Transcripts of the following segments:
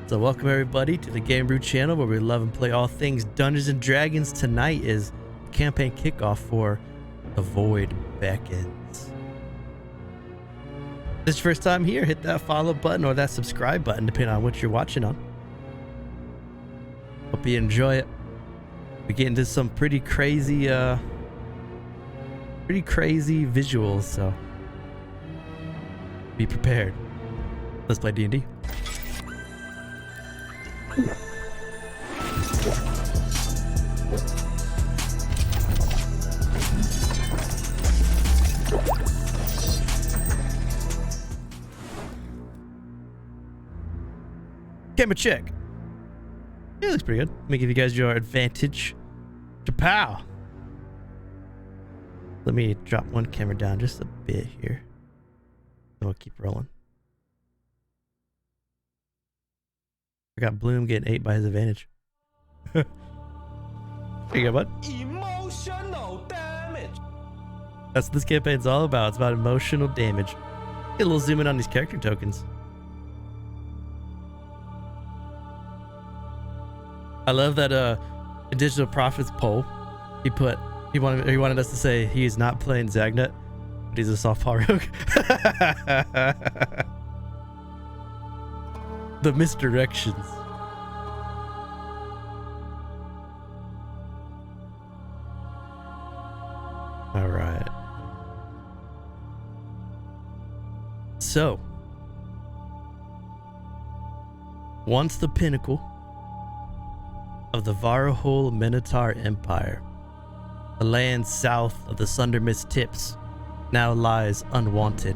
So welcome everybody to the Gamingbrew channel, where we love and play all things Dungeons and Dragons. Tonight is campaign kickoff for The Void Beckons. If this is your first time here, hit that follow button or that subscribe button, depending on what you're watching on. Hope you enjoy it. We get into some pretty crazy visuals, so be prepared. Let's play DnD. Camera check. Yeah, looks pretty good. Let me give you guys your advantage. Chapow. Let me drop one camera down just a bit here. And we'll keep rolling. I got Bloom getting 8 by his advantage. There you go, bud. Emotional damage. That's what this campaign's all about. It's about emotional damage. Get a little zoom in on these character tokens. I love that in Digital Profits poll, he wanted us to say he is not playing Zagnut, but he's a soft paw rogue. The misdirections. All right. So, once the pinnacle of the Varhul Minotaur Empire, the land south of the Sundermist Tips, now lies unwanted,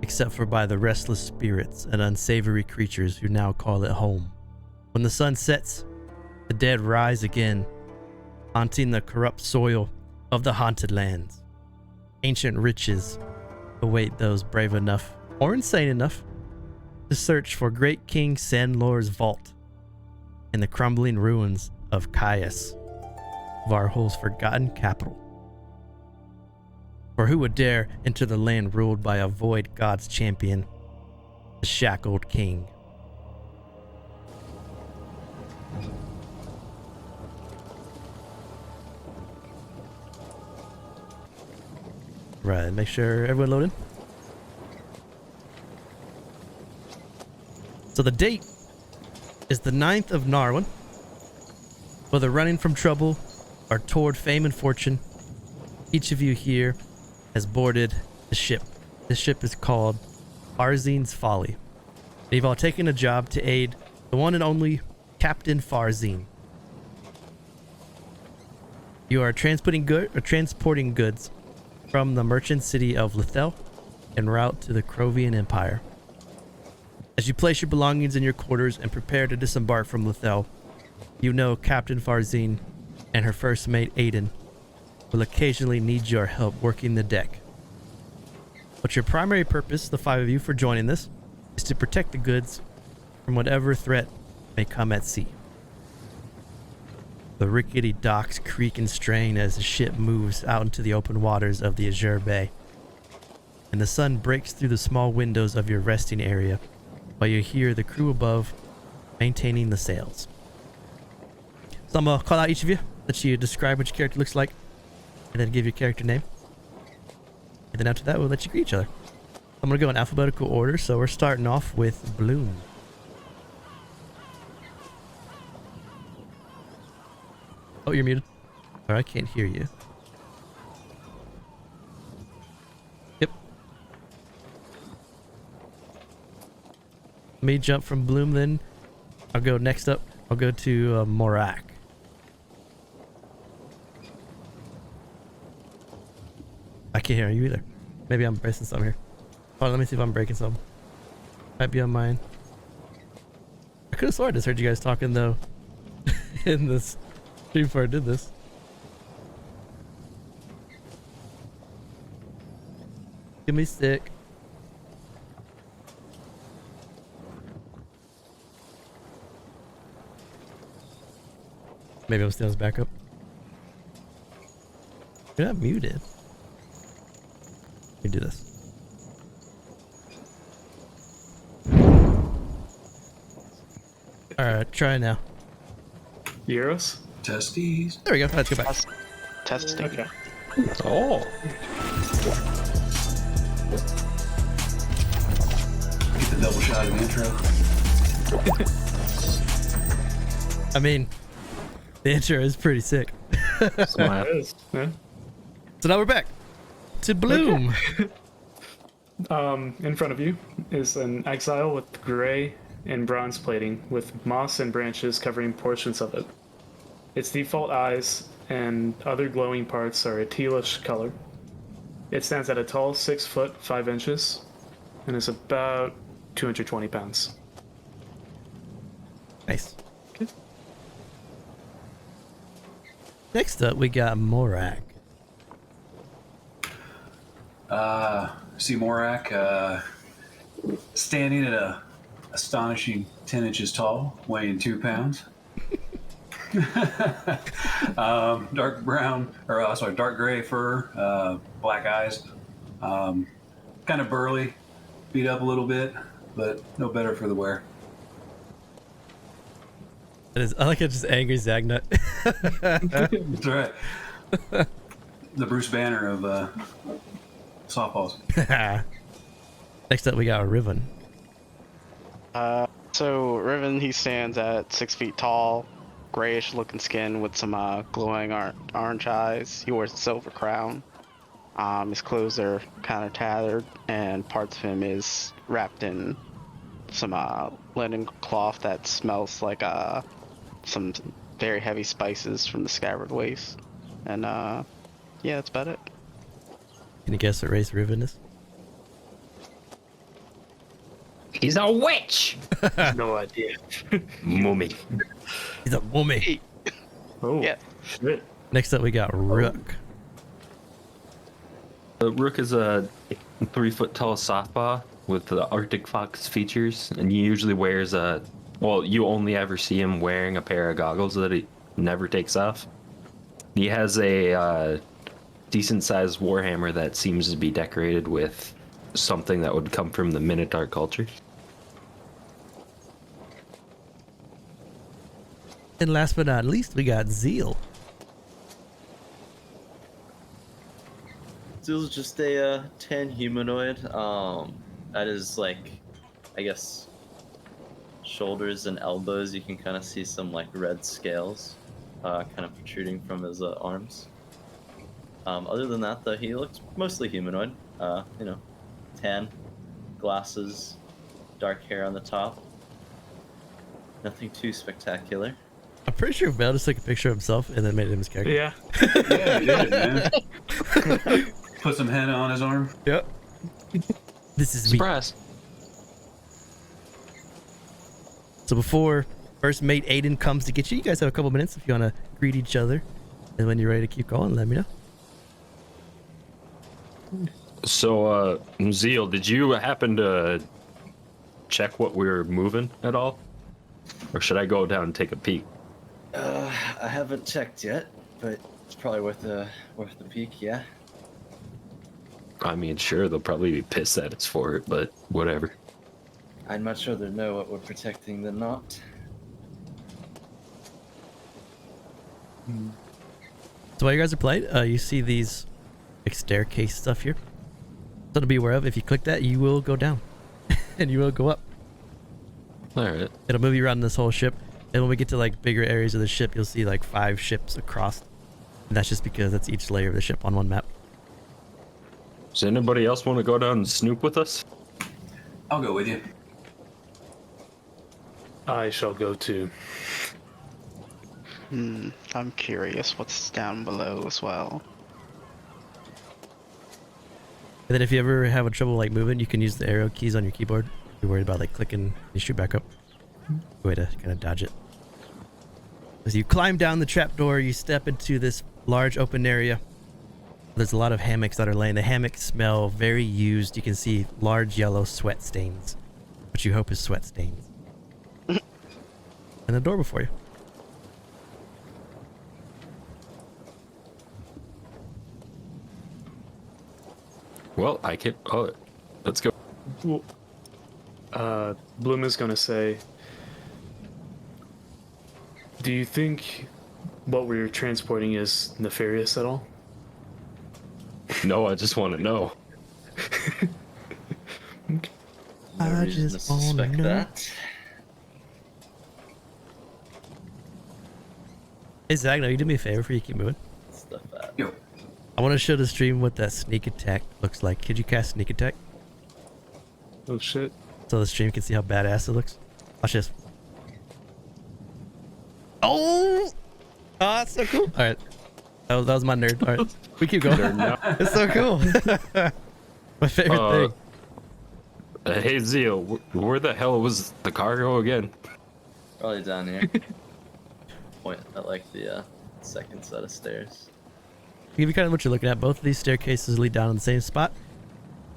except for by the restless spirits and unsavory creatures who now call it home. When the sun sets, the dead rise again, haunting the corrupt soil of the haunted lands. Ancient riches await those brave enough, or insane enough, to search for Great King Sanlor's vault in the crumbling ruins of Kaius, Varhul's forgotten capital. For who would dare enter the land ruled by a void god's champion, the Shackled King? Right, make sure everyone loaded. So the date is the 9th of Narwin. Whether running from trouble or toward fame and fortune, each of you here has boarded the ship. This ship is called Farzine's Folly. They've all taken a job to aid the one and only Captain Farzine. You are transporting goods from the merchant city of Lithel en route to the Krovian Empire. As you place your belongings in your quarters and prepare to disembark from Lithel, you know Captain Farzine and her first mate Aiden will occasionally need your help working the deck. But your primary purpose, the 5 of you for joining this, is to protect the goods from whatever threat may come at sea. The rickety docks creak and strain as the ship moves out into the open waters of the Azure Bay, and the sun breaks through the small windows of your resting area while you hear the crew above maintaining the sails. So I'm going to call out each of you, let you describe what your character looks like, and then give your character name. And then after that, we'll let you greet each other. I'm going to go in alphabetical order, so we're starting off with Bloom. Oh, you're muted. Or I can't hear you. Yep. Let me jump from Bloom then. I'll go next up. I'll go to Morak. I can't hear you either. Maybe I'm breaking something here. Oh, let me see if I'm breaking something. Might be on mine. I could have sworn I just heard you guys talking though in this stream before I did this. Give me stick. Maybe I'm still back up. You're not muted. Let me do this. Alright, try now. Euros? Testes. There we go. Let's go back. Testing. Okay. Oh. Get the double shot in the intro. I mean, the intro is pretty sick. Smile. It is. Yeah. So now we're back to Bloom. In front of you is an exile with gray and bronze plating with moss and branches covering portions of it. Its default eyes and other glowing parts are a tealish color. It stands at a tall 6 foot 5 inches and is about 220 pounds. Nice. Good. Next up, we got Morak. See Morak standing at a astonishing 10 inches tall, weighing 2 pounds. Dark brown, or dark gray fur, black eyes. Kind of burly, beat up a little bit, but no better for the wear. It is, I like it, just angry Zagnut. That's right. The Bruce Banner of softballs. Next up, we got Riven. So Riven, he stands at 6 feet tall, grayish looking skin with some glowing orange eyes. He wears a silver crown. His clothes are kind of tattered, and parts of him is wrapped in some linen cloth that smells like some very heavy spices from the scabbard waste. And yeah, that's about it. Can you guess what race Riven is? He's a witch. No idea. Mummy. He's a woman. Oh, Yeah. shit. Next up, we got Rook. Rook is a 3 foot tall softpaw with the Arctic Fox features, and he usually wears you only ever see him wearing a pair of goggles that he never takes off. He has a decent sized warhammer that seems to be decorated with something that would come from the Minotaur culture. And last but not least, we got Zeal. Zeal's just a 10 humanoid. That is like, I guess, shoulders and elbows. You can kind of see some like red scales, kind of protruding from his arms. Other than that, though, he looks mostly humanoid. Tan, glasses, dark hair on the top. Nothing too spectacular. I'm pretty sure Bell just took a picture of himself and then made him his character. Yeah. Yeah, he did, man. Put some henna on his arm. Yep. This is me. Surprise. So before first mate Aiden comes to get you, you guys have a couple minutes if you want to greet each other. And when you're ready to keep going, let me know. So, Zeal, did you happen to check what we were moving at all? Or should I go down and take a peek? I haven't checked yet, but it's probably worth a peek, yeah. I mean, sure, they'll probably be pissed that it's for it, but whatever. I'd much rather know what we're protecting than not. So while you guys are playing, you see these like staircase stuff here. So to be aware of, if you click that, you will go down and you will go up. All right. It'll move you around this whole ship. And when we get to like bigger areas of the ship, you'll see like 5 ships across. And that's just because that's each layer of the ship on one map. Does anybody else want to go down and snoop with us? I'll go with you. I shall go too. I'm curious what's down below as well. And then if you ever have a trouble like moving, you can use the arrow keys on your keyboard. If you're worried about like clicking, you shoot back up. Way to kind of dodge it. As you climb down the trapdoor, you step into this large open area. There's a lot of hammocks that are laying. The hammocks smell very used. You can see large yellow sweat stains, which you hope is sweat stains. And the door before you. Well, I can. Oh, let's go. Bloom is going to say, Do you think what we're transporting is nefarious at all? No, I just want to know. No I reason to just wanna suspect know. that. Hey Zach, now you do me a favor before you keep moving. Stuff that. Yo. I want to show the stream what that sneak attack looks like. Could you cast sneak attack Oh shit. so the stream can see how badass it looks? Watch this. Oh, that's so cool. All right, that was my nerd. All right, we keep going. It's so cool. My favorite thing. Hey Zio, where the hell was the cargo again? Probably down here. Point at like the second set of stairs. To give you kind of what you're looking at, both of these staircases lead down in the same spot.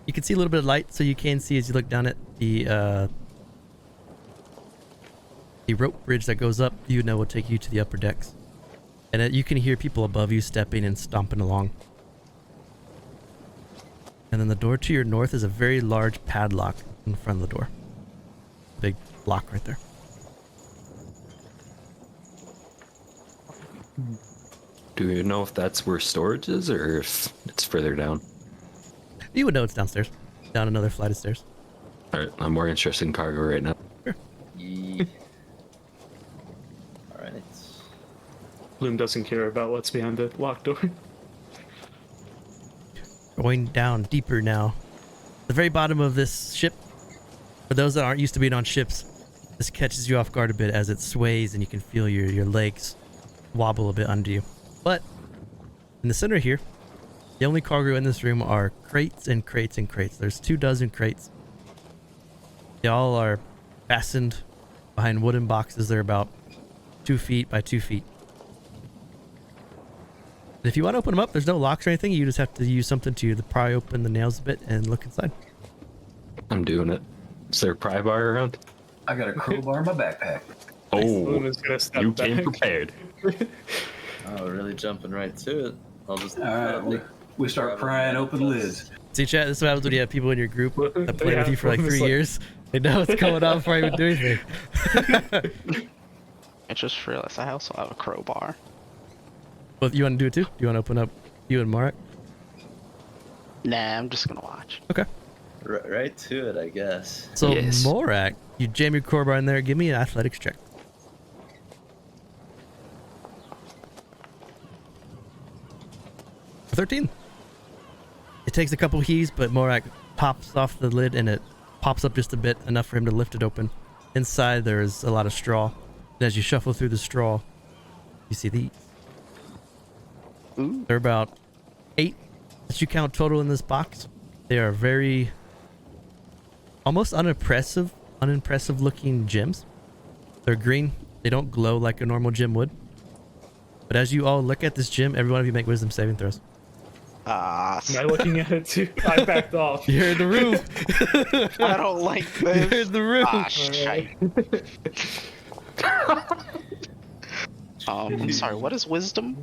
You can see a little bit of light, so you can see as you look down at the rope bridge that goes up. You know will take you to the upper decks, and you can hear people above you stepping and stomping along. And then the door to your north is a very large padlock in front of the door. Big lock right there. Do you know if that's where storage is or if it's further down? You would know it's downstairs, down another flight of stairs. All right, I'm more interested in cargo right now. Yeah. All right. Bloom doesn't care about what's behind the locked door. Going down deeper now. The very bottom of this ship, for those that aren't used to being on ships, this catches you off guard a bit as it sways and you can feel your legs wobble a bit under you. But in the center here, the only cargo in this room are crates and crates and crates. There's 24 crates. They all are fastened behind wooden boxes. They're about 2 feet by 2 feet. And if you want to open them up, there's no locks or anything. You just have to use something to pry open the nails a bit and look inside. I'm doing it. Is there a pry bar around? I got a crowbar in my backpack. Bloom Oh, is gonna step you back. came prepared. Oh, really jumping right to it. I'll just. All right, we start prying open lids. See, chat, this is what happens when you have people in your group that play with Yeah, you for like it's 3 like- years. They know what's going on before I even do anything. I just realized I also have a crowbar. Well, you want to do it too? Do you want to open up you and Marek? Nah, I'm just gonna watch. Okay. Right to it, I guess. So, Yes. Morak, you jam your crowbar in there. Give me an athletics check. A 13. It takes a couple heaves, but Morak pops off the lid and it pops up just a bit, enough for him to lift it open. Inside, there's a lot of straw. And as you shuffle through the straw, you see these. Ooh. There are about 8 that you count total in this box. They are very almost unimpressive looking gems. They're green. They don't glow like a normal gem would. But as you all look at this gem, every one of you make wisdom saving throws. Ah, Am I looking at it too? I backed off. You're in the room. I don't like You're this. in the room. Ah, shite. Sorry, what is wisdom?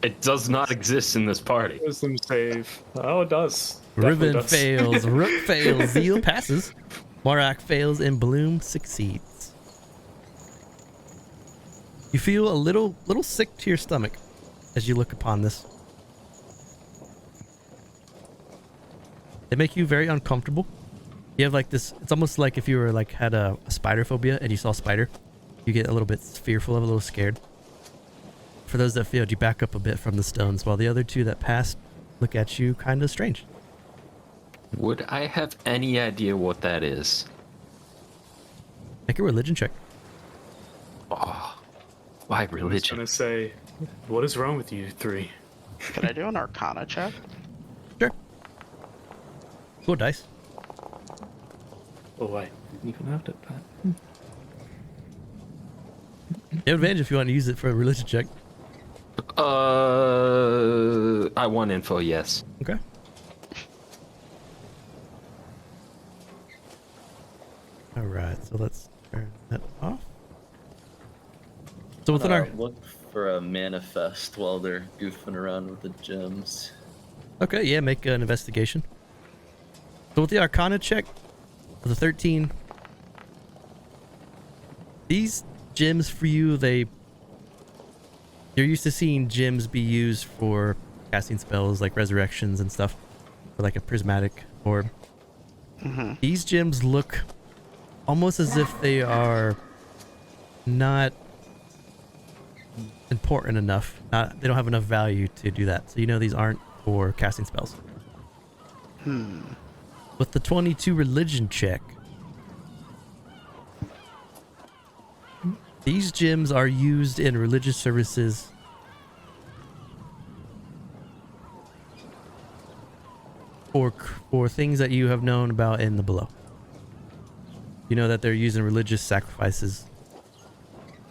It does not exist in this party. Wisdom save. Oh, it does. Definitely Riven does. fails. Rook fails. Zeal passes. Morak fails and Bloom succeeds. You feel a little sick to your stomach as you look upon this. They make you very uncomfortable. You have like this, it's almost like if you were like had a spider phobia and you saw a spider. You get a little bit fearful of it, a little scared. For those that failed, you back up a bit from the stones, while the other 2 that passed look at you kind of strange. Would I have any idea what that is? Make a religion check. Oh, why I'm just religion? gonna say, what is wrong with you 3? Can I do an Arcana check? Sure. Cool dice. Oh, I didn't even have to. You have advantage if you want to use it for a religion check. I want info, yes. Okay. Alright, so let's turn that off. So within our... Look for a manifest while they're goofing around with the gems. Okay, yeah, make an investigation. So with the Arcana check, with the 13, these gems for you, you're used to seeing gems be used for casting spells like resurrections and stuff, for like a prismatic orb. These gems look almost as if they are not important enough. They don't have enough value to do that. So you know these aren't for casting spells. With the 22 religion check, these gems are used in religious services for things that you have known about in the below. You know that they're used in religious sacrifices,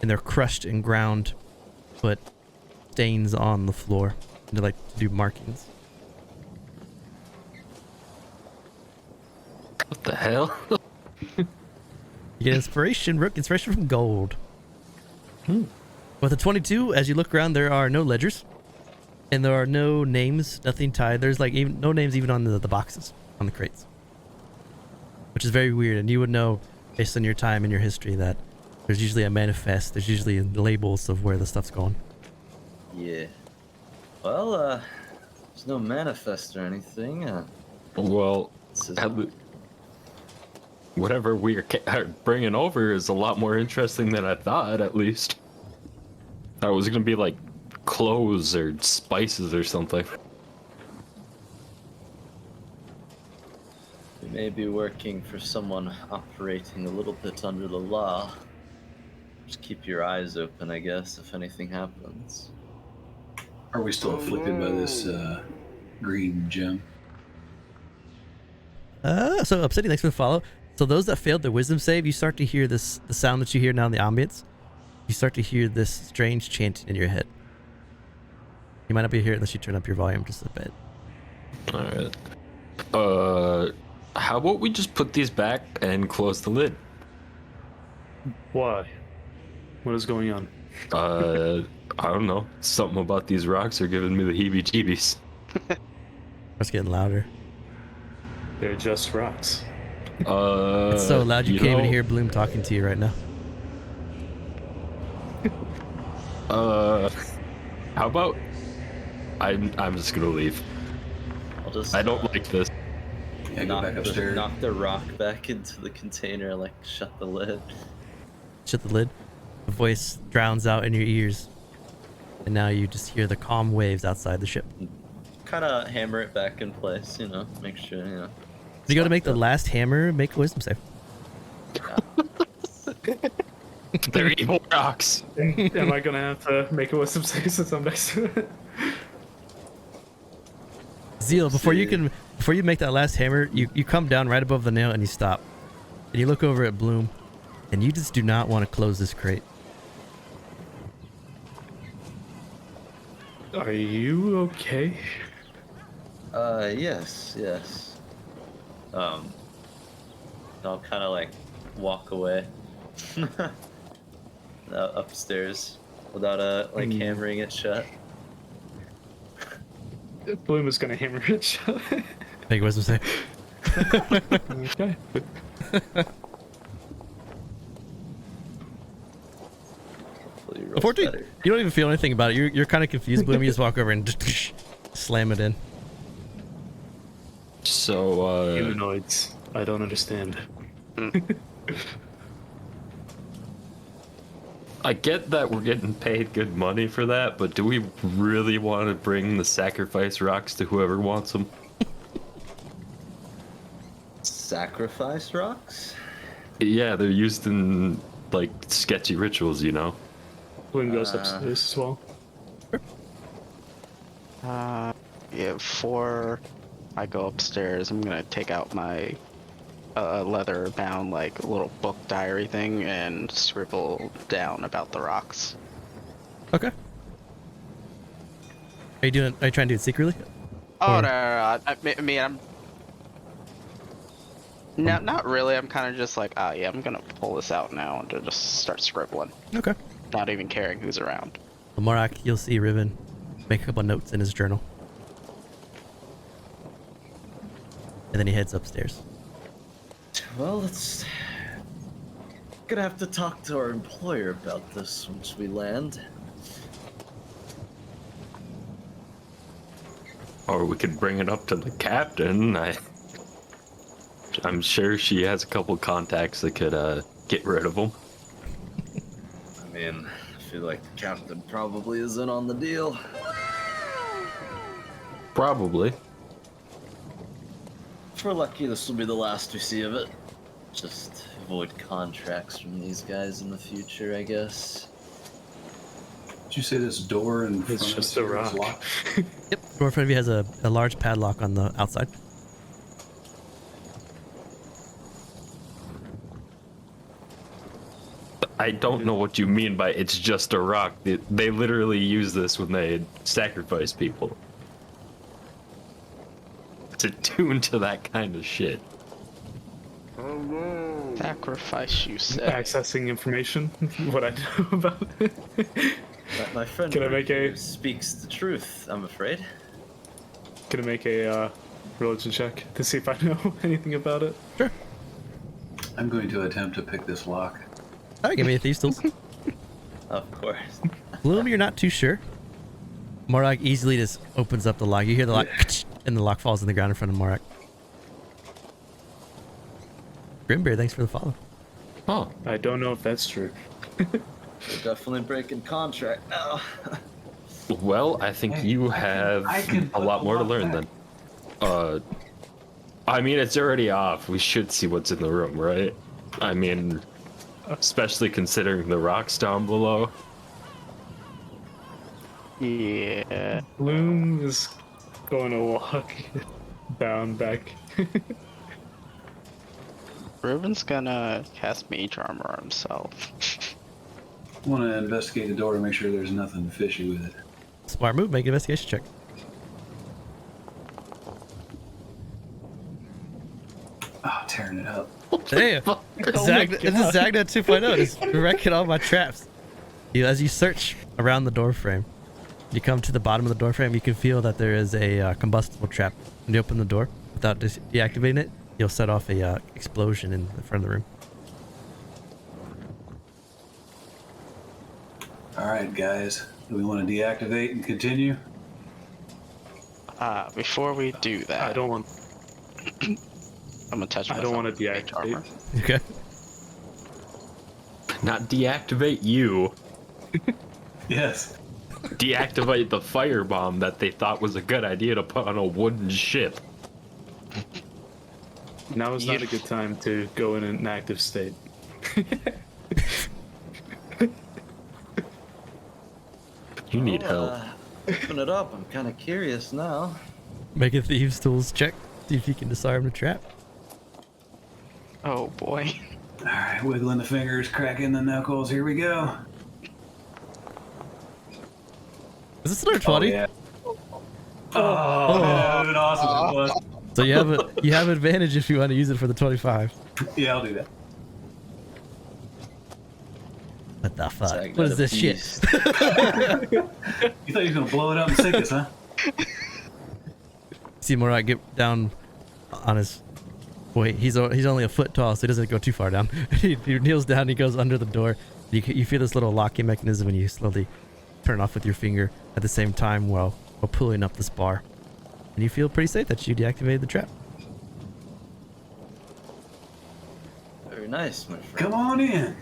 and they're crushed and ground, put stains on the floor, and they like to do markings. What the hell? You get inspiration from gold. With the 22, as you look around, there are no ledgers, and there are no names, nothing tied. There's like even no names even on the boxes, on the crates, which is very weird. And you would know, based on your time and your history, that there's usually a manifest. There's usually labels of where the stuff's going. Yeah. Well, there's no manifest or anything. Well, This is- whatever we're bringing over is a lot more interesting than I thought, at least. I was gonna be like clothes or spices or something. We may be working for someone operating a little bit under the law. Just keep your eyes open, I guess, if anything happens. Are we still afflicted by this green gem? So Obsidian, thanks for the follow. So those that failed their wisdom save, you start to hear the sound that you hear now in the ambience. You start to hear this strange chanting in your head. You might not be able to hear it unless you turn up your volume just a bit. Alright. How about we just put these back and close the lid? Why? What is going on? I don't know. Something about these rocks are giving me the heebie-jeebies. It's getting louder. They're just rocks. It's so loud you can't even hear Bloom talking to you right now. How about I'm just gonna leave. I'll just I don't like this. Yeah, go back upstairs. knock the rock back into the container, like shut the lid. Shut the lid. The voice drowns out in your ears. And now you just hear the calm waves outside the ship. Kind of hammer it back in place, you know, make sure, you know. If you go to make the last hammer, make a wisdom save. They're evil rocks. Am I gonna have to make a wisdom save since I'm next to it? Zeal, before you make that last hammer, you come down right above the nail and you stop. And you look over at Bloom, and you just do not want to close this crate. Are you okay? Yes. I'll kind of like walk away upstairs without like hammering it shut. Bloom is gonna hammer it shut. Make a wisdom save. Okay. Hopefully it rolls Unfortunately, better. you don't even feel anything about it. You're kind of confused, Bloom. You just walk over and just slam it in. So, Humanoids. I don't understand. I get that we're getting paid good money for that, but do we really want to bring the sacrifice rocks to whoever wants them? Sacrifice rocks? Yeah, they're used in, like, sketchy rituals, you know? Bloom goes upstairs as well. Yeah, before I go upstairs, I'm gonna take out my leather-bound, like, little book diary thing and scribble down about the rocks. Okay. Are you trying to do it secretly? Oh, Or- no. I mean, I'm... No, not really. I'm kind of just like, yeah, I'm gonna pull this out now and just start scribbling. Okay. Not even caring who's around. Morak, you'll see Riven make a couple notes in his journal. And then he heads upstairs. Well, let's gonna have to talk to our employer about this once we land. Or we could bring it up to the captain. I'm sure she has a couple contacts that could get rid of them. I mean, I feel like the captain probably is in on the deal. Probably. If we're lucky, this will be the last we see of it. Just avoid contracts from these guys in the future, I guess. Did you say this door in front It's of just us a here is rock. locked? Yep. Door in front of you has a large padlock on the outside. I don't know what you mean by it's just a rock. They literally use this when they sacrifice people. It's attuned to that kind of shit. Sacrifice, you said. Accessing information, what I know about it. My friend Can I make a- speaks the truth, I'm afraid. Gonna make a religion check to see if I know anything about it. Sure. I'm going to attempt to pick this lock. All right, give me a thieves tools. Of course. Bloom, you're not too sure. Morak easily just opens up the lock. You hear the lock, and the lock falls on the ground in front of Morak. Grimbeard, thanks for the follow. Oh, I don't know if that's true. We're definitely breaking contract now. well, I think Hey, you I have can a put lot the more to lock learn back. then. I mean, it's already off. We should see what's in the room, right? I mean, especially considering the rocks down below. Yeah. Bloom is going to walk down back. Ruben's gonna cast mage armor on himself. I want to investigate the door to make sure there's nothing fishy with it. Smart move, make an investigation check. Oh, tearing it up. Damn. It's a Zagna 2.0. Just wrecking all my traps. As you search around the door frame, you come to the bottom of the door frame, you can feel that there is a combustible trap. When you open the door, without deactivating it, you'll set off a explosion in the front of the room. All right, guys. Do we want to deactivate and continue? Before we do that, I don't want. I'm gonna touch. I don't want myself to with mage armor. deactivate. Okay. Not deactivate you. Yes. Deactivate the firebomb that they thought was a good idea to put on a wooden ship. Now is not a good time to go in an active state. You need help. Open it up. I'm kind of curious now. Make a thieves tools check. See if you can disarm the trap. Oh boy. All right, wiggling the fingers, cracking the knuckles. Here we go. Is this another 20? Oh, yeah. Oh, that would have been awesome if it was. So you have advantage if you want to use it for the 25. Yeah, I'll do that. What the fuck? Zag What got is a this shit? beast. You thought you was gonna blow it up and sink us, huh? See Morak get down on his. Wait, he's only a foot tall, so he doesn't go too far down. he kneels down. He goes under the door. You feel this little locking mechanism, and you slowly turn off with your finger at the same time while pulling up this bar. And you feel pretty safe that you deactivated the trap. Very nice, my friend. Come on in.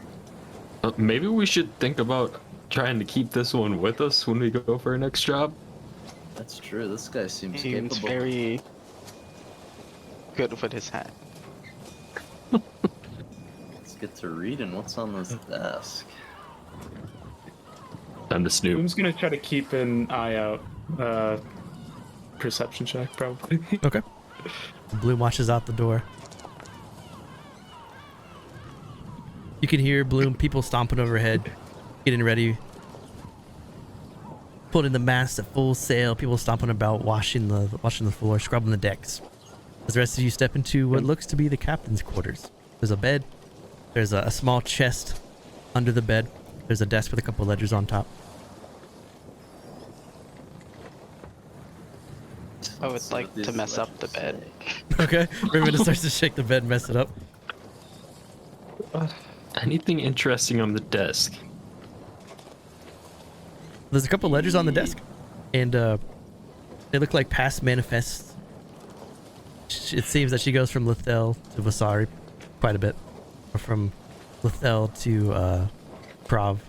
Maybe we should think about trying to keep this one with us when we go for our next job. That's true. This guy seems Seems capable. very good with his hat. Let's get to reading what's on this desk. Time to snoop. Bloom's gonna try to keep an eye out. Perception check, probably. Okay. Bloom watches out the door. You can hear Bloom, people stomping overhead, getting ready, putting the masts at full sail, people stomping about, washing the floor, scrubbing the decks. As the rest of you step into what looks to be the captain's quarters. There's a bed, there's a small chest under the bed, there's a desk with a couple ledgers on top. I would So like these to mess up the ledgers bed. say. Okay, Raven starts to shake the bed and mess it up. Anything interesting on the desk? There's a couple ledgers on the desk, and they look like past manifests. It seems that she goes from Lithel to Vasari quite a bit, or from Lithel to Prav.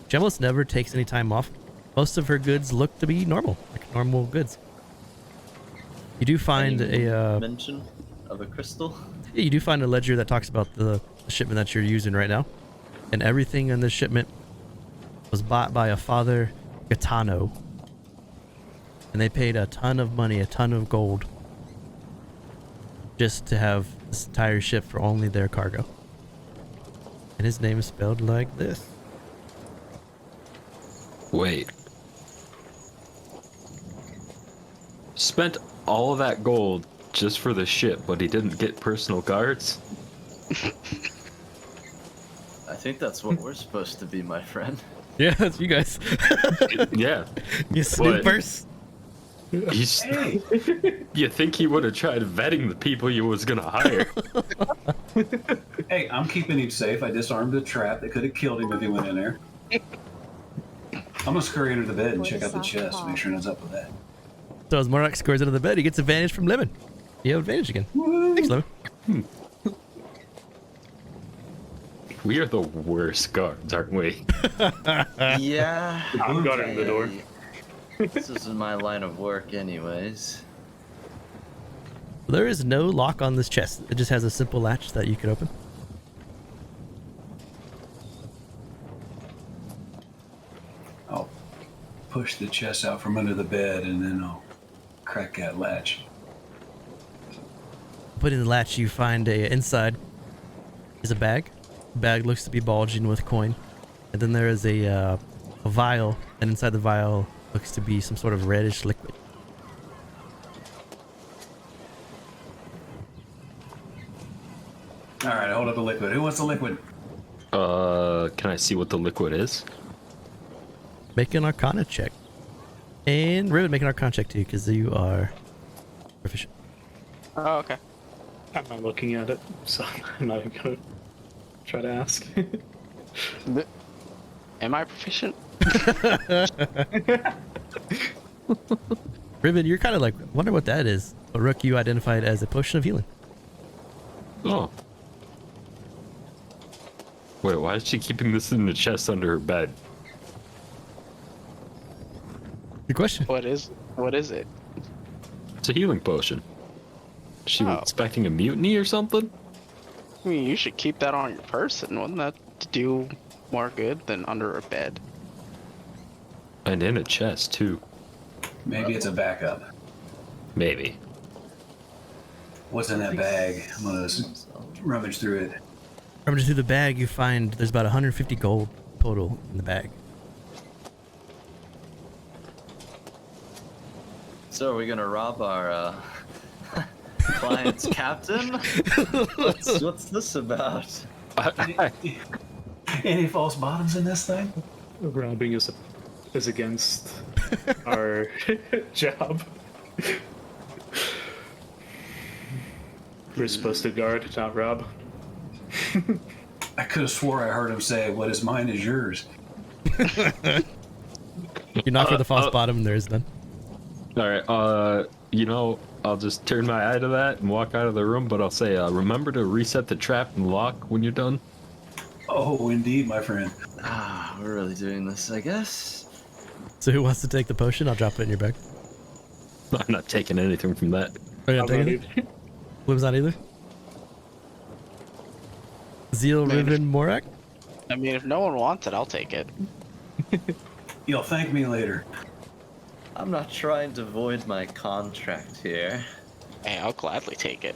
She almost never takes any time off. Most of her goods look to be normal, like normal goods. You do find a mention of a crystal. yeah, you do find a ledger that talks about the shipment that you're using right now, and everything in this shipment was bought by a Father Gaetano, and they paid a ton of money, a ton of gold, just to have this entire ship for only their cargo. And his name is spelled like this. Wait. Spent all of that gold just for the ship, but he didn't get personal guards? I think that's what we're supposed to be, my friend. Yeah, that's you guys. Yeah. You snoopers. Hey, You think he would have tried vetting the people he was gonna hire? hey, I'm keeping him safe. I disarmed a trap that could have killed him if he went in there. I'm gonna scurry under the bed and check out the chest, make sure nothing's up with that. So as Morlock scores into the bed, he gets advantage from Lemon. You have advantage again. Thanks, Lemon. We are the worst guards, aren't we? Yeah. I'm guarding the door. This isn't my line of work, anyways. There is no lock on this chest. It just has a simple latch that you can open. I'll push the chest out from under the bed and then I'll crack that latch. Putting the latch, you find inside is a bag. The bag looks to be bulging with coin, and then there is a vial, and inside the vial looks to be some sort of reddish liquid. All right, hold up the liquid. Who wants the liquid? Can I see what the liquid is? Make an Arcana check, and Riven, make an Arcana check too, because you are proficient. Oh, okay. I'm not looking at it, so I'm not even gonna try to ask. Am I proficient? Riven, you're kind of like, wonder what that is. But Rook, you identified as a potion of healing. Oh. Wait, why is she keeping this in the chest under her bed? Good question. What is it? It's a healing potion. She was Oh. expecting a mutiny or something? I mean, you should keep that on your person. Wouldn't that do more good than under a bed? And in a chest, too. Maybe it's a backup. Maybe. What's in that bag? I'm gonna rummage through it. Rummaging through the bag, you find there's about 150 gold total in the bag. So are we gonna rob our client's captain? What's this about? Any false bottoms in this thing? Robbing is against our job. We're supposed to guard, not rob. I could have swore I heard him say, "What is mine is yours." You're not for the false bottom, there is none. Alright, I'll just turn my eye to that and walk out of the room, but I'll say, remember to reset the trap and lock when you're done. Oh, indeed, my friend. Ah, we're really doing this, I guess. So who wants to take the potion? I'll drop it in your bag. I'm not taking anything from that. Are you not I'm not taking it? Blim's not either? Zeal, Riven, Morak? I mean, if no one wants it, I'll take it. You'll thank me later. I'm not trying to void my contract here. Hey, I'll gladly take it.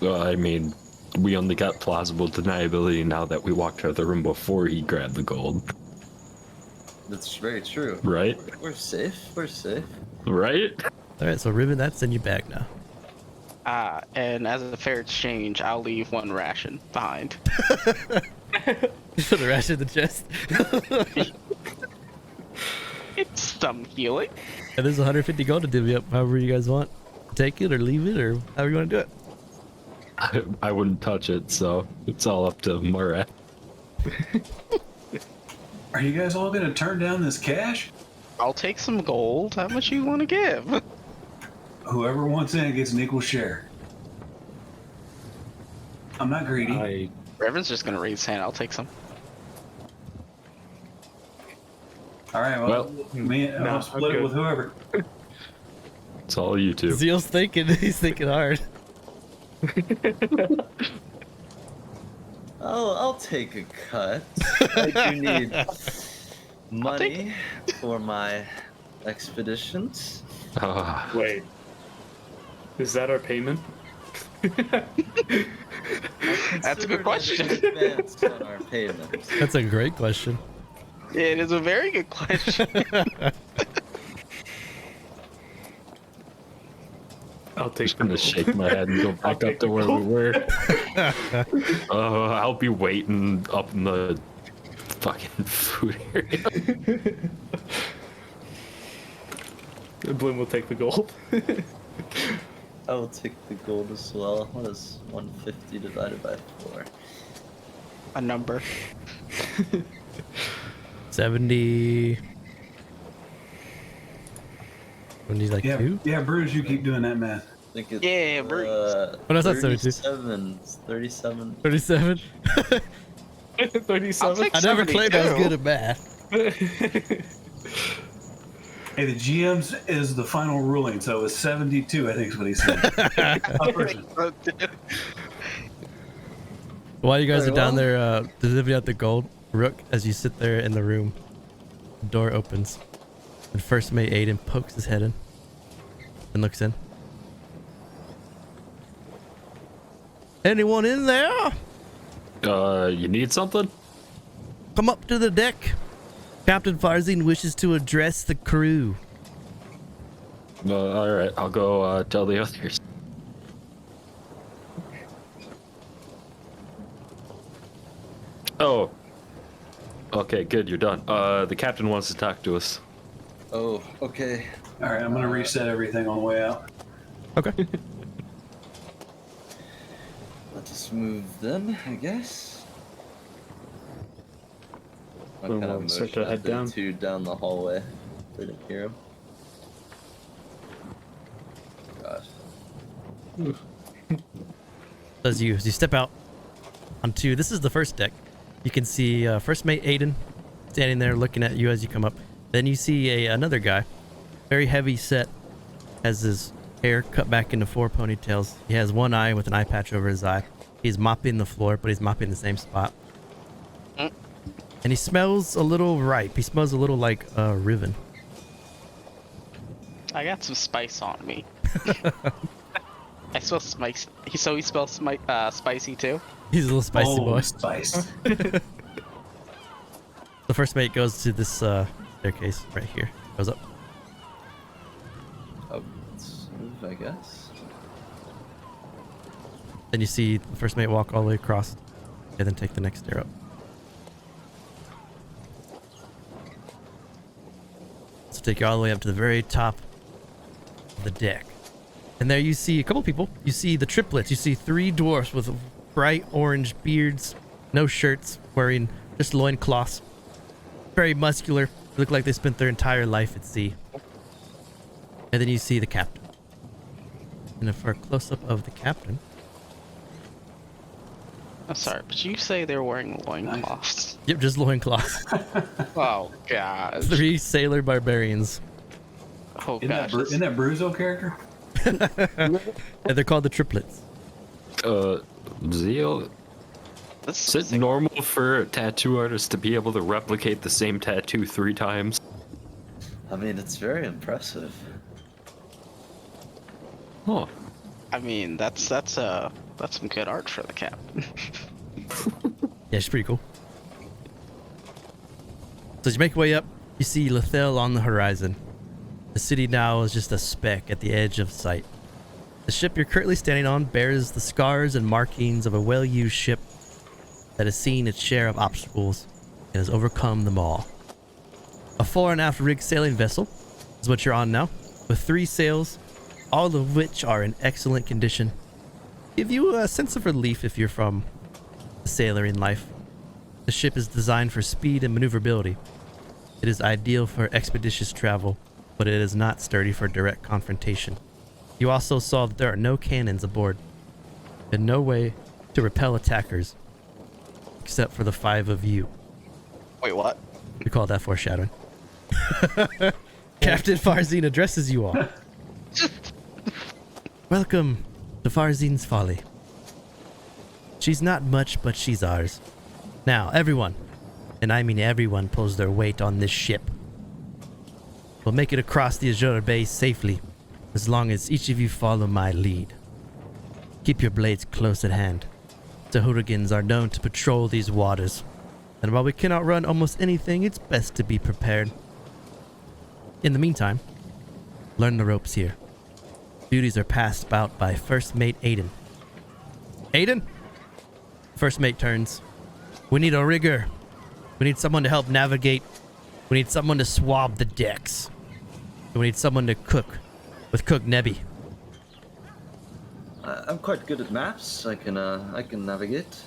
I mean, we only got plausible deniability now that we walked out of the room before he grabbed the gold. That's very true. Right? We're safe. We're safe. Right? Alright, so Riven, that's in your bag now. And as a fair exchange, I'll leave one ration behind. For the rest of the chest. It's some healing. And there's 150 gold to divvy up however you guys want. Take it or leave it or however you want to do it. I wouldn't touch it, so it's all up to Murat. Are you guys all gonna turn down this cash? I'll take some gold. How much you want to give? Whoever wants in gets an equal share. I'm not greedy. Revan's just gonna raise his hand. I'll take some. All right, well, I'll split it with whoever. It's all you two. Zeal's thinking. He's thinking hard. I'll take a cut. I do need money for my expeditions. Wait. Is that our payment? That's a good question. Advance on our payments. That's a great question. It is a very good question. I'll take I'm gonna shake my head and go back up to where we were. I'll be waiting up in the fucking food area. Bloom will take the gold. I will take the gold as well. What is 150 divided by 4? A number. 70. When he's like 2? Yeah, Bruce, you keep doing that math. I think it's, Yeah, Bruce. What is that, 72? 37. 37? 37. I never claimed I was 72. good at math. Hey, the GM's is the final ruling, so it was 72, I think is what he said. Per person. While you guys Very are down well. there delivering out the gold, Rook, as you sit there in the room, the door opens. And first mate Aiden pokes his head in and looks in. Anyone in there? You need something? Come up to the deck. Captain Farzine wishes to address the crew. All right, I'll go tell the others. Oh. Okay, good, you're done. The captain wants to talk to us. Oh, okay. All right, I'm going to reset everything on the way out. Okay. Let us move then, I guess. I Boom, kind we'll of start to motioned head down. the two down the hallway. They didn't hear him. God. As you step out onto, this is the first deck. You can see first mate Aiden standing there looking at you as you come up. Then you see another guy, very heavy set, has his hair cut back into 4 ponytails. He has one eye with an eye patch over his eye. He's mopping the floor, but he's mopping the same spot. And he smells a little ripe. He smells a little like Riven. I got some spice on me. I smell spice. So he smells spicy too. He's a little spicy boy. Spice. The first mate goes to this staircase right here. Goes up. Oh, let's move, I guess. Then you see the first mate walk all the way across and then take the next stair up. So take you all the way up to the very top of the deck. And there you see a couple people. You see the triplets. You see 3 dwarfs with bright orange beards, no shirts, wearing just loincloths. Very muscular. Look like they spent their entire life at sea. And then you see the captain. And for a close-up of the captain, I'm sorry, but you say they're wearing loincloths. yep, just loincloths. Oh god. 3 sailor barbarians. Oh gosh. Isn't that Bruzo character? And they're called the triplets. Zeal, This is it normal for a tattoo artist to be able to replicate the same tattoo 3 times? I mean, it's very impressive. Huh. I mean, that's some good art for the captain. Yeah, she's pretty cool. So as you make your way up, you see Lethel on the horizon. The city now is just a speck at the edge of sight. The ship you're currently standing on bears the scars and markings of a well-used ship that has seen its share of obstacles and has overcome them all. A fore and aft rigged sailing vessel is what you're on now, with 3 sails, all of which are in excellent condition. give you a sense of relief if you're from sailoring life. The ship is designed for speed and maneuverability. It is ideal for expeditious travel, but it is not sturdy for direct confrontation. You also saw that there are no cannons aboard, and no way to repel attackers, except for the 5 of you. Wait, what? We call that foreshadowing. Captain Farzine addresses you all. Welcome to Farzine's Folly. She's not much, but she's ours. Now, everyone, and I mean everyone, pulls their weight on this ship. We'll make it across the Azure Bay safely, as long as each of you follow my lead. Keep your blades close at hand. The hooligans are known to patrol these waters, and while we can outrun almost anything, it's best to be prepared. In the meantime, learn the ropes here. Duties are passed about by First Mate Aiden. Aiden? First Mate turns. We need a rigger. We need someone to help navigate. We need someone to swab the decks. And we need someone to cook with Cook Nebby. I'm quite good at maps. I can navigate.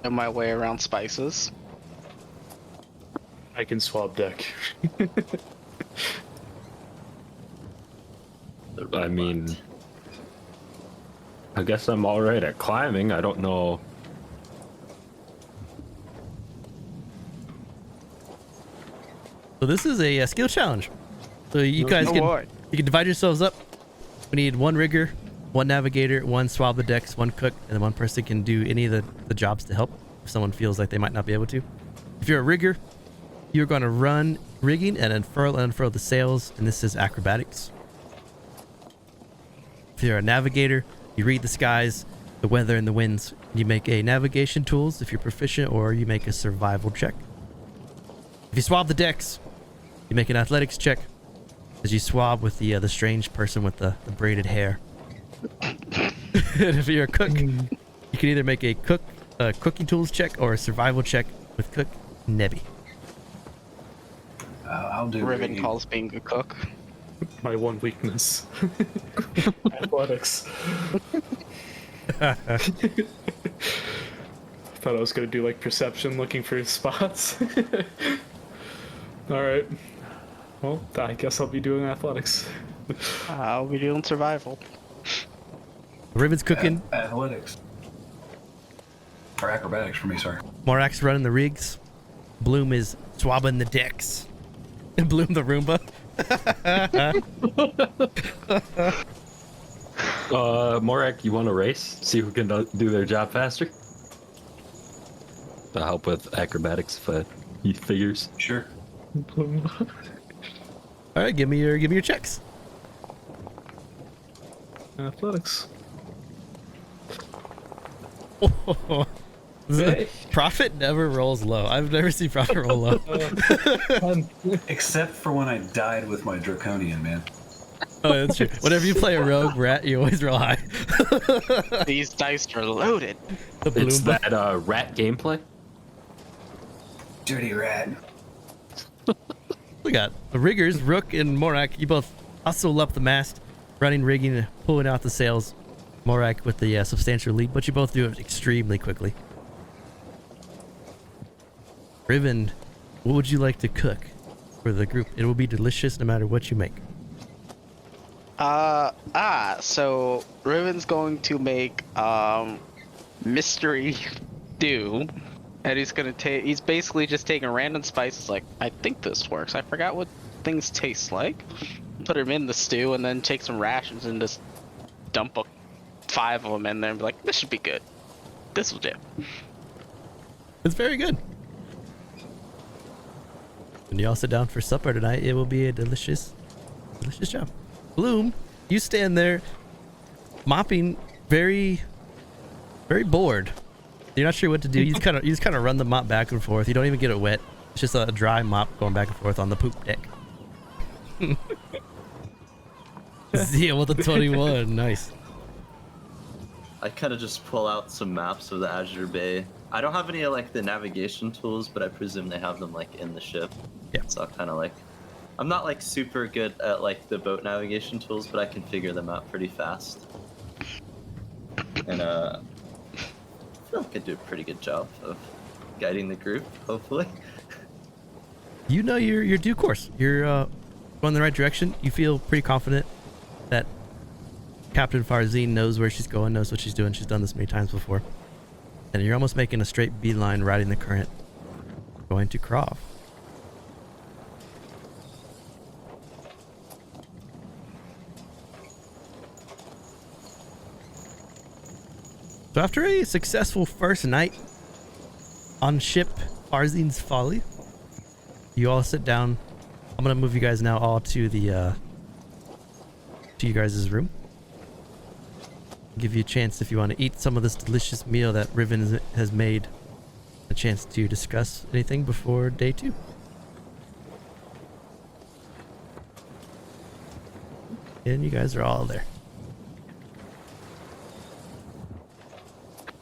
Know my way around spices. I can swab deck. I mean, I guess I'm all right at climbing. I don't know. So this is a skill challenge. So you guys Oh can boy. you can divide yourselves up. We need 1 rigger, 1 navigator, 1 swab the decks, 1 cook, and then 1 person can do any of the jobs to help if someone feels like they might not be able to. If you're a rigger, you're going to run rigging and unfurl the sails, and this is acrobatics. If you're a navigator, you read the skies, the weather, and the winds. You make a navigation tools if you're proficient, or you make a survival check. If you swab the decks, you make an athletics check as you swab with the strange person with the braided hair. And if you're a cook, you can either make a cooking tools check or a survival check with Cook Nebby. I'll do Riven rigging. calls being a cook. My one weakness. Athletics. Thought I was gonna do like perception, looking for spots. Alright. Well, I guess I'll be doing athletics. I'll be doing survival. Riven's cooking. Athletics. Or acrobatics for me, sorry. Morak's running the rigs. Bloom is swabbing the decks. And Bloom the Roomba. Morak, you want to race? See who can do their job faster? To help with acrobatics, if he figures. Sure. All right, give me your checks. Athletics. Profit never rolls low. I've never seen profit roll low. Except for when I died with my draconian, man. Oh, that's true. Whenever you play a rogue rat, you always roll high. These dice are loaded. The It's Bloomba. that rat gameplay. Dirty rat. We got the riggers, Rook and Morak. You both hustle up the mast, running, rigging, and pulling out the sails. Morak with the substantial lead, but you both do it extremely quickly. Riven, what would you like to cook for the group? It will be delicious no matter what you make. So Riven's going to make mystery stew, and he's basically just taking random spices. Like, I think this works. I forgot what things taste like. Put them in the stew, and then take some rations and just dump 5 of them in there and be like, this should be good. This will do. It's very good. When you all sit down for supper tonight, it will be a delicious job. Bloom, you stand there mopping, very, very bored. You're not sure what to do. You just kind of run the mop back and forth. You don't even get it wet. It's just a dry mop going back and forth on the poop deck. Zia with a 21. Nice. I kind of just pull out some maps of the Azure Bay. I don't have any like the navigation tools, but I presume they have them like in the ship. Yeah. So kind of like, I'm not like super good at like the boat navigation tools, but I can figure them out pretty fast. And I feel like I do a pretty good job of guiding the group, hopefully. You know your due course. You're going in the right direction. You feel pretty confident that Captain Farzine knows where she's going, knows what she's doing. She's done this many times before. And you're almost making a straight beeline, riding the current, going to Krov. So after a successful first night on ship Farzine's Folly, you all sit down. I'm gonna move you guys now all to the to you guys' room. Give you a chance if you want to eat some of this delicious meal that Riven has made. A chance to discuss anything before day 2. And you guys are all there.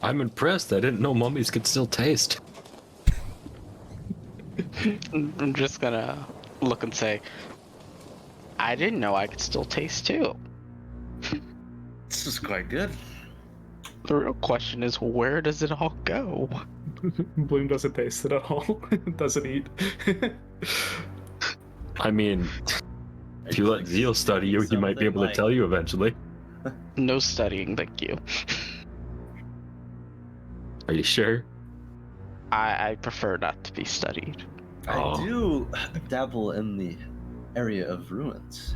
I'm impressed. I didn't know mummies could still taste. I'm just gonna look and say, I didn't know I could still taste too. This is quite good. The real question is, where does it all go? Bloom doesn't taste it at all. Doesn't eat. I mean, if you let Zeal study you, he might be able to tell you eventually. No studying, thank you. Are you sure? I prefer not to be studied. Oh. I do dabble in the area of ruins.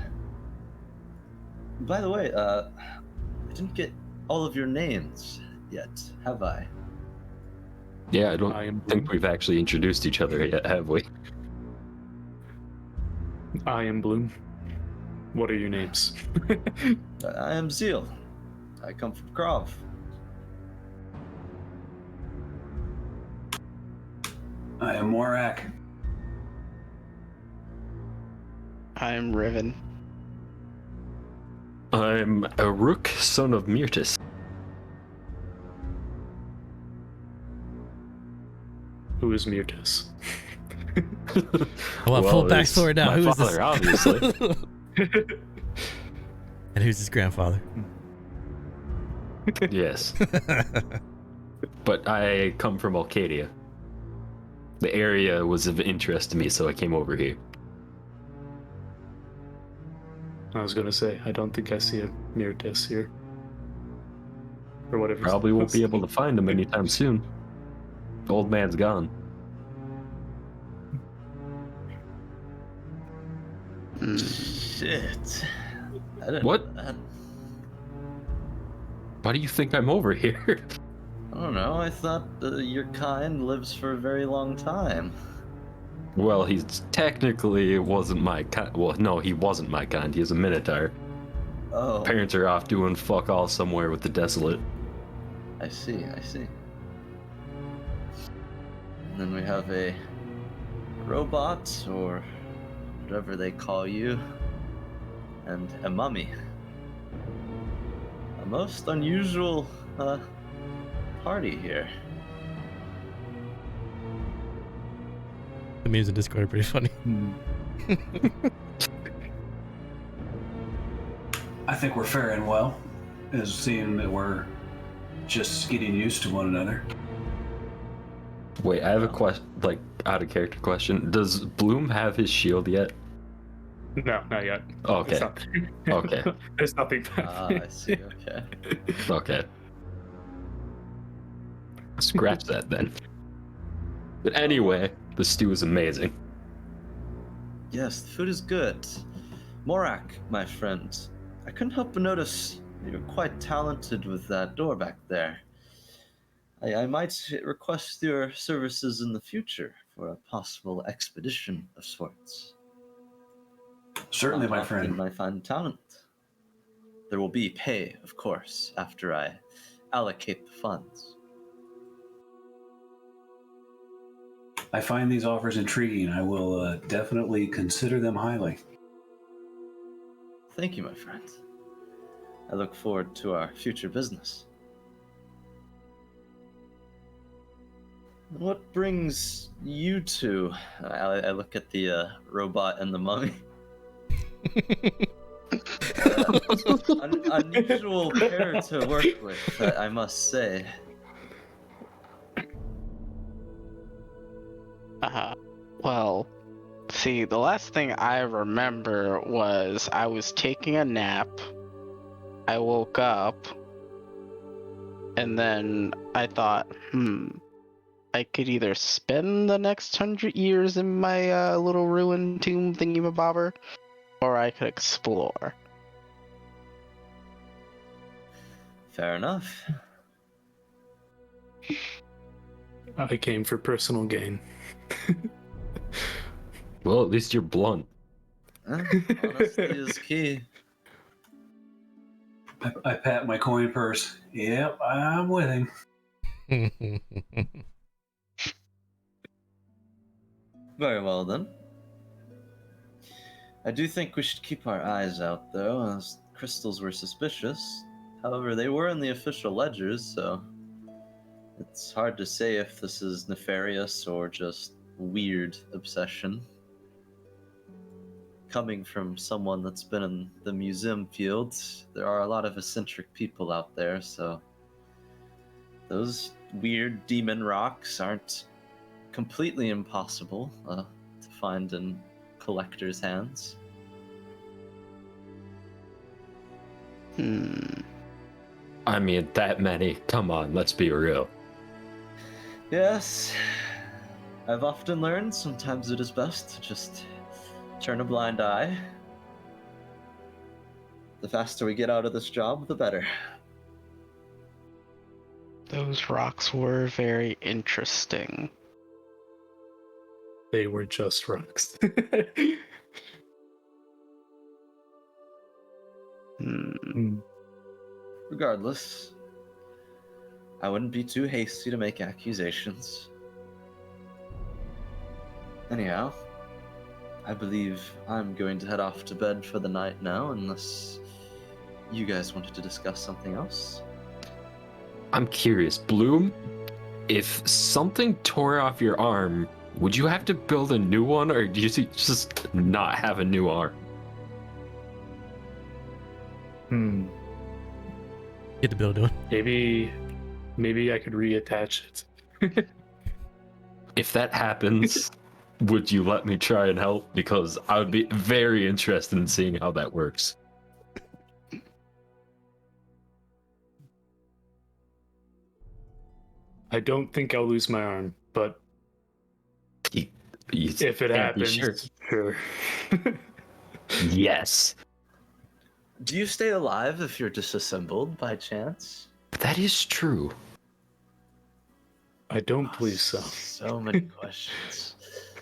By the way, I didn't get all of your names yet, have I? Yeah, I I don't am think we've actually introduced each other yet, have we? I am Bloom. What are your names? I am Zeal. I come from Krov. I am Morak. I'm Riven. I'm a Rook, son of Myrtis. Who is Myrtis? Well, full it's backstory now. my Who is father, this? obviously. And who's his grandfather? Yes. But I come from Alcadia. The area was of interest to me, so I came over here. I was gonna say, I don't think I see a Myrtis here. Or whatever. Probably won't be able to find him anytime soon. The old man's gone. Shit. I didn't What? know that. Why do you think I'm over here? I don't know. I thought your kind lives for a very long time. Well, he's technically wasn't my kind. Well, no, he wasn't my kind. He is a Minotaur. Oh, Parents are off doing fuck all somewhere with the desolate. I see. I see. And then we have a robot, or whatever they call you, and a mummy. A most unusual party here. The memes in Discord are pretty funny. I think we're faring well, as seeing that we're just getting used to one another. Wait, I have a question, like out of character question. Does Bloom have his shield yet? No, not yet. Okay. It's not- Okay. There's nothing back Ah, there. I see. Okay. Okay. Scratch that then. But anyway, the stew is amazing. Yes, the food is good. Morak, my friend, I couldn't help but notice you're quite talented with that door back there. I might request your services in the future for a possible expedition of sorts. Certainly, Not my often friend. I find talent. There will be pay, of course, after I allocate the funds. I find these offers intriguing. I will definitely consider them highly. Thank you, my friend. I look forward to our future business. What brings you two? I look at the robot and the mummy. Unusual pair to work with, I must say. Well, see, the last thing I remember was I was taking a nap. I woke up, and then I thought, I could either spend the next 100 years in my little ruined tomb thingy-mabobber, or I could explore. Fair enough. I came for personal gain. Well, at least you're blunt. Honesty is key. I pat my coin purse. Yep, I'm with him. Very well then. I do think we should keep our eyes out, though, as crystals were suspicious. However, they were in the official ledgers, so it's hard to say if this is nefarious or just weird obsession. Coming from someone that's been in the museum field, there are a lot of eccentric people out there, so those weird demon rocks aren't completely impossible to find in collectors' hands. I mean, that many. Come on, let's be real. Yes, I've often learned sometimes it is best to just turn a blind eye. The faster we get out of this job, the better. Those rocks were very interesting. They were just rocks. Regardless, I wouldn't be too hasty to make accusations. Anyhow, I believe I'm going to head off to bed for the night now, unless you guys wanted to discuss something else. I'm curious, Bloom, if something tore off your arm, would you have to build a new one, or do you just not have a new arm? Get to build one. Maybe I could reattach it. If that happens, would you let me try and help? Because I would be very interested in seeing how that works. I don't think I'll lose my arm, but if it happens, sure. Yes. Do you stay alive if you're disassembled by chance? That is true. I don't believe so. So many questions.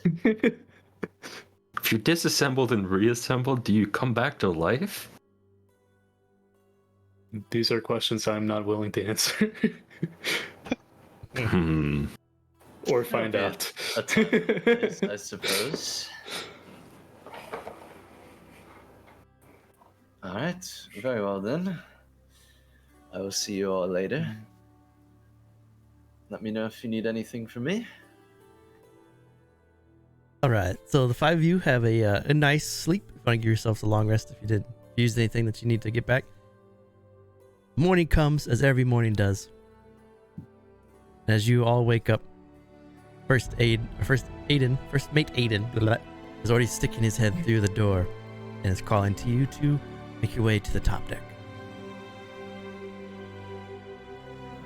If you're disassembled and reassembled, do you come back to life? These are questions I'm not willing to answer. Or find out. A time and place, I suppose. Alright, very well then. I will see you all later. Let me know if you need anything from me. All right, so the five of you have a nice sleep. If you want to give yourselves a long rest, if you didn't use anything that you need to get back. Morning comes, as every morning does. As you all wake up, first mate Aiden is already sticking his head through the door and is calling to you to make your way to the top deck.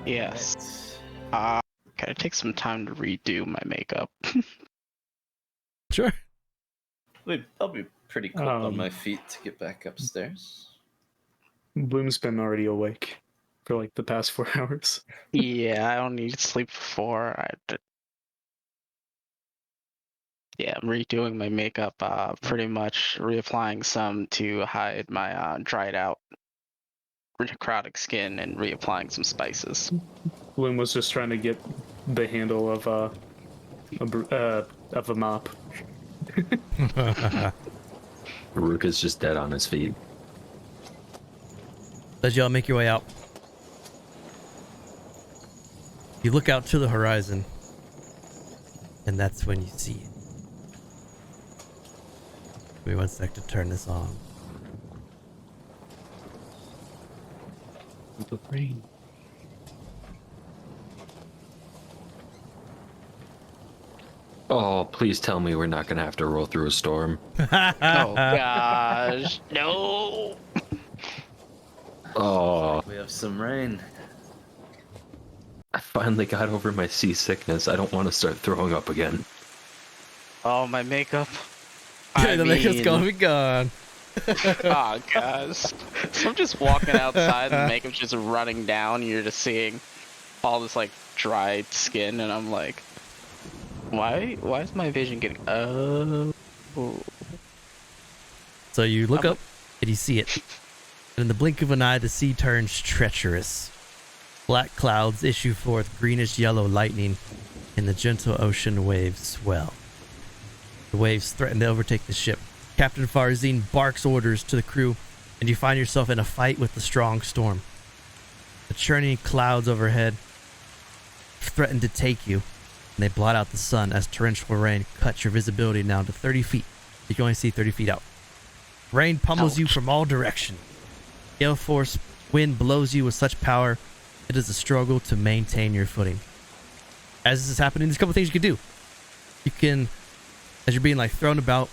Yes. Gotta take some time to redo my makeup. Sure. I'll be pretty quick on my feet to get back upstairs. Bloom's been already awake for like the past 4 hours. Yeah, I don't need sleep before. Yeah, I'm redoing my makeup, pretty much reapplying some to hide my dried out necrotic skin and reapplying some spices. Bloom was just trying to get the handle of a mop. Rook is just dead on his feet. As y'all make your way out, you look out to the horizon, and that's when you see it. Give me 1 sec to turn this on. The rain. Oh, please tell me we're not gonna have to roll through a storm. Oh gosh, no. Oh, We have some rain. I finally got over my seasickness. I don't want to start throwing up again. Oh, my makeup. Yeah, the makeup's gonna be gone. Oh gosh. So I'm just walking outside and the makeup's just running down and you're just seeing all this like dried skin and I'm like, why is my vision getting So you look up and you see it. And in the blink of an eye, the sea turns treacherous. Black clouds issue forth greenish yellow lightning, and the gentle ocean waves swell. The waves threaten to overtake the ship. Captain Farzine barks orders to the crew, and you find yourself in a fight with the strong storm. The churning clouds overhead threaten to take you, and they blot out the sun as torrential rain cuts your visibility down to 30 feet. You can only see 30 feet out. Rain pummels you from all directions. Gale force wind blows you with such power, it is a struggle to maintain your footing. As this is happening, there's a couple things you can do. You can, as you're being like thrown about,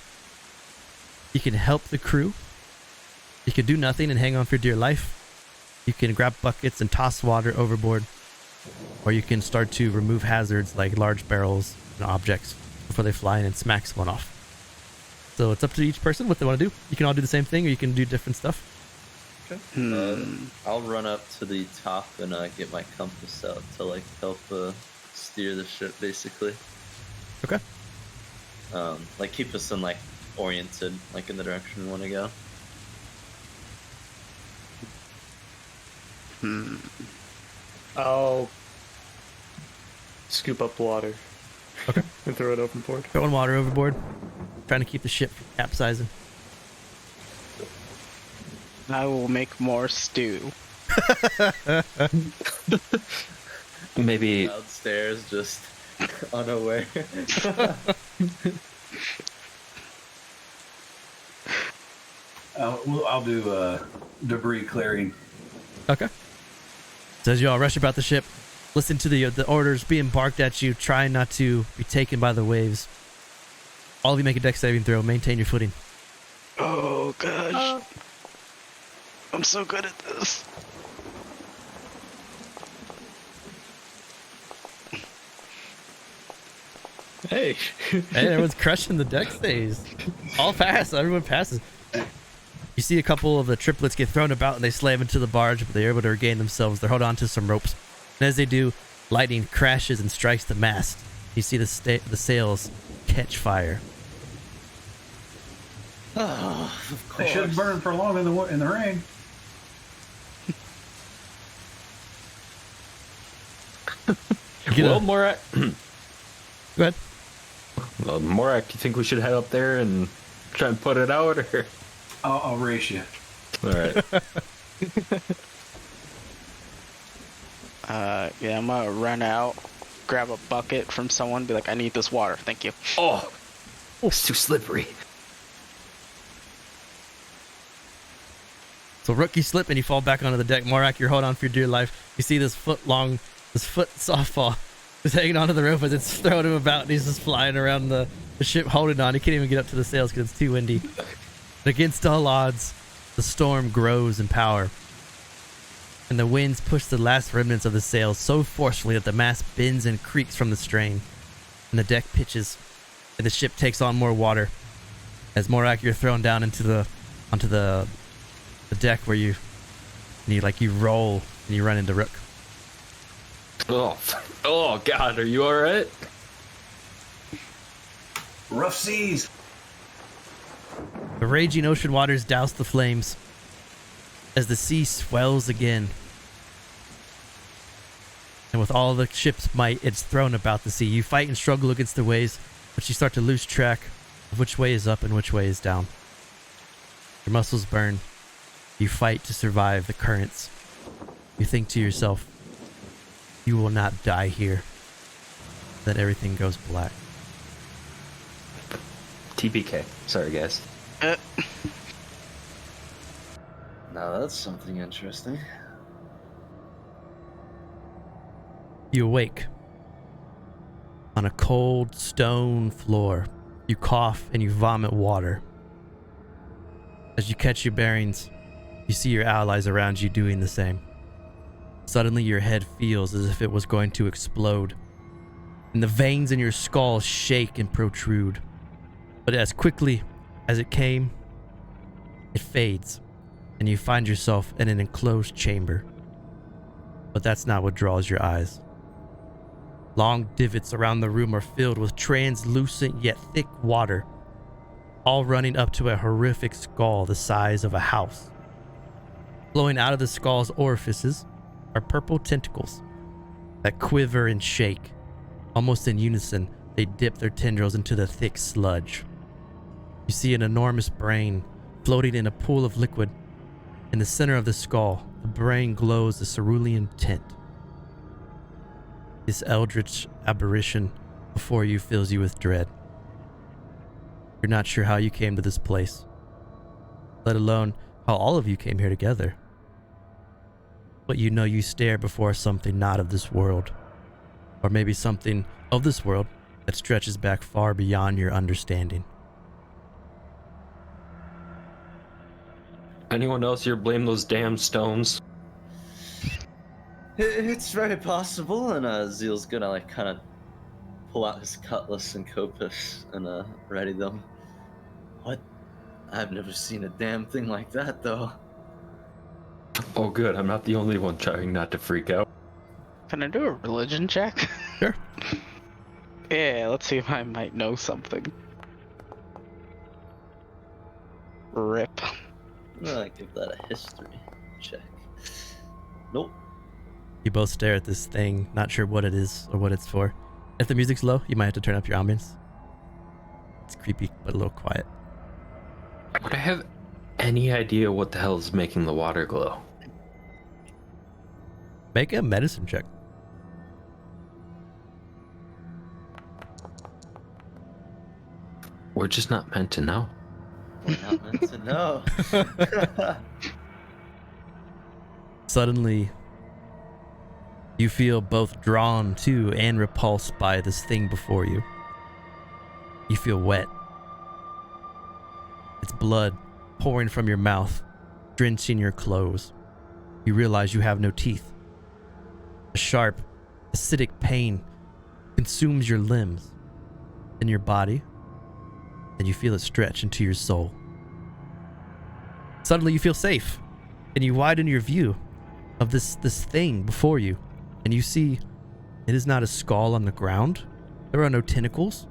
you can help the crew. You can do nothing and hang on for dear life. You can grab buckets and toss water overboard. Or you can start to remove hazards like large barrels and objects before they fly in and smack someone off. So it's up to each person what they want to do. You can all do the same thing or you can do different stuff. Okay. I'll run up to the top and get my compass out to like help steer the ship, basically. Okay. Like keep us in like oriented, like in the direction we want to go. I'll scoop up water. Okay. And throw it overboard. Throwing water overboard. Trying to keep the ship from capsizing. I will make more stew. Maybe Downstairs, just unaware. I'll do debris clearing. Okay. So as you all rush about the ship, listen to the orders being barked at you, trying not to be taken by the waves. All of you make a dex saving throw. Maintain your footing. Oh gosh. I'm so good at this. Hey. Hey, everyone's crushing the dex saves. All pass. Everyone passes. You see a couple of the triplets get thrown about and they slam into the barge, but they're able to regain themselves. They're held onto some ropes. And as they do, lightning crashes and strikes the mast. You see the sails catch fire. Oh, of They course. shouldn't burn for long in the rain. well, Morak. Go ahead. Well, Morak, you think we should head up there and try and put it out, or? I'll race you. All right. Yeah, I'm gonna run out, grab a bucket from someone, be like, I need this water, thank you. Oh, it's too slippery. So rookie slip and you fall back onto the deck. Morak, you're holding on for your dear life. You see this foot softball just hanging onto the rope as it's throwing him about and he's just flying around the ship holding on. He can't even get up to the sails because it's too windy. And against all odds, the storm grows in power. And the winds push the last remnants of the sails so forcefully that the mast bends and creaks from the strain. And the deck pitches and the ship takes on more water. As Morak, you're thrown down onto the deck where you roll and you run into Rook. Oh God, are you all right? Rough seas. The raging ocean waters douse the flames as the sea swells again. And with all the ship's might, it's thrown about the sea. You fight and struggle against the waves, but you start to lose track of which way is up and which way is down. Your muscles burn. You fight to survive the currents. You think to yourself, you will not die here. Then everything goes black. TPK. Sorry, guys. Now that's something interesting. You awake on a cold stone floor. You cough and you vomit water. As you catch your bearings, you see your allies around you doing the same. Suddenly your head feels as if it was going to explode, and the veins in your skull shake and protrude. But as quickly as it came, it fades, and you find yourself in an enclosed chamber. But that's not what draws your eyes. Long divots around the room are filled with translucent yet thick water, all running up to a horrific skull the size of a house. Flowing out of the skull's orifices are purple tentacles that quiver and shake. Almost in unison, they dip their tendrils into the thick sludge. You see an enormous brain floating in a pool of liquid. In the center of the skull, the brain glows a cerulean tint. This eldritch apparition before you fills you with dread. You're not sure how you came to this place, let alone how all of you came here together. But you know you stare before something not of this world, or maybe something of this world that stretches back far beyond your understanding. Anyone else here blame those damn stones? It's very possible, and Zeal's gonna like kind of pull out his cutlass and copus and ready them. What? I've never seen a damn thing like that, though. Oh good, I'm not the only one trying not to freak out. Can I do a religion check? Sure. Yeah, let's see if I might know something. Rip. I'm gonna give that a history check. Nope. You both stare at this thing, not sure what it is or what it's for. If the music's low, you might have to turn up your ambience. It's creepy, but a little quiet. Would I have any idea what the hell is making the water glow? Make a medicine check. We're just not meant to know. We're not meant to know. Suddenly, you feel both drawn to and repulsed by this thing before you. You feel wet. It's blood pouring from your mouth, drenching your clothes. You realize you have no teeth. A sharp, acidic pain consumes your limbs and your body, and you feel it stretch into your soul. Suddenly you feel safe, and you widen your view of this thing before you, and you see it is not a skull on the ground. There are no tentacles.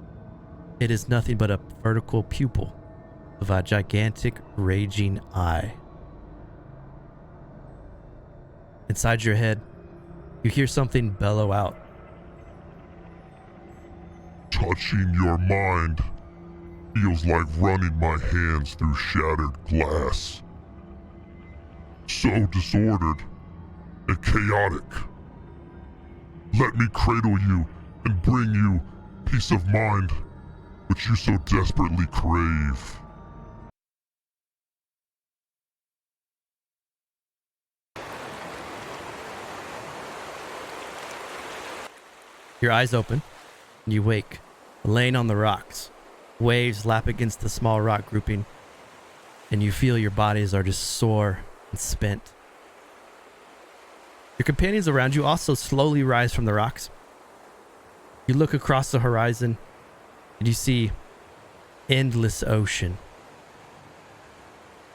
It is nothing but a vertical pupil of a gigantic raging eye. Inside your head, you hear something bellow out. Touching your mind feels like running my hands through shattered glass. So disordered and chaotic. Let me cradle you and bring you peace of mind, which you so desperately crave. Your eyes open, and you wake, laying on the rocks. Waves lap against the small rock grouping, and you feel your bodies are just sore and spent. Your companions around you also slowly rise from the rocks. You look across the horizon, and you see endless ocean.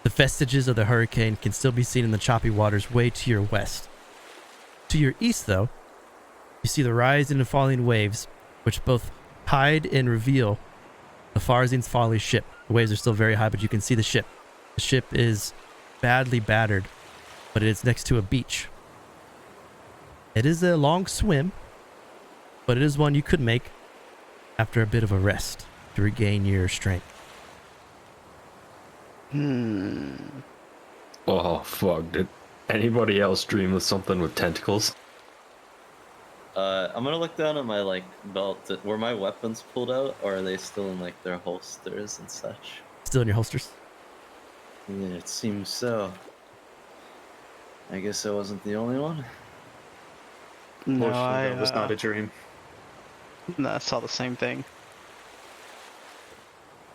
The vestiges of the hurricane can still be seen in the choppy waters way to your west. To your east, though, you see the rising and falling waves, which both hide and reveal the Farzine's Folly ship. The waves are still very high, but you can see the ship. The ship is badly battered, but it is next to a beach. It is a long swim, but it is one you could make after a bit of a rest to regain your strength. Oh fuck, did anybody else dream of something with tentacles? I'm gonna look down at my like belt. Were my weapons pulled out, or are they still in like their holsters and such? Still in your holsters? Yeah, it seems so. I guess I wasn't the only one. No, Fortunately, that was not a dream. no, I saw the same thing.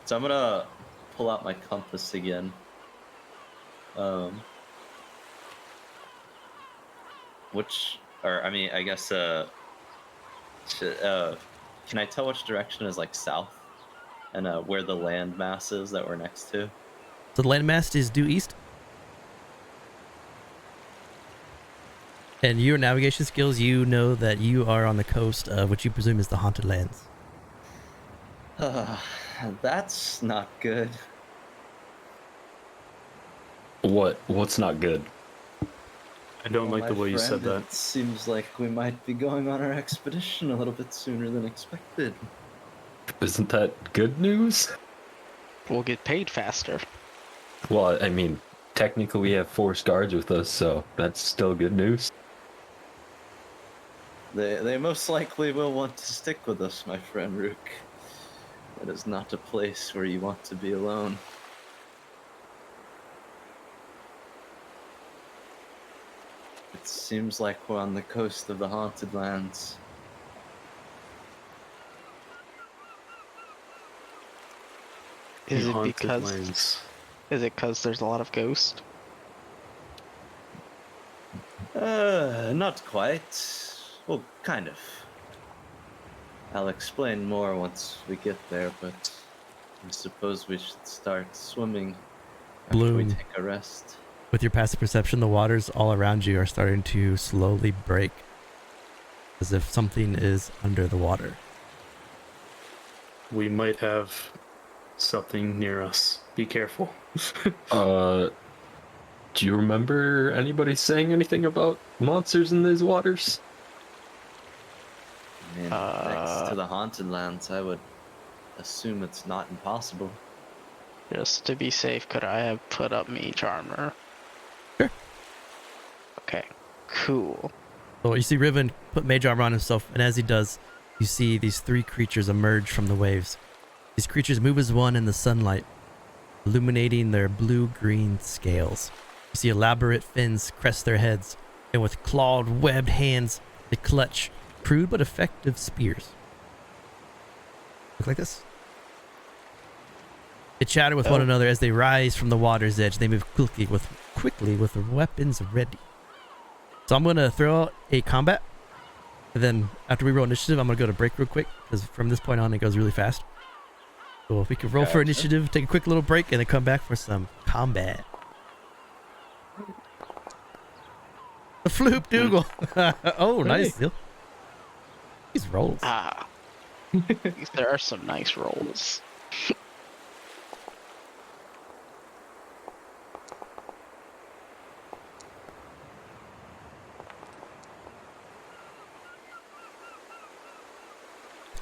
So I'm gonna pull out my compass again. I guess, can I tell which direction is like south, and where the land mass is that we're next to? So the landmass is due east. And your navigation skills, you know that you are on the coast of what you presume is the Haunted Lands. That's not good. What's not good? I don't like the way you said that. It seems like we might be going on our expedition a little bit sooner than expected. Isn't that good news? We'll get paid faster. Well, I mean, technically we have 4 guards with us, so that's still good news. They most likely will want to stick with us, my friend Rook. It is not a place where you want to be alone. It seems like we're on the coast of the Haunted Lands. Is The it Haunted because Lands. there's a lot of ghosts? Not quite. Well, kind of. I'll explain more once we get there, but I suppose we should start swimming after we Bloom. take a rest. With your passive perception, the waters all around you are starting to slowly break, as if something is under the water. We might have something near us. Be careful. Do you remember anybody saying anything about monsters in these waters? I mean, next to the Haunted Lands, I would assume it's not impossible. Just to be safe, could I have put up mage armor? Sure. Okay, cool. So you see Riven put mage armor on himself, and as he does, you see these 3 creatures emerge from the waves. These creatures move as one in the sunlight, illuminating their blue-green scales. You see elaborate fins crest their heads, and with clawed, webbed hands, they clutch crude but effective spears. Look like this. They chatter with one another as they rise from the water's edge. They move quickly with their weapons ready. So I'm going to throw out a combat. And then after we roll initiative, I'm going to go to break real quick, because from this point on, it goes really fast. So if we could roll for initiative, take a quick little break, and then come back for some combat. The Floop Dougal. Oh, nice. Hey. These rolls. There are some nice rolls.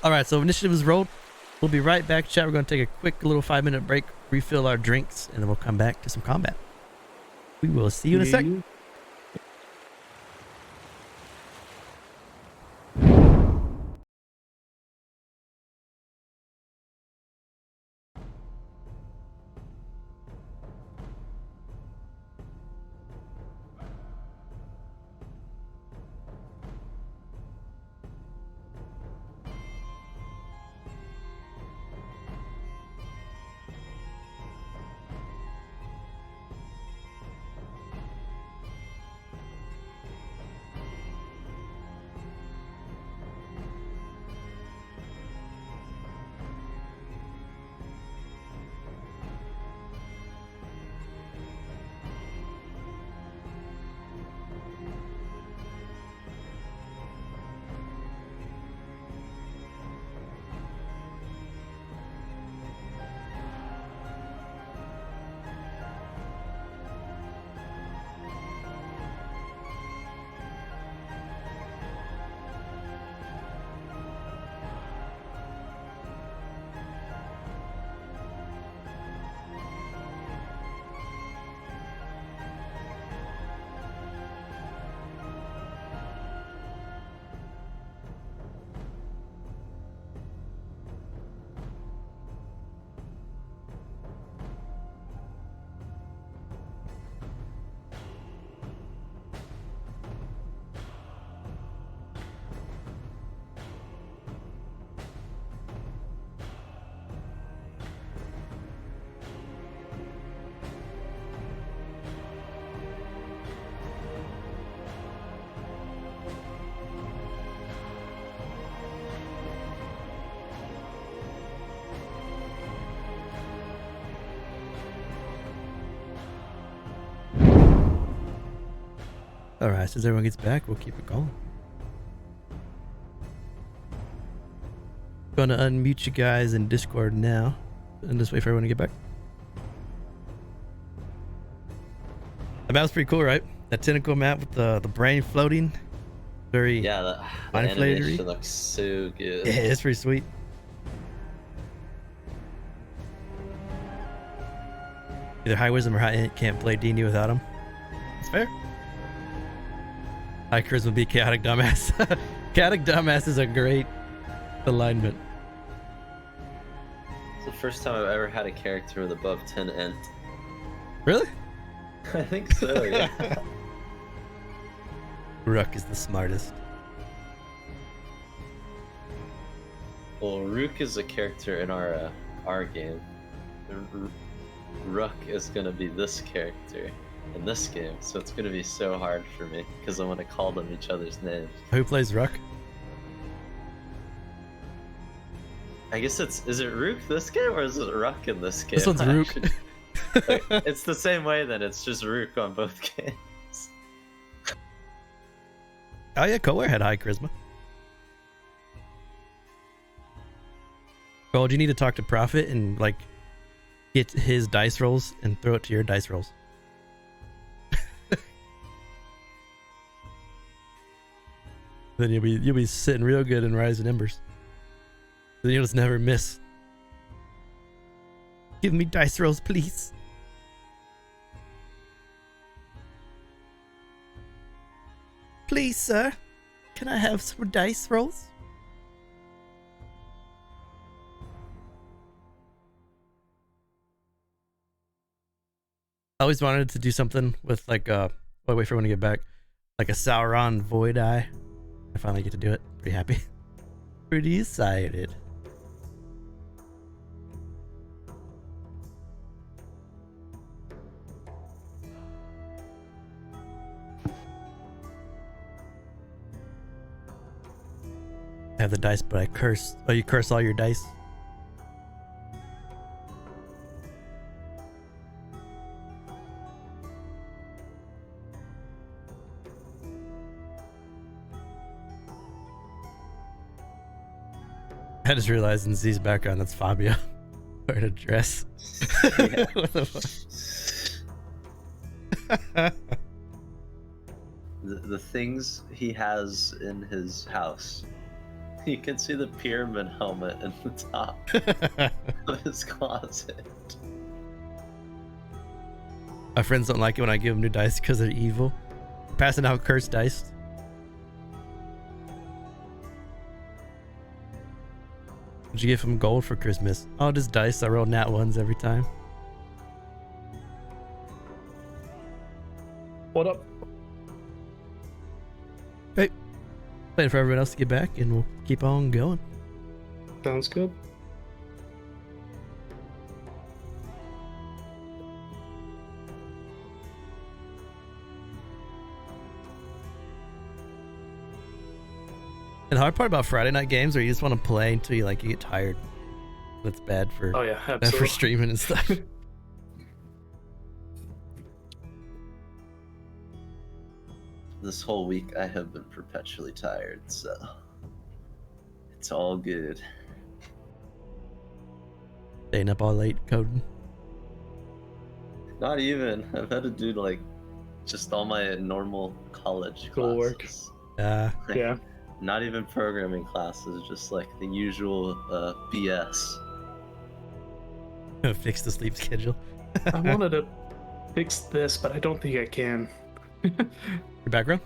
All right, so initiative is rolled. We'll be right back, chat. We're going to take a quick little 5-minute break, refill our drinks, and then we'll come back to some combat. We will see you in a sec. All right, since everyone gets back, we'll keep it going. Gonna unmute you guys in Discord now, and just wait for everyone to get back. The map's pretty cool, right? That tentacle map with the brain floating. Very Yeah, the mind flatery. animation looks so good. Yeah, it's pretty sweet. Either high wisdom or high int can't play D&D without him. It's fair. High charisma be chaotic dumbass. Chaotic dumbass is a great alignment. It's the first time I've ever had a character with above 10 int. Really? I think so, yeah. Rook is the smartest. Well, Rook is a character in our game. Rook is gonna be this character in this game, so it's gonna be so hard for me because I'm gonna call them each other's names. Who plays Rook? I guess is it Rook this game or is it Rook in this game? This one's Rook. Like, it's the same way then, it's just Rook on both games. Oh yeah, Kohler had high charisma. Well, do you need to talk to Prophet and like get his dice rolls and throw it to your dice rolls? Then you'll be sitting real good in Rising Embers. Then you'll just never miss. Give me dice rolls, please. Please, sir. Can I have some dice rolls? I always wanted to do something with like wait for everyone to get back. Like a Sauron Void Eye. I finally get to do it. Pretty happy. Pretty excited. I have the dice, but I curse. Oh, you curse all your dice? I just realized in Z's background that's Fabio wearing a dress. What the fuck? The things he has in his house. You can see the pyramid helmet in the top of his closet. My friends don't like it when I give them new dice because they're evil. Passing out cursed dice. Did you give him gold for Christmas? Oh, just dice. I roll nat ones every time. What up? Hey, waiting for everyone else to get back, and we'll keep on going. Sounds good. And the hard part about Friday night games are you just want to play until you get tired. That's bad for Oh yeah, bad absolutely. for streaming and stuff. This whole week I have been perpetually tired, so it's all good. Staying up all late coding. Not even. I've had to do like just all my normal college Schoolwork. classes. Yeah. Not even programming classes, just like the usual BS. Fix the sleep schedule. I wanted to fix this, but I don't think I can. Your background?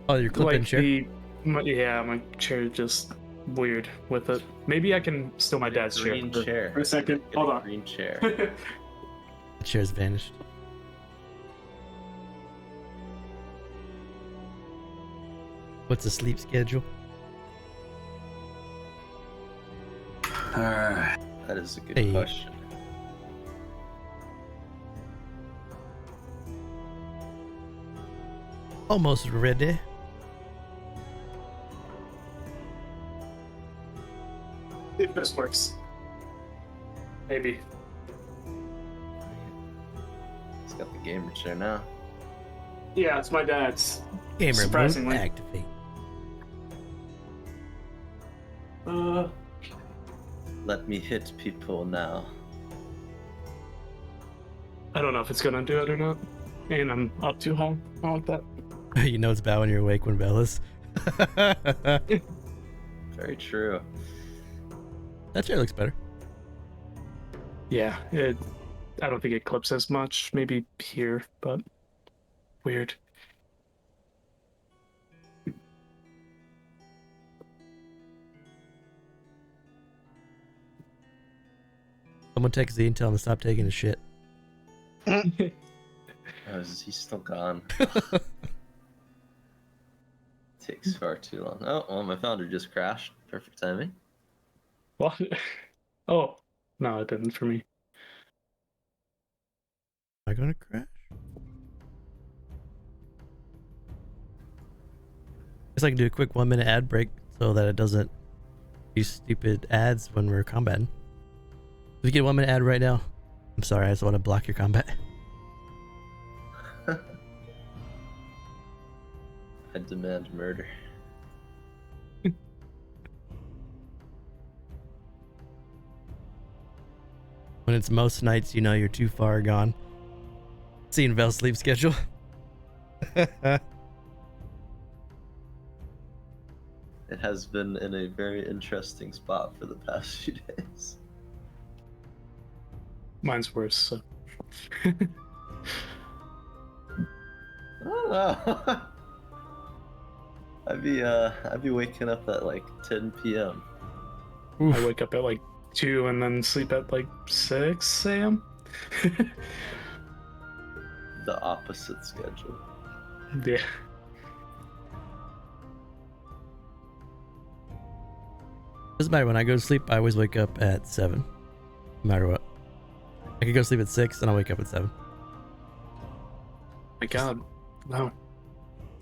Oh, your clip-in chair? My chair is just weird with it. Maybe I can steal my dad's chair. Green chair. For a second. Get Hold a on. green chair. The chair's vanished. What's the sleep schedule? Alright. That is a good Hey. question. Almost ready. If this works. Maybe. He's got the gamer chair now. Yeah, it's my dad's. Gamer mode Surprisingly. activate. Let me hit people now. I don't know if it's gonna do it or not. And I'm up too high. I don't like that. You know it's bad when you're awake when Bell is. Very true. That chair looks better. Yeah, I don't think it clips as much. Maybe here, but weird. Someone text Z and tell him to stop taking his shit. Oh, he's still gone. Takes far too long. Oh, well, my founder just crashed. Perfect timing. What? Oh, no, it didn't for me. Am I gonna crash? Guess I can do a quick 1 minute ad break so that it doesn't use stupid ads when we're combating. If you get a 1 minute ad right now, I'm sorry, I just want to block your combat. I demand murder. When it's most nights, you know you're too far gone. Seeing Vel's sleep schedule. It has been in a very interesting spot for the past few days. Mine's worse, so. I don't know. I'd be waking up at like 10 p.m. I wake up at like 2 and then sleep at like 6 a.m. The opposite schedule. Yeah. Doesn't matter when I go to sleep, I always wake up at 7. No matter what. I could go to sleep at 6 and I'll wake up at 7. My God. Wow.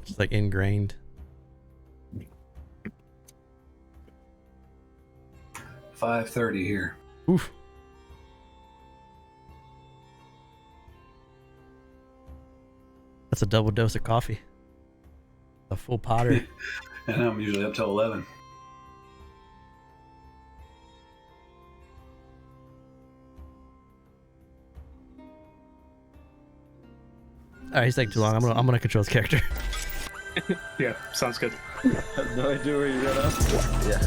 Just like ingrained. 5:30 here. Oof. That's a double dose of coffee. A full potter. And I'm usually up till 11. Alright, he's taking too long. I'm gonna control his character. Yeah, sounds good. I have no idea where you ran off to. Yeah.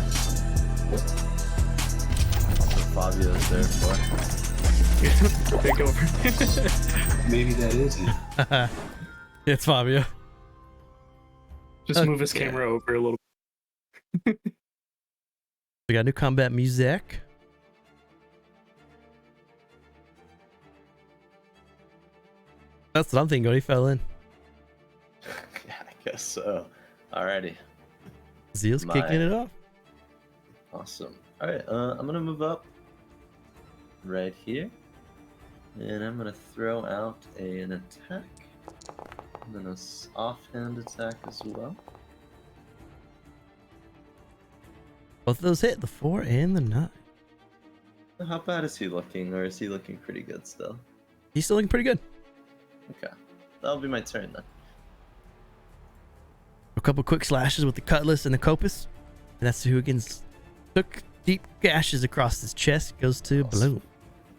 That's what Fabio's there for. Take over. Maybe that is it. It's Fabio. Just move his Okay. camera over a little. We got new combat music. That's what I'm thinking. He fell in. Yeah, I guess so. Alrighty. Zeal's My- kicking it off. Awesome. Alright, I'm gonna move up right here. And I'm gonna throw out an attack. And then a offhand attack as well. Both of those hit, the 4 and the 9. How bad is he looking? Or is he looking pretty good still? He's still looking pretty good. Okay. That'll be my turn then. A couple quick slashes with the cutlass and the copus. And that's who against took deep gashes across his chest. Goes to Awesome. Bloom.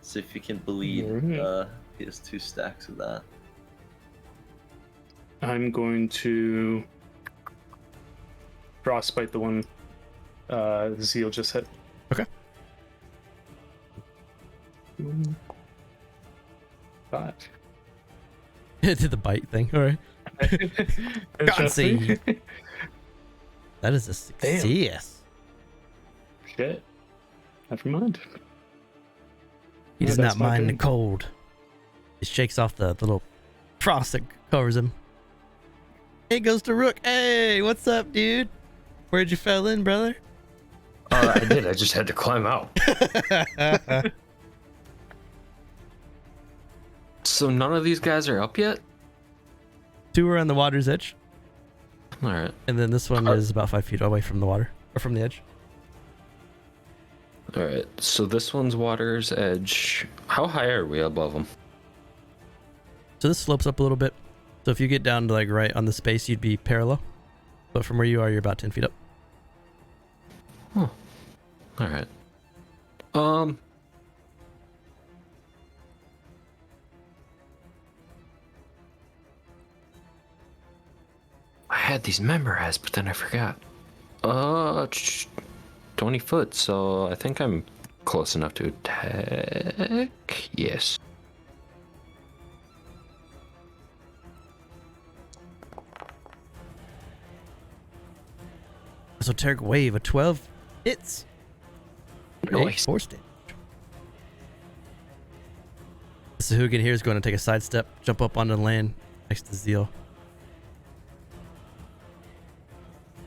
See if you can bleed. Alright. He has 2 stacks of that. I'm going to frostbite the one Zeal just hit. Okay. 5. Did the bite thing. All right. Interesting. That is a success. Shit. Never mind. He Yeah, does that's not my mind the turn. cold. He shakes off the little frost that covers him. Hey, goes to Rook. Hey, what's up, dude? Where'd you fell in, brother? I did. I just had to climb out. So none of these guys are up yet? 2 are on the water's edge, All right. and then this one is about 5 feet away from the water, or from the edge. All right. So this one's water's edge. How high are we above them? So this slopes up a little bit. So if you get down to like right on the space, you'd be parallel. But from where you are, you're about 10 feet up. Huh. All right. I had these memorized, but then I forgot. 20 foot, so I think I'm close enough to attack. Yes. Esoteric wave, a 12 hits. Nice. Force damage. Sahuagin here is going to take a sidestep, jump up onto the land next to Zeal.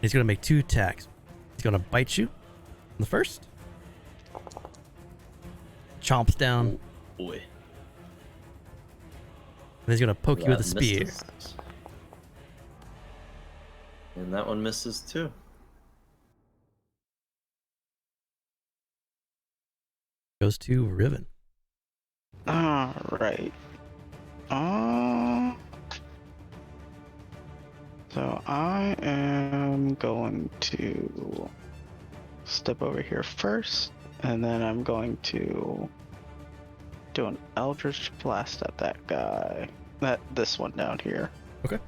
He's going to make 2 attacks. He's going to bite you on the first. Chomps down. Boy. And he's going to poke you with a That spear. misses. And that one misses too. Goes to Riven. Alright. So I am going to step over here first, and then I'm going to do an Eldritch Blast at that guy. This one down here. Okay.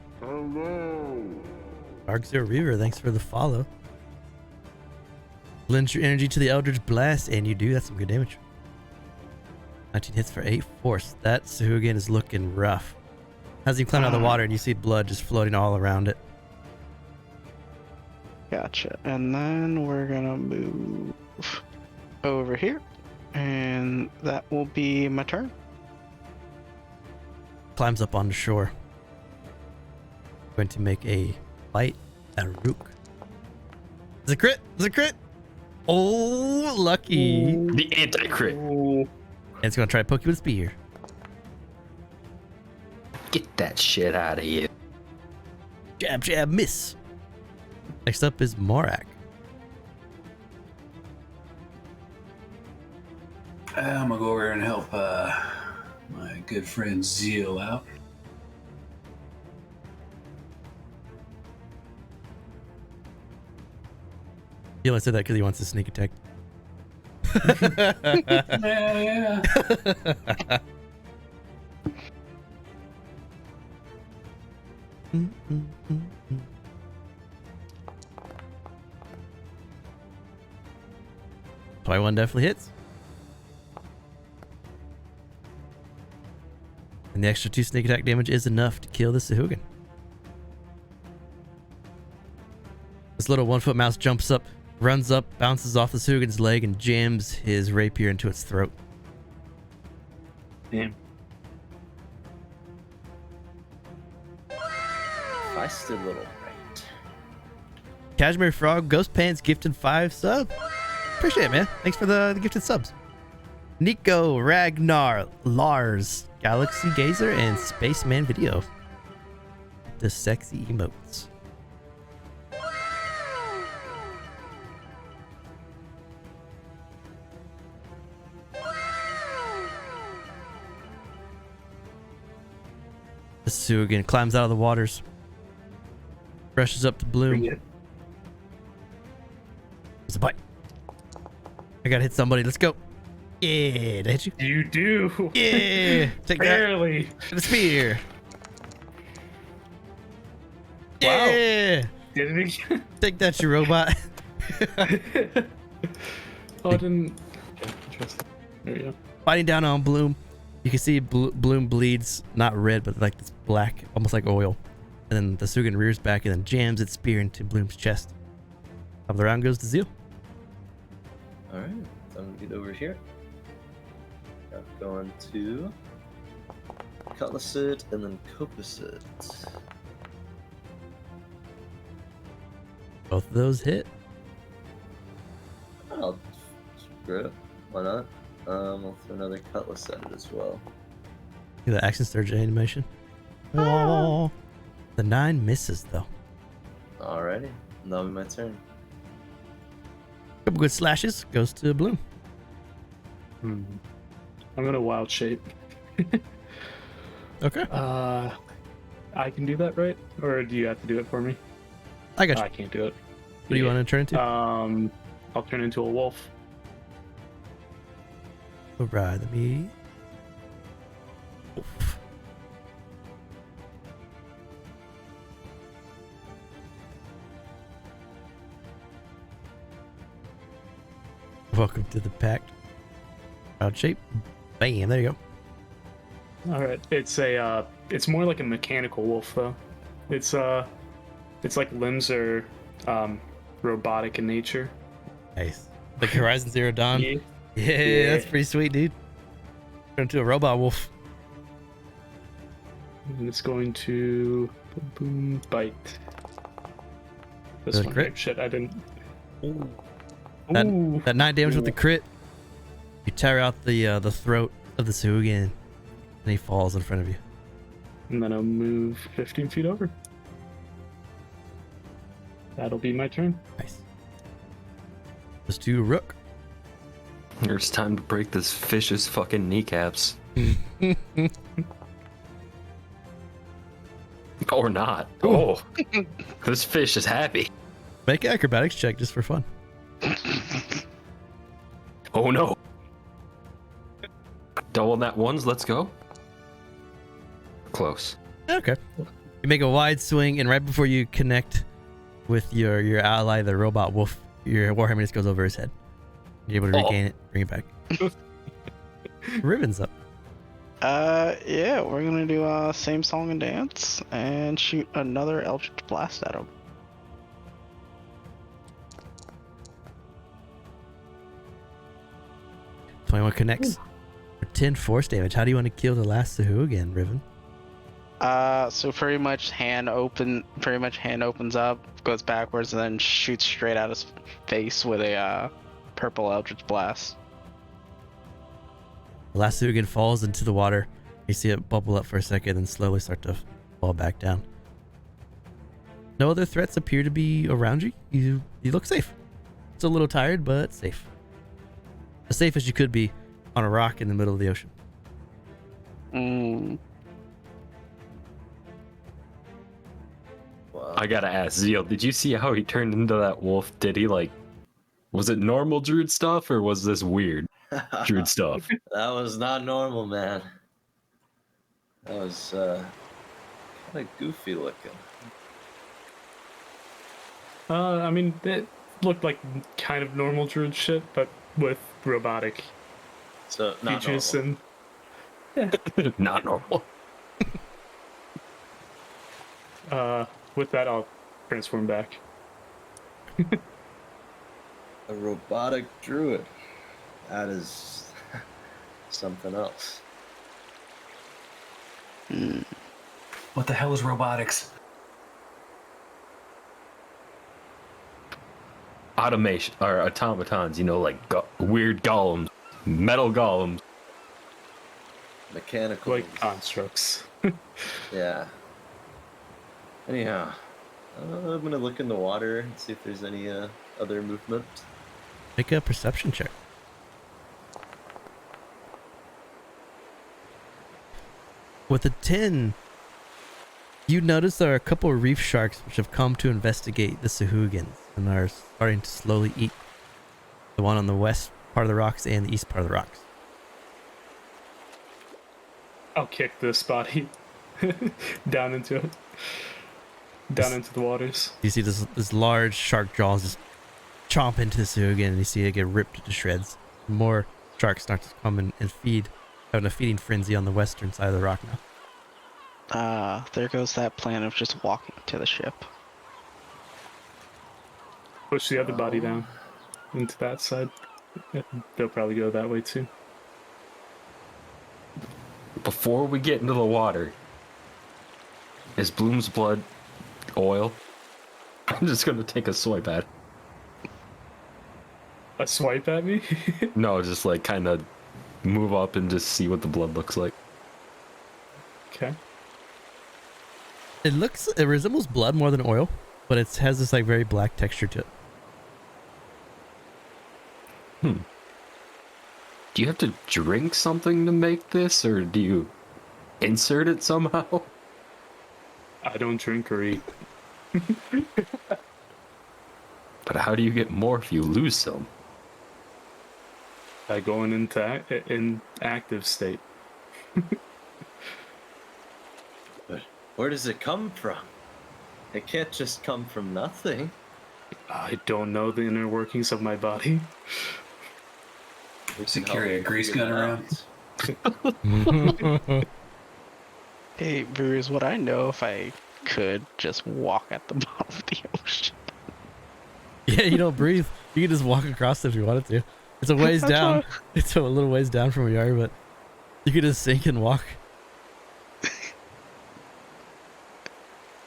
Dark Zero Reaver, thanks for the follow. Lend your energy to the Eldritch Blast, and you do. That's some good damage. 19 hits for 8 force. That Sahuagin is looking rough. As you climb out of the water and you see blood just floating all around it. Gotcha. And then we're gonna move over here, and that will be my turn. Climbs up on the shore. Going to make a bite at Rook. Is it crit? Is it crit? Oh, lucky. The anti-crit. And it's going to try to poke you with a spear. Get that shit out of here. Jab, jab, miss. Next up is Morak. I'm gonna go over and help my good friend Zeal out. He only said that because he wants to sneak attack. Yeah. One definitely hits. And the extra 2 sneak attack damage is enough to kill the Sahuagin. This little 1-foot mouse jumps up, runs up, bounces off the Sahuagin's leg, and jams his rapier into its throat. Damn. Feisty little rat. Cashmere Frog, Ghost Pants, gifted 5 subs. Appreciate it, man. Thanks for the gifted subs. Nico, Ragnar, Lars, Galaxy Gazer, and Spaceman Video. The sexy emotes. The Sahuagin climbs out of the waters. Rushes up to Bloom. Bring it. There's a bite. I gotta hit somebody. Let's go. Yeah, did I hit you? You do. Yeah, take that. Barely. The spear. Wow. Yeah, Did it again? take that, you robot. Oh, I didn't. Okay, interesting. There you go. Fighting down on Bloom. You can see Bloom bleeds, not red, but like this black, almost like oil. And then the Sahuagin rears back and then jams its spear into Bloom's chest. Top of the round goes to Zeal. Alright, so I'm gonna get over here. I'm going to Cutlass it and then Copus it. Both of those hit. I'll screw it. Why not? I'll throw another Cutlass at it as well. Look at the action surge animation. Oh, the 9 misses though. Alrighty, that'll be my turn. Couple good slashes. Goes to Bloom. I'm gonna wild shape. Okay. I can do that, right? Or do you have to do it for me? I got you. I can't do it. What do you want to turn into? I'll turn into a wolf. Alright, let me. Oof. Welcome to the pact. Proud shape. Bam, there you go. All right. It's more like a mechanical wolf though. It's like limbs are robotic in nature. Nice. Like Horizon Zero Dawn. Yeah. Yeah, that's pretty sweet, dude. Turn into a robot wolf. And it's going to boom, bite. This Is it a one crit? here. Shit, I didn't. Ooh. Ooh. That 9 damage with the crit. You tear out the throat of the Suhugan, and he falls in front of you. And then I'll move 15 feet over. That'll be my turn. Nice. Let's do Rook. It's time to break this fish's fucking kneecaps. Or not. Oh, this fish is happy. Make an acrobatics check just for fun. Oh no. Double nat ones, let's go. Close. Okay. You make a wide swing, and right before you connect with your ally, the robot wolf, your Warhammer just goes over his head. You're able to regain it, bring it back. Ribbon's up. Yeah, we're gonna do same song and dance and shoot another Eldritch Blast at him. Ooh. 21 connects. For 10 force damage. How do you want to kill the last Sahu again, Riven? So pretty much hand opens up, goes backwards, and then shoots straight out his face with a purple Eldritch Blast. The last Suhugan falls into the water. You see it bubble up for a second and slowly start to fall back down. No other threats appear to be around you. You look safe. It's a little tired, but safe. As safe as you could be on a rock in the middle of the ocean. Wow. I gotta ask, Zeal, did you see how he turned into that wolf? Did he was it normal druid stuff or was this weird druid stuff? That was not normal, man. That was kind of goofy looking. I mean, it looked like kind of normal druid shit, but with robotic So not features normal. and Not normal. with that, I'll transform back. A robotic druid. That is something else. What the hell is robotics? Automation or automatons, like weird golems, metal golems. Mechanical. Like constructs. Yeah. Anyhow, I'm gonna look in the water and see if there's any other movement. Make a perception check. With a 10, you notice there are a couple of reef sharks which have come to investigate the Sahugans and are starting to slowly eat the one on the west part of the rocks and the east part of the rocks. I'll kick this body down into it. Down into the waters. You see this large shark jaws just chomp into the Sahugan, and you see it get ripped to shreds. More sharks start to come and feed, having a feeding frenzy on the western side of the rock now. There goes that plan of just walking to the ship. Push the other body down into that side. They'll probably go that way too. Before we get into the water, is Bloom's blood oil? I'm just gonna take a swipe at it. A swipe at me? No, just kind of move up and just see what the blood looks like. Okay. It resembles blood more than oil, but it has this very black texture to it. Do you have to drink something to make this, or do you insert it somehow? I don't drink or eat. But how do you get more if you lose some? By going into in active state. But where does it come from? It can't just come from nothing. I don't know the inner workings of my body. Does he carry a grease gun around? Hey, Brews, would I know if I could just walk at the bottom of the ocean? Yeah, you don't breathe. You can just walk across if you wanted to. It's a ways That's down. what- It's a little ways down from where you are, but you could just sink and walk.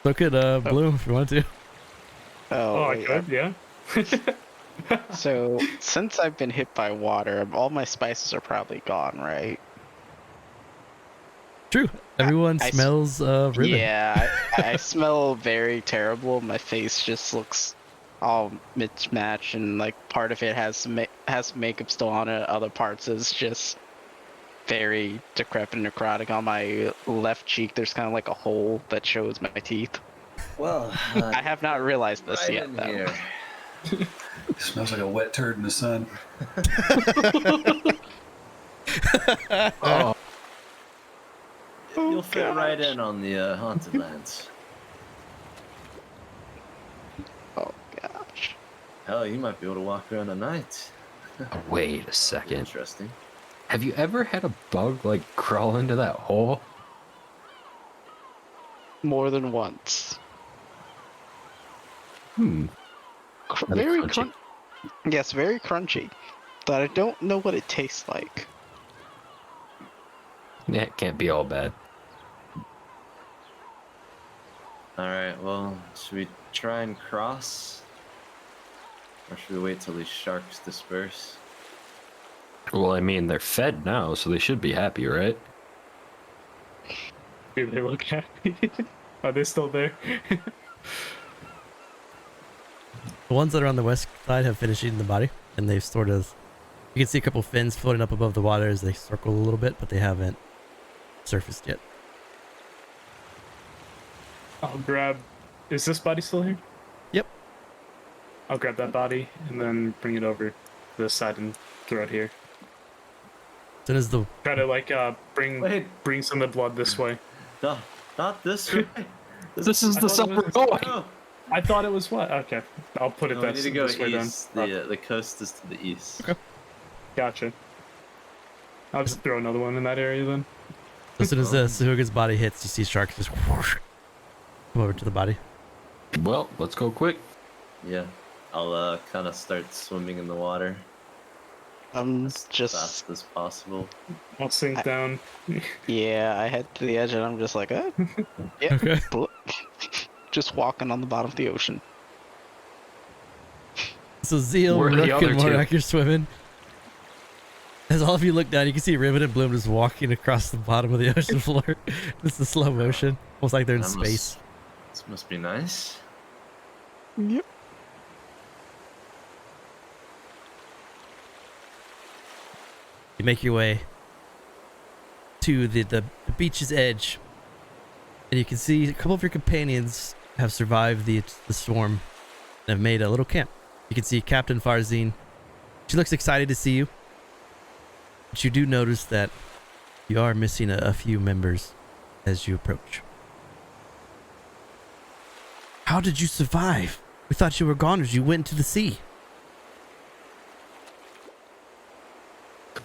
So could Bloom if you wanted to. Oh, I wait, could, yeah. So, since I've been hit by water, all my spices are probably gone, right? True. Everyone I smells ribbon. Yeah, I smell very terrible. My face just looks all mismatched, and like part of it has has makeup still on it. Other parts is just very decrepit and necrotic. On my left cheek, there's kind of like a hole that shows my teeth. Well, I have not realized this right yet, in though. here. Smells like a wet turd in the sun. Oh, You'll fit gosh. right in on the haunted lands. Oh gosh. Hell, you might be able to walk around at night. wait a second. Interesting. Have you ever had a bug like crawl into that hole? More than once. Hmm. Are they Very crunchy? Yes, very crunchy. But I don't know what it tastes like. Yeah, it can't be all bad. Alright, well, should we try and cross? Or should we wait till these sharks disperse? Well, I mean, they're fed now, so they should be happy, right? Do they look happy? Are they still there? The ones that are on the west side have finished eating the body, and they've sort of. You can see a couple fins floating up above the water as they circle a little bit, but they haven't surfaced yet. I'll grab. Is this body still here? Yep. I'll grab that body and then bring it over to this side and throw it here. As soon as the Try to like Wait. bring some of the blood this way. No, not this way. This is I the thought it summer was- going. No, I thought it was what? Okay, I'll put it no, we that need to go this way east. then. The coast is to the east. Okay. Gotcha. I'll just throw another one in that area then. as soon as the Sahuga's body hits, you see sharks just whoosh, come over to the body. Well, let's go quick. Yeah, I'll kind of start swimming in the water I'm as just fast as possible. I'll sink down. yeah. I head to the edge, and I'm just like, yeah, Okay. just walking on the bottom of the ocean. So Zeal, Where are the Rook, other and two? Morak are swimming. As all of you look down, you can see Ribbon and Bloom just walking across the bottom of the ocean floor. This is slow motion, almost like they're in That space. This must be nice. Yep. You make your way to the beach's edge, and you can see a couple of your companions have survived the storm and have made a little camp. You can see Captain Farzine. She looks excited to see you, but you do notice that you are missing a few members as you approach. How did you survive? We thought you were gone as you went into the sea.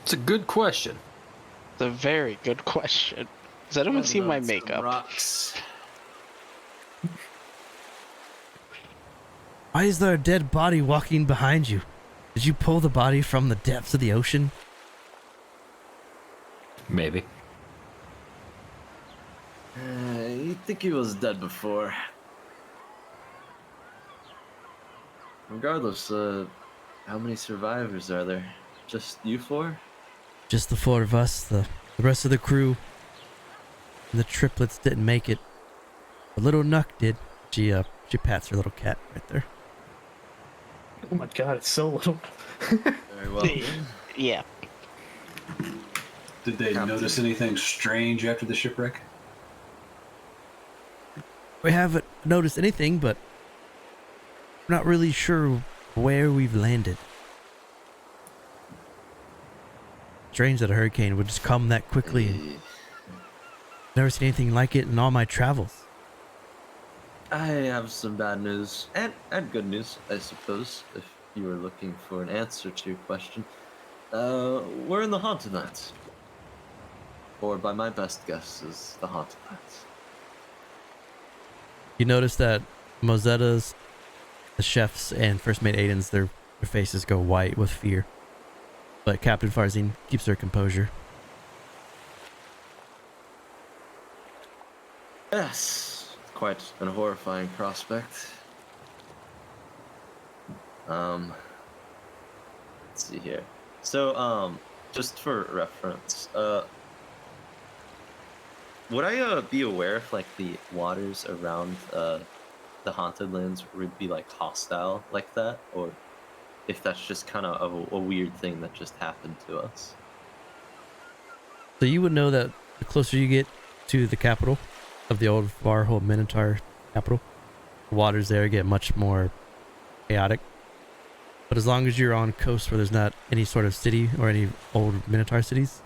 It's a good question. It's a very good question. Does anyone see my Some makeup? Rocks. Why is there a dead body walking behind you? Did you pull the body from the depths of the ocean? Maybe. You'd think he was dead before. Regardless, how many survivors are there? Just you four? Just the four of us. The rest of the crew and the triplets didn't make it. The little Nuck did. She pats her little cat right there. Oh my god, it's so little. Very well. Yeah. Did they notice anything strange after the shipwreck? We haven't noticed anything, but we're not really sure where we've landed. Strange that a hurricane would just come that quickly. Never seen anything like it in all my travels. I have some bad news and good news, I suppose, if you were looking for an answer to your question. We're in the Haunted Lands. Or by my best guess is the Haunted Lands. You notice that Mozetta's, the chefs, and First Mate Aiden's, their faces go white with fear. But Captain Farzine keeps her composure. Yes, quite an horrifying prospect. Let's see here. So, just for reference, would I be aware if like the waters around the Haunted Lands would be like hostile like that, or if that's just kind of a weird thing that just happened to us? So you would know that the closer you get to the capital of the old Varhul Minotaur capital, the waters there get much more chaotic. But as long as you're on coast where there's not any sort of city or any old Minotaur cities,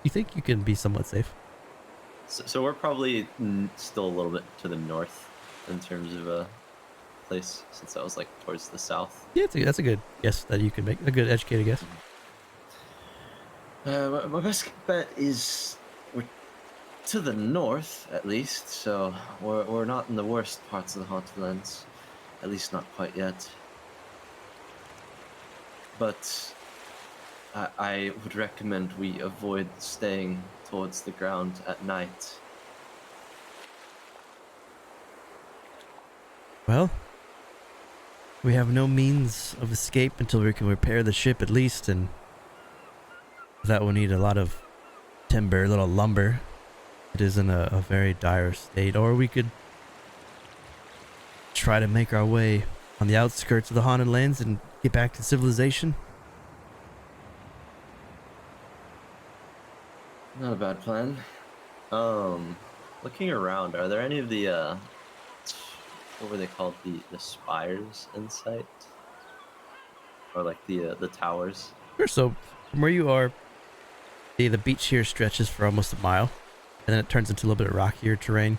you think you can be somewhat safe. So we're probably still a little bit to the north in terms of a place, since that was like towards the south. Yeah, that's a good guess that you can make. A good educated guess. My best bet is we're to the north, at least, so we're not in the worst parts of the Haunted Lands. At least not quite yet. But I would recommend we avoid staying towards the ground at night. Well, we have no means of escape until we can repair the ship at least, and that will need a lot of timber, a little lumber. It is in a very dire state. Or we could try to make our way on the outskirts of the Haunted Lands and get back to civilization. Not a bad plan. Looking around, are there any of the what were they called? The spires in sight? Or like the towers? Sure. So from where you are, the beach here stretches for almost a mile, and then it turns into a little bit of rockier terrain.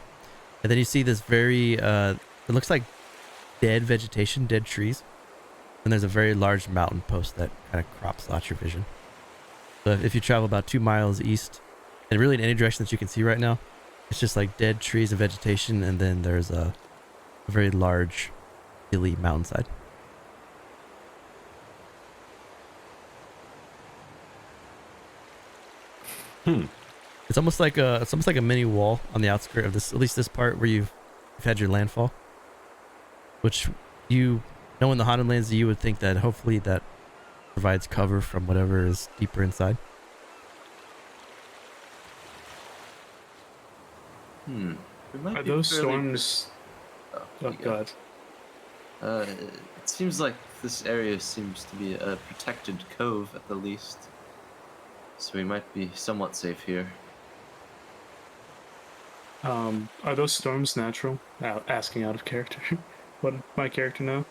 And then you see this very it looks like dead vegetation, dead trees. And there's a very large mountain post that kind of crops out your vision. So if you travel about 2 miles east, and really in any direction that you can see right now, it's just like dead trees and vegetation, and then there's a very large, hilly mountainside. It's almost like a mini wall on the outskirts of this, at least this part where you've had your landfall, which you know in the Haunted Lands you would think that hopefully that provides cover from whatever is deeper inside. Are those storms? Oh god. It seems like this area seems to be a protected cove at the least, so we might be somewhat safe here. Are those storms natural? Asking out of character. What did my character know?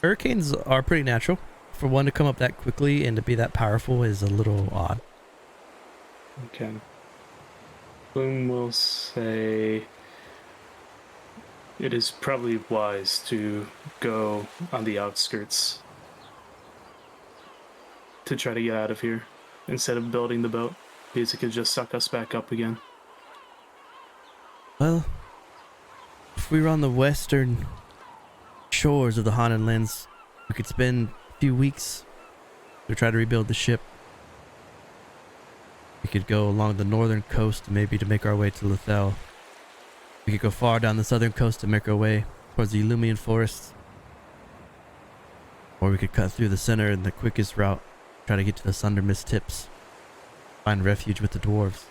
Hurricanes are pretty natural. For one to come up that quickly and to be that powerful is a little odd. Okay. Bloom will say it is probably wise to go on the outskirts to try to get out of here instead of building the boat, because it could just suck us back up again. Well, if we were on the western shores of the Haunted Lands, we could spend a few weeks to try to rebuild the ship. We could go along the northern coast maybe to make our way to Lethal. We could go far down the southern coast to make our way towards the Illumian forests. Or we could cut through the center in the quickest route, try to get to the Sundermist tips, find refuge with the dwarves.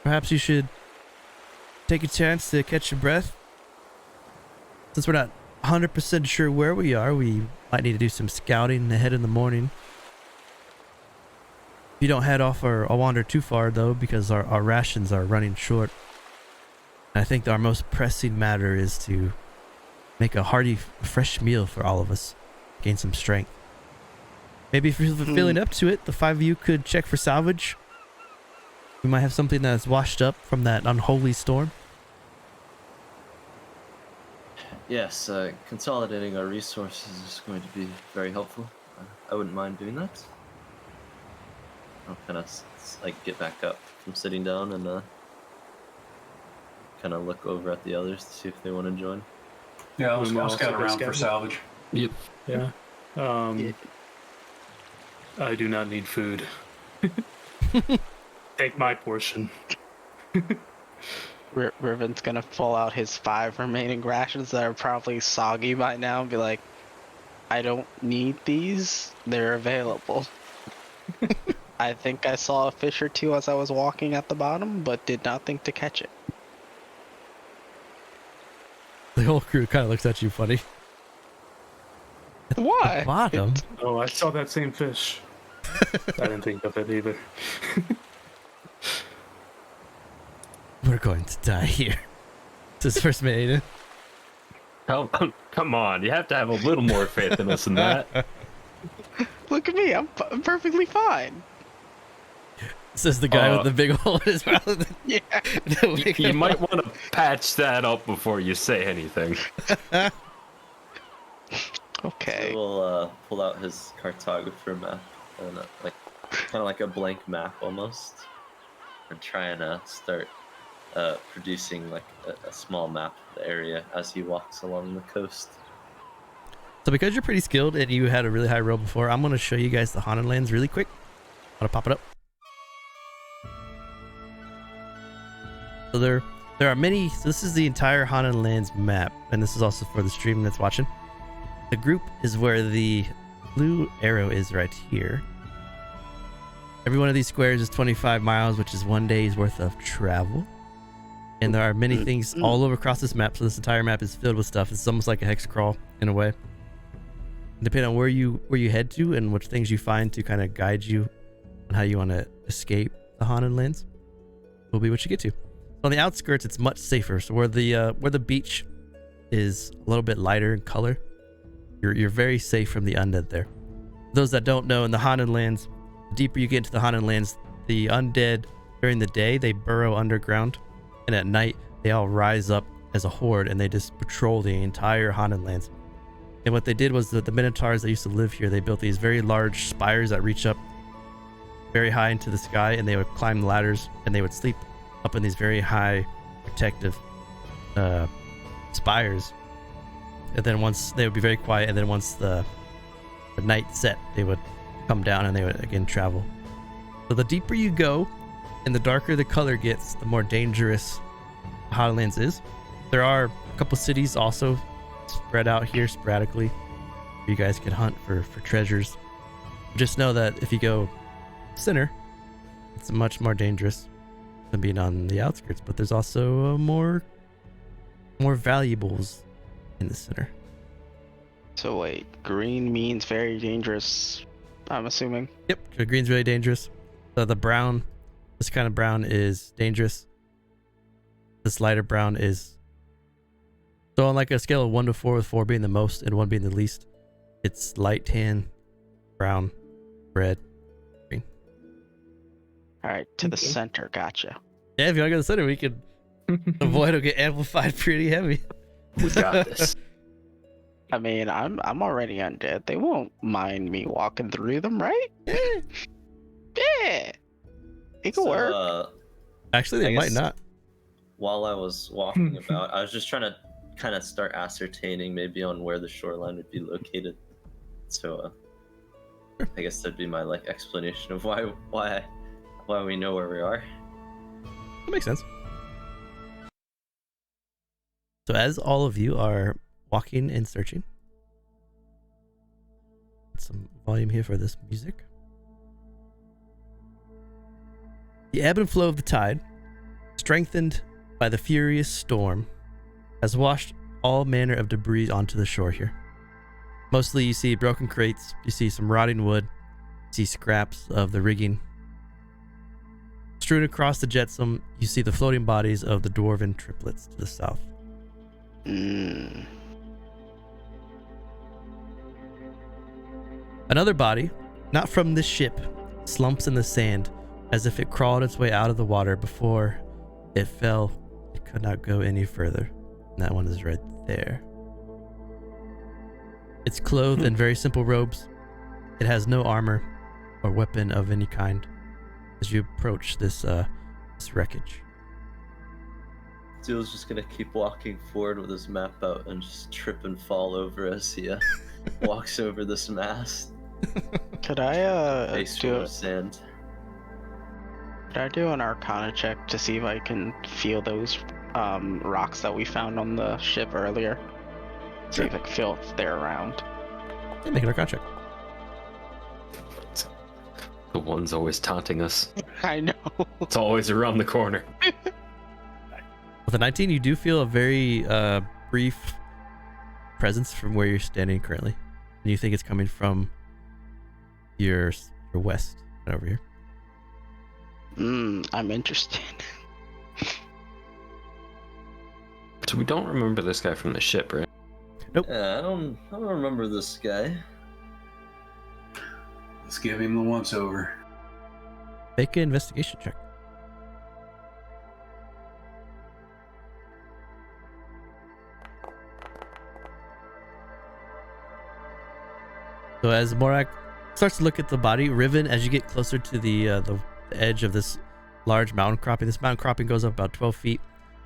Perhaps you should take a chance to catch your breath. Since we're not 100% sure where we are. We might need to do some scouting ahead in the morning. If you don't head off or wander too far, though, because our rations are running short. I think our most pressing matter is to make a hearty, fresh meal for all of us. Gain some strength. Maybe if you're feeling up to it, the 5 of you could check for salvage. We might have something that's washed up from that unholy storm. Yes, consolidating our resources is going to be very helpful. I wouldn't mind doing that. I'll kind of like get back up from sitting down and kind of look over at the others to see if they want to join. Yeah, I'll I'll scout around for scout. salvage. Yep. Yeah. I do not need food. Take my portion. Riven's gonna pull out his 5 remaining rations that are probably soggy by now and be like, I don't need these. They're available. I think I saw a fish or two as I was walking at the bottom, but did not think to catch it. The whole crew kind of looks at you funny. Why? Bottom? Oh, I saw that same fish. I didn't think of it either. We're going to die here. This first mate. Come on, you have to have a little more faith in us than that. Look at me, I'm perfectly fine. Says the guy with the big hole in his mouth. Yeah. You might want to patch that up before you say anything. Okay. So we'll pull out his cartographer map and like kind of like a blank map almost, and try and start producing like a small map of the area as he walks along the coast. So because you're pretty skilled and you had a really high roll before, I'm going to show you guys the Haunted Lands really quick. I'm going to pop it up. So there are many. So this is the entire Haunted Lands map, and this is also for the stream that's watching. The group is where the blue arrow is right here. Every one of these squares is 25 miles, which is 1 day's worth of travel. And there are many things all over across this map, so this entire map is filled with stuff. It's almost like a hex crawl in a way. Depending on where you head to and which things you find to kind of guide you on how you want to escape the Haunted Lands will be what you get to. On the outskirts, it's much safer. So where the beach is a little bit lighter in color, you're very safe from the undead there. Those that don't know, in the Haunted Lands, the deeper you get into the Haunted Lands, the undead during the day they burrow underground, and at night they all rise up as a horde and they just patrol the entire Haunted Lands. And what they did was that the Minotaurs that used to live here, they built these very large spires that reach up very high into the sky, and they would climb ladders and they would sleep up in these very high protective spires. And then once they would be very quiet, and then once the night set, they would come down and they would again travel. So the deeper you go and the darker the color gets, the more dangerous Haunted Lands is. There are a couple cities also spread out here sporadically where you guys can hunt for treasures. Just know that if you go center, it's much more dangerous than being on the outskirts, but there's also more valuables in the center. So wait, green means very dangerous, I'm assuming. Yep, the green's really dangerous. The brown, this kind of brown is dangerous. This lighter brown is, so on like a scale of 1 to 4, with 4 being the most and 1 being the least, it's light tan, brown, red, green. All right, to the center, gotcha. Yeah, if you want to go to the center, we could avoid or get amplified pretty heavy. We got this. I mean, I'm already undead. They won't mind me walking through them, right? Yeah. It could work. Actually, they I might guess not. While I was walking about, I was just trying to kind of start ascertaining maybe on where the shoreline would be located. So I guess that'd be my like explanation of why we know where we are. That makes sense. So as all of you are walking and searching, some volume here for this music. The ebb and flow of the tide, strengthened by the furious storm, has washed all manner of debris onto the shore here. Mostly you see broken crates, you see some rotting wood, you see scraps of the rigging. Strewn across the jetsam, you see the floating bodies of the dwarven triplets to the south. Another body, not from this ship, slumps in the sand as if it crawled its way out of the water before it fell. It could not go any further. And that one is right there. It's clothed in very simple robes. It has no armor or weapon of any kind as you approach this wreckage. Zeal's just gonna keep walking forward with his map out and just trip and fall over as he walks over this mast. Could I Face full of sand. could I do an Arcana check to see if I can feel those rocks that we found on the ship earlier? See if I can feel if they're around. Yeah, make an Arcana check. The one's always taunting us. I know. It's always around the corner. With a 19, you do feel a very brief presence from where you're standing currently. And you think it's coming from your west, right over here. I'm interested. So we don't remember this guy from the ship, right? Yeah, I don't remember this guy. Let's give him the once over. Make an investigation check. So as Morak starts to look at the body, Riven, as you get closer to the edge of this large mountain cropping, this mountain cropping goes up about 12 feet.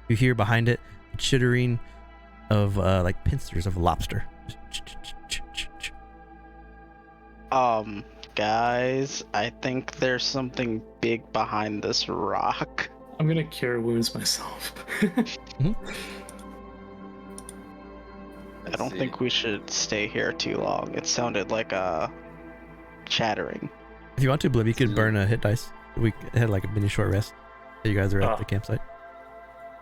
You hear behind it the chittering of like pincers of a lobster. Guys, I think there's something big behind this rock. I'm gonna cure wounds myself. I don't think we should stay here too long. It sounded like a chattering. If you want to, Blim, you could burn a hit dice. We had like a mini short rest. You guys are at the campsite.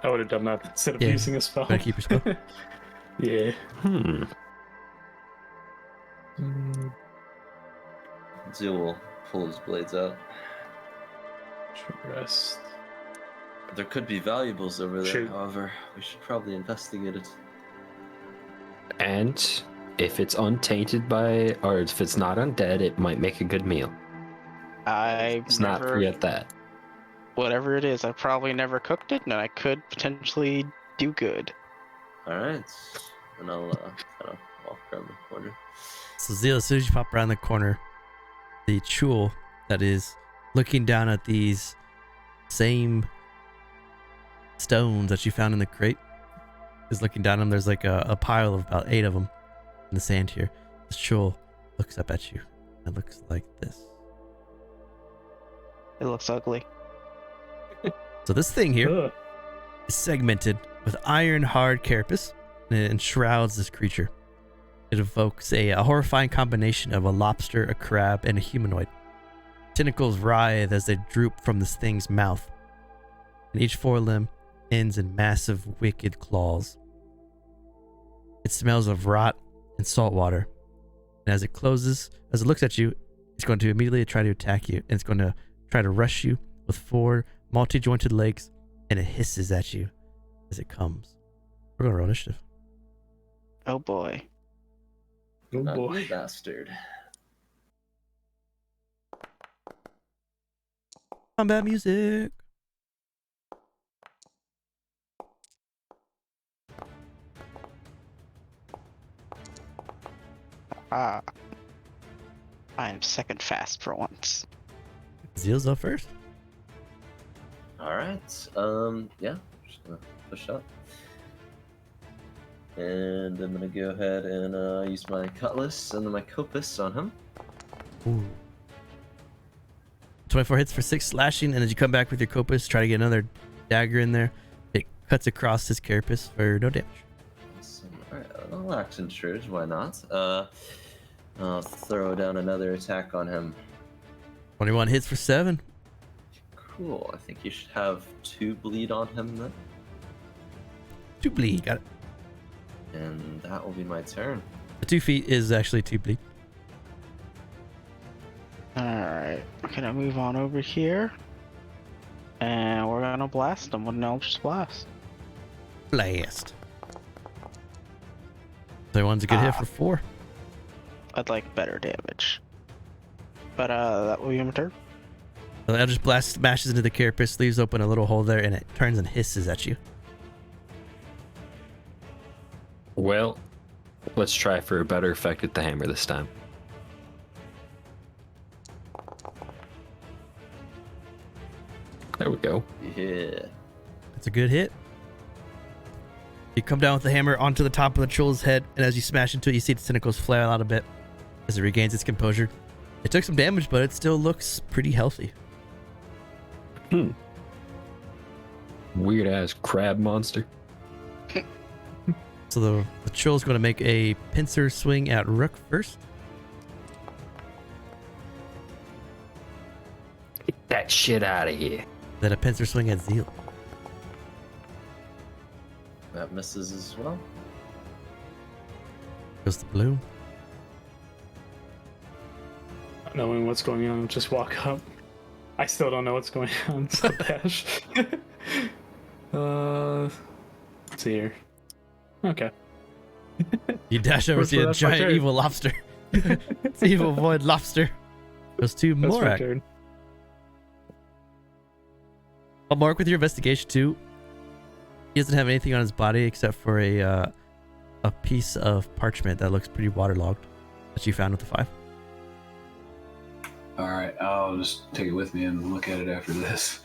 I would have done that instead of Yeah. using a spell. Gotta keep your spell. Yeah. Zeal will pull his blades out. Short rest. There could be valuables over there, Shoot. however, we should probably investigate it. And if it's untainted by, or if it's not undead, it might make a good meal. Let's not forget that. Whatever it is, I probably never cooked it, and I could potentially do good. Alright, and I'll kind of walk around the corner. So Zeal, as soon as you pop around the corner, the Chul that is looking down at these same stones that you found in the crate is looking down at them. There's like a pile of about 8 of them in the sand here. This Chul looks up at you. It looks like this. It looks ugly. So this thing here Ugh. is segmented with iron hard carapace, and it enshrouds this creature. It evokes a horrifying combination of a lobster, a crab, and a humanoid. Tentacles writhe as they droop from this thing's mouth, and each forelimb ends in massive, wicked claws. It smells of rot and salt water, and as it looks at you, it's going to immediately try to attack you, and it's going to try to rush you with 4 multi-jointed legs, and it hisses at you as it comes. We're going to roll initiative. Oh boy. Oh Ugly boy. bastard. Combat music. I am second fast for once. Zeal's up first. Alright, yeah, just gonna push up. And I'm gonna go ahead and use my cutlass and then my copus on him. Ooh. 24 hits for 6 slashing, and as you come back with your copus, try to get another dagger in there. It cuts across his carapace for no damage. Awesome. Alright, I'll action surge, why not? I'll throw down another attack on him. 21 hits for 7. Cool, I think you should have 2 bleed on him then. 2 bleed. Got it. And that will be my turn. The 2 feet is actually 2 bleed. Alright, we're gonna move on over here. And we're gonna blast them with an Eldritch Blast. Blast. So one's a good hit for 4. I'd like better damage. But that will be my turn. The Eldritch Blast smashes into the carapace, leaves open a little hole there, and it turns and hisses at you. Well, let's try for a better effect with the hammer this time. There we go. Yeah. It's a good hit. You come down with the hammer onto the top of the troll's head, and as you smash into it, you see its tentacles flail out a bit as it regains its composure. It took some damage, but it still looks pretty healthy. Weird ass crab monster. So the troll's going to make a pincer swing at Rook first. Get that shit out of here. Then a pincer swing at Zeal. That misses as well. Goes the blue. Not knowing what's going on, just walk up. I still don't know what's going on, so dash. Let's see here. Okay. You dash over to a That's my giant turn. evil lobster. It's evil void lobster. Goes to That's my Morak. turn. I'll mark with your investigation too. He doesn't have anything on his body except for a piece of parchment that looks pretty waterlogged that you found with the 5. All right, I'll just take it with me and look at it after this.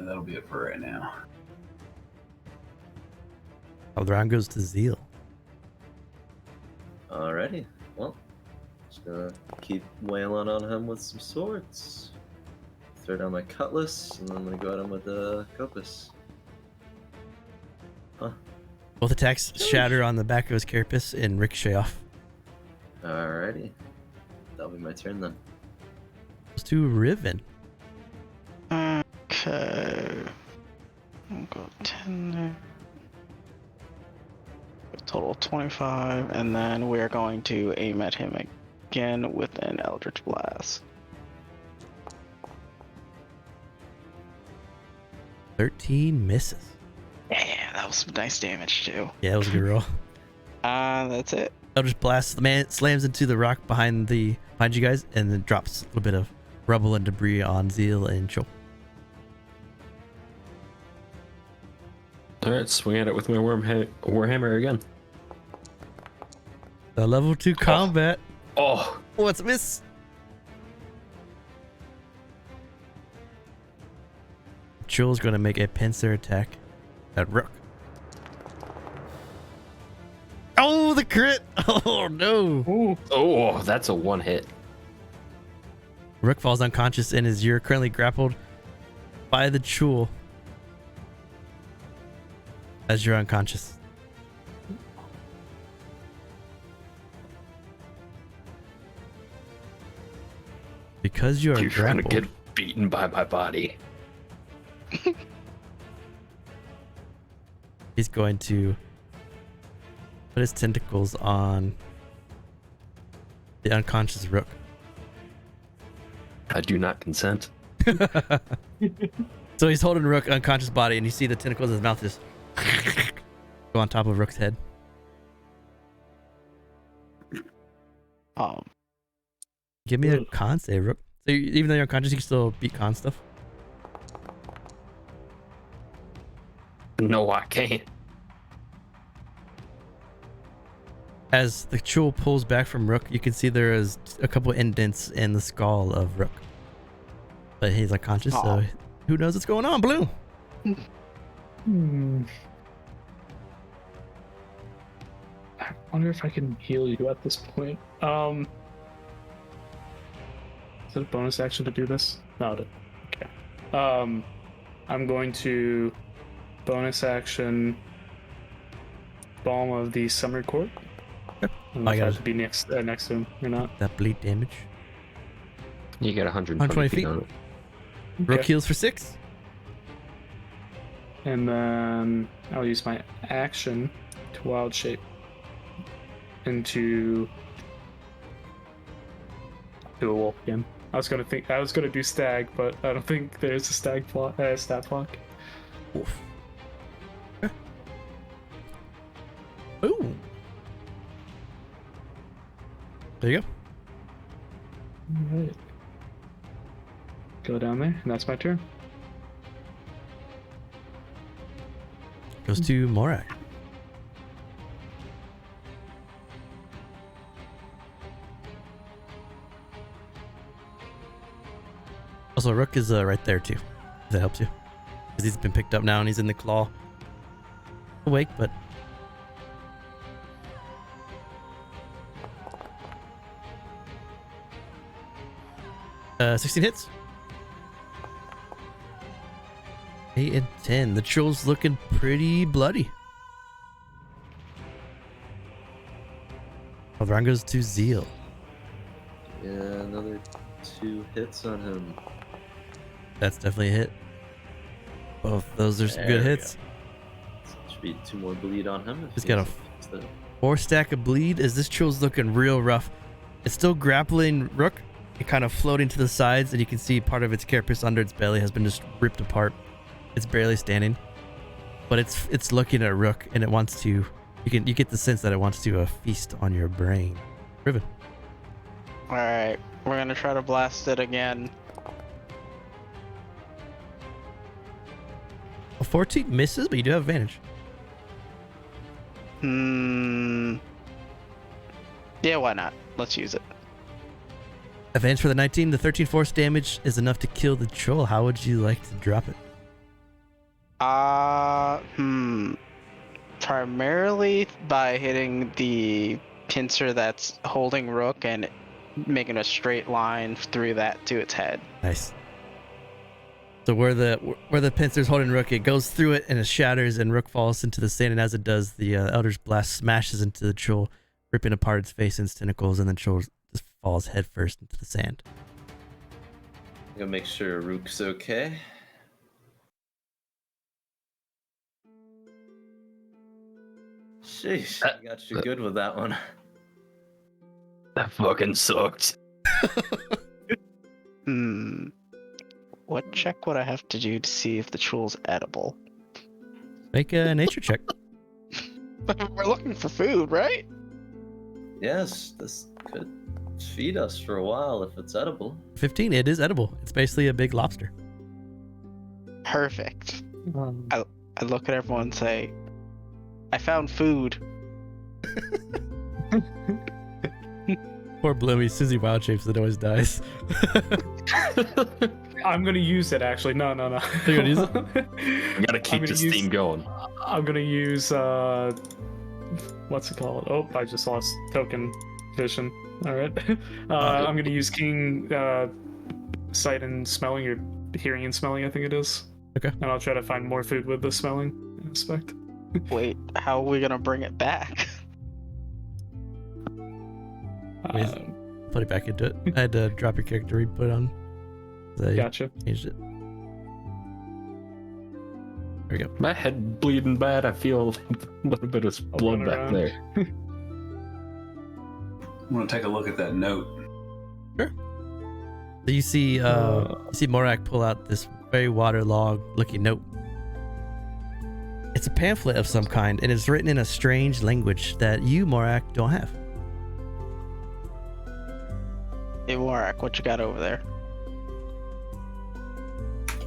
That'll be it for right now. Oh, the round goes to Zeal. Alrighty. Well, just gonna keep wailing on him with some swords. Throw down my cutlass, and then I'm gonna go at him with the copus. Both attacks shatter on the back of his carapace and ricochet off. Alrighty. That'll be my turn then. Goes to Riven. Okay. I'll go 10 there. Total 25, and then we're going to aim at him again with an Eldritch Blast. 13 misses. Yeah, that was some nice damage too. Yeah, that was a good roll. That's it. Eldritch Blast. The man slams into the rock behind you guys and then drops a little bit of rubble and debris on Zeal and Chol. All right, swing at it with my warhammer again. The level 2 combat. Oh, What's a miss? Chol's going to make a pincer attack at Rook. Oh, the crit! Oh no! oh, that's a 1 hit. Rook falls unconscious and you're currently grappled by the Chul as you're unconscious. Because you are You're trying to grappled, get beaten by my body. he's going to put his tentacles on the unconscious Rook. I do not consent. So he's holding Rook unconscious body, and you see the tentacles of his mouth just go on top of Rook's head. Give me a con save, Rook. So even though you're unconscious, you can still beat con stuff. No, I can't. As the Chul pulls back from Rook, you can see there is a couple indents in the skull of Rook. But he's unconscious, so who knows what's going on, Blue? I wonder if I can heal you at this point. Is it a bonus action to do this? No, it. Okay. I'm going to bonus action Balm of the Summer Court. I don't know I if I got have it. to be next to him or not. That bleed damage. You get 120 120 feet feet. on it. Rook Okay. heals for 6. And then I'll use my action to wild shape into a wolf again. I was gonna do stag, but I don't think there's a stat block. Wolf. Okay. Ooh. There you go. Alright. Go down there, and that's my turn. Goes to Morak. Also, Rook is right there too. If that helps you. Because he's been picked up now and he's in the claw. Awake, but. 16 hits. 8 and 10. The troll's looking pretty bloody. The round goes to Zeal. Yeah, another 2 hits on him. That's definitely a hit. Both those are some good There we hits. Should be 2 more bleed on him. If He's he got a doesn't fix that. 4 stack of bleed as this troll's looking real rough. It's still grappling Rook. It kind of floating to the sides, and you can see part of its carapace under its belly has been just ripped apart. It's barely standing, but it's looking at Rook, and it wants to. You get the sense that it wants to feast on your brain. Riven. All right, we're gonna try to blast it again. A 14 misses, but you do have advantage. Yeah, why not? Let's use it. Advantage for the 19. The 13 force damage is enough to kill the troll. How would you like to drop it? Primarily by hitting the pincer that's holding Rook and making a straight line through that to its head. Nice. So where the pincer's holding Rook, it goes through it and it shatters, and Rook falls into the sand. And as it does, the Elder's Blast smashes into the troll, ripping apart its face and its tentacles, and the troll just falls headfirst into the sand. I'm gonna make sure Rook's okay. Sheesh, I got you good with that one. That fucking sucked. What check would I have to do to see if the troll's edible? Make a nature check. We're looking for food, right? Yes, this could feed us for a while if it's edible. 15. It is edible. It's basically a big lobster. Perfect. I look at everyone and say, I found food. Poor Bloomy. As soon as he wild shapes, it always dies. I'm gonna use it actually. No. You're gonna use it? We gotta keep this theme going. I'm gonna use what's it called? Oh, I just lost token vision. All right. I'm gonna use King sight and smelling, or hearing and smelling, I think it is. Okay. And I'll try to find more food with the smelling aspect. Wait, how are we gonna bring it back? Put it back into it. I had to drop your character, re-put it on. So I Gotcha. changed it. There we go. My head bleeding bad. I feel a little bit of blood run back around. there. I'm gonna take a look at that note. So you see Morak pull out this very waterlogged looking note. It's a pamphlet of some kind, and it's written in a strange language that you, Morak, don't have. Hey, Warwick, what you got over there?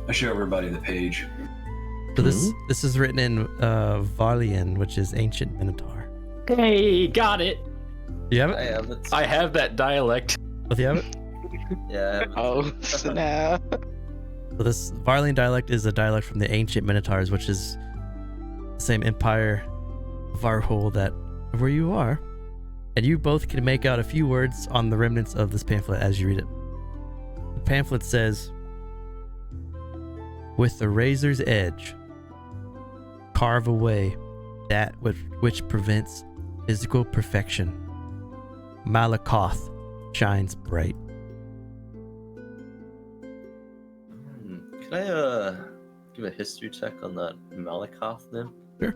I show everybody the page. So this is written in Varlian, which is ancient Minotaur. Hey, got it. Do you have I it? have it. I have that dialect. Both you have it? Yeah, I have it. Oh, snap. So this Varlian dialect is a dialect from the ancient Minotaurs, which is the same empire, Varhul, that where you are. And you both can make out a few words on the remnants of this pamphlet as you read it. The pamphlet says, "With the razor's edge, carve away that which prevents physical perfection. Malakoth shines bright. Can I give a history check on that Malakoth name? Sure.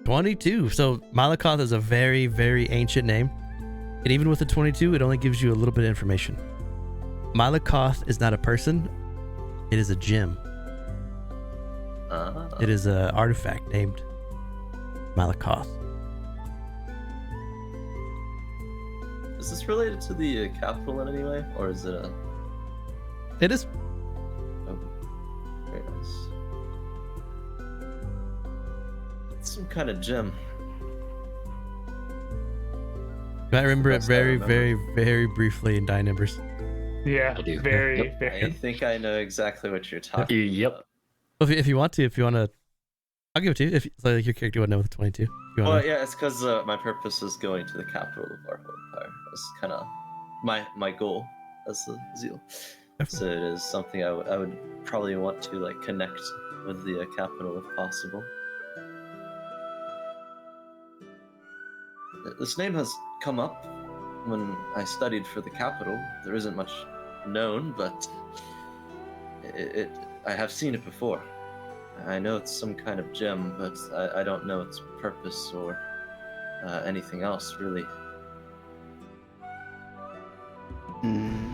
$22. So Malakoth is a very, very ancient name. And even with the 22, it only gives you a little bit of information. Malakoth is not a person. It is a gem. It is an artifact named Malakoth. Is this related to the capital in any way, or is it a... It is. Oh, very nice. It's some kind of gem. I remember it Best I very, remember. very, very briefly in Die Numbers. Yeah, I do. very, Yep. I very. think I know exactly what you're talking Yep. about. If you want to, I'll give it to you. If so your character would know with the 22. If you Well, wanna, yeah, it's because my purpose is going to the capital of Varhul Empire. That's kind of my goal as the zeal. So it is something I would probably want to like connect with the capital if possible. This name has come up when I studied for the capital. There isn't much known, but I have seen it before. I know it's some kind of gem, but I don't know its purpose or anything else, really. Hmm.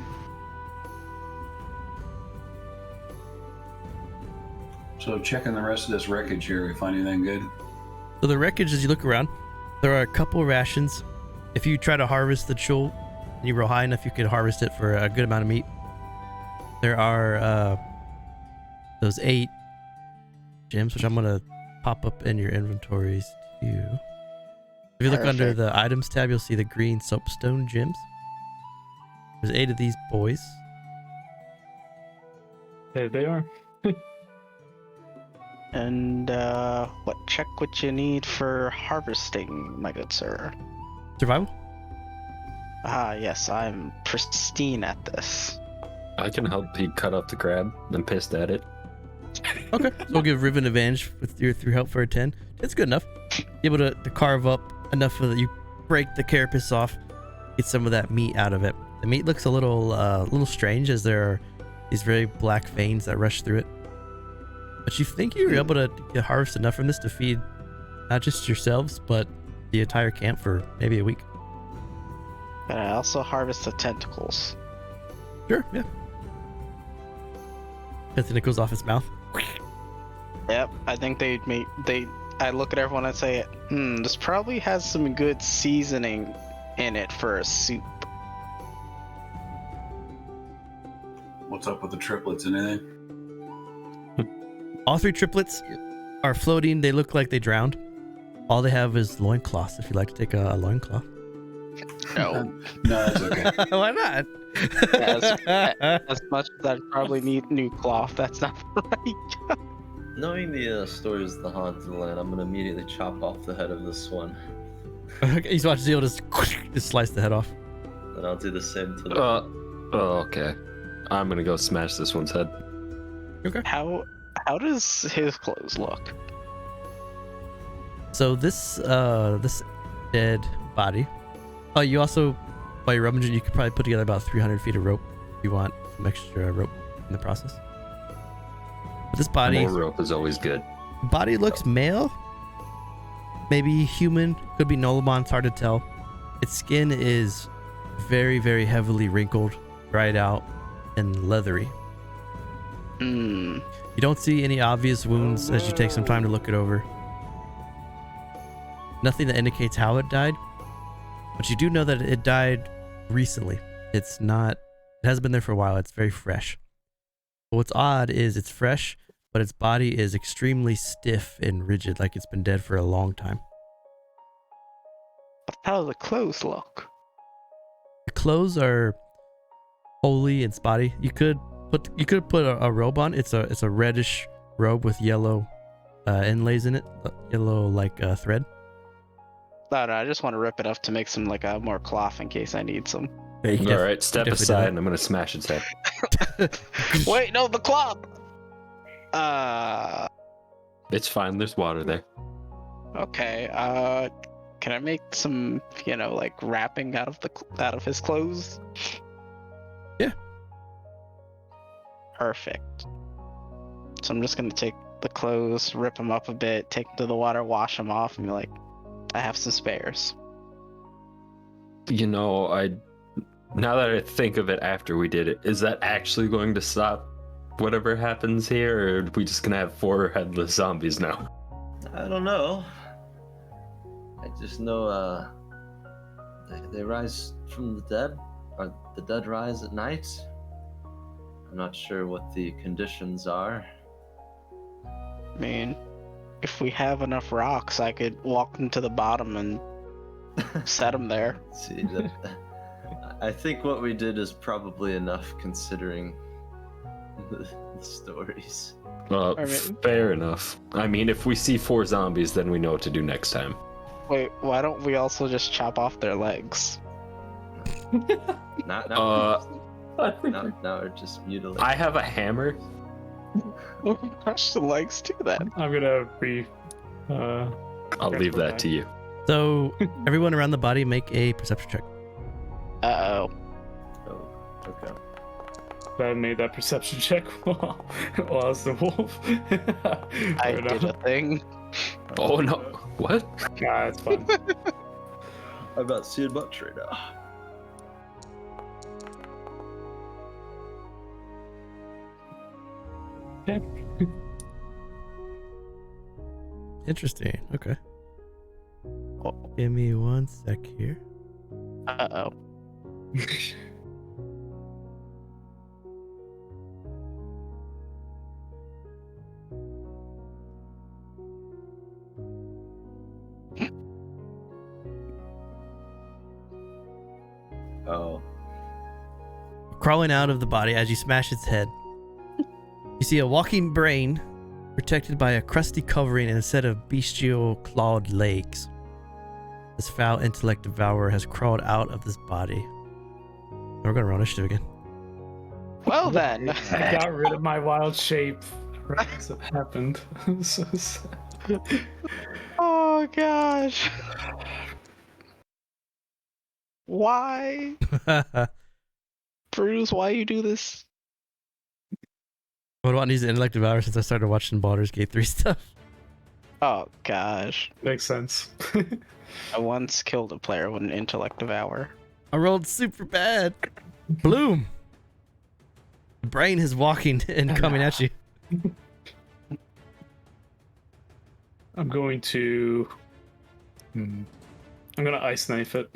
So checking the rest of this wreckage here, we find anything good? so the wreckage, as you look around, there are a couple rations. If you try to harvest the chul, and you roll high enough, you can harvest it for a good amount of meat. There are those 8 gems, which I'm gonna pop up in your inventories too. If you look under Perfect. the items tab, you'll see the green soapstone gems. There's 8 of these boys. There they are. And what check would you need for harvesting, my good sir? Survival? Ah, yes, I'm pristine at this. I can help you cut up the crab. I'm pissed at it. Okay. So we'll give Riven advantage with your through help for a 10. It's good enough. You're able to carve up enough of that. You break the carapace off, get some of that meat out of it. The meat looks a little strange as there are these very black veins that rush through it. But you think you're able to harvest enough from this to feed not just yourselves, but the entire camp for maybe a week. But I also harvest the tentacles. Sure, yeah. Anthony goes off his mouth. Yep, I think I look at everyone and say, this probably has some good seasoning in it for a soup. What's up with the triplets? Anything? All 3 triplets are floating. They look like they drowned. All they have is loincloths, if you'd like to take a loincloth. No. No, that's okay. Why not? As much as I'd probably need new cloth, that's not right. Knowing the stories of the haunted land, I'm gonna immediately chop off the head of this one, Okay, you watch Zeal just slice the head off. and I'll do the same to the. Oh, okay. I'm gonna go smash this one's head. How does his clothes look? So this dead body. Oh, you also, while you're rummaging, you could probably put together about 300 feet of rope if you want some extra rope in the process. But this body More rope is always good. looks male, maybe human, could be Nolomon, it's hard to tell. Its skin is very, very heavily wrinkled, dried out, and leathery. Hmm. You don't see any obvious wounds as you take some time to look it over. Nothing that indicates how it died, but you do know that it died recently. It hasn't been there for a while. It's very fresh. But what's odd is it's fresh, but its body is extremely stiff and rigid, like it's been dead for a long time. How do the clothes look? The clothes are wholly and spotty. You could put a robe on. It's a reddish robe with yellow inlays in it, yellow like thread. No, I just want to rip it up to make some like a more cloth in case I need some. Yeah, you All right, step definitely do aside, that. and I'm gonna smash its head. Wait, no, the cloth. It's fine. There's water there. Okay. Can I make some, like wrapping out of his clothes? Yeah. Perfect. So I'm just gonna take the clothes, rip them up a bit, take them to the water, wash them off, and be like, I have some spares. Now that I think of it after we did it, is that actually going to stop whatever happens here, or are we just gonna have 4 headless zombies now? I don't know. I just know they rise from the dead, or the dead rise at night. I'm not sure what the conditions are. I mean, if we have enough rocks, I could walk them to the bottom and set them there. See, I think what we did is probably enough considering the stories. Fair enough. I mean, if we see 4 zombies, then we know what to do next time. Wait, why don't we also just chop off their legs? Now we're just mutilating. I have a hammer. We'll crush the legs too then. I'm gonna I'll leave that to you. So everyone around the body make a perception check. Uh-oh. Oh, okay. I made that perception check while I was the wolf. I did a thing. Oh no. What? Nah, it's fine. I'm not seeing much right now. Okay. Interesting. Okay. Oh. Give me 1 sec here. Uh-oh. Oh. Crawling out of the body as you smash its head, you see a walking brain protected by a crusty covering and a set of bestial clawed legs. This foul intellect devourer has crawled out of this body. We're gonna roll initiative again. Well then. I got rid of my wild shape right as it happened. So sad. Oh gosh. Why? Bruce, why you do this? What about these intellect devour since I started watching Baldur's Gate 3 stuff? Oh gosh. Makes sense. I once killed a player with an intellect devour. I rolled super bad. Bloom. The brain is walking and coming at you. I'm going to. I'm gonna ice knife it.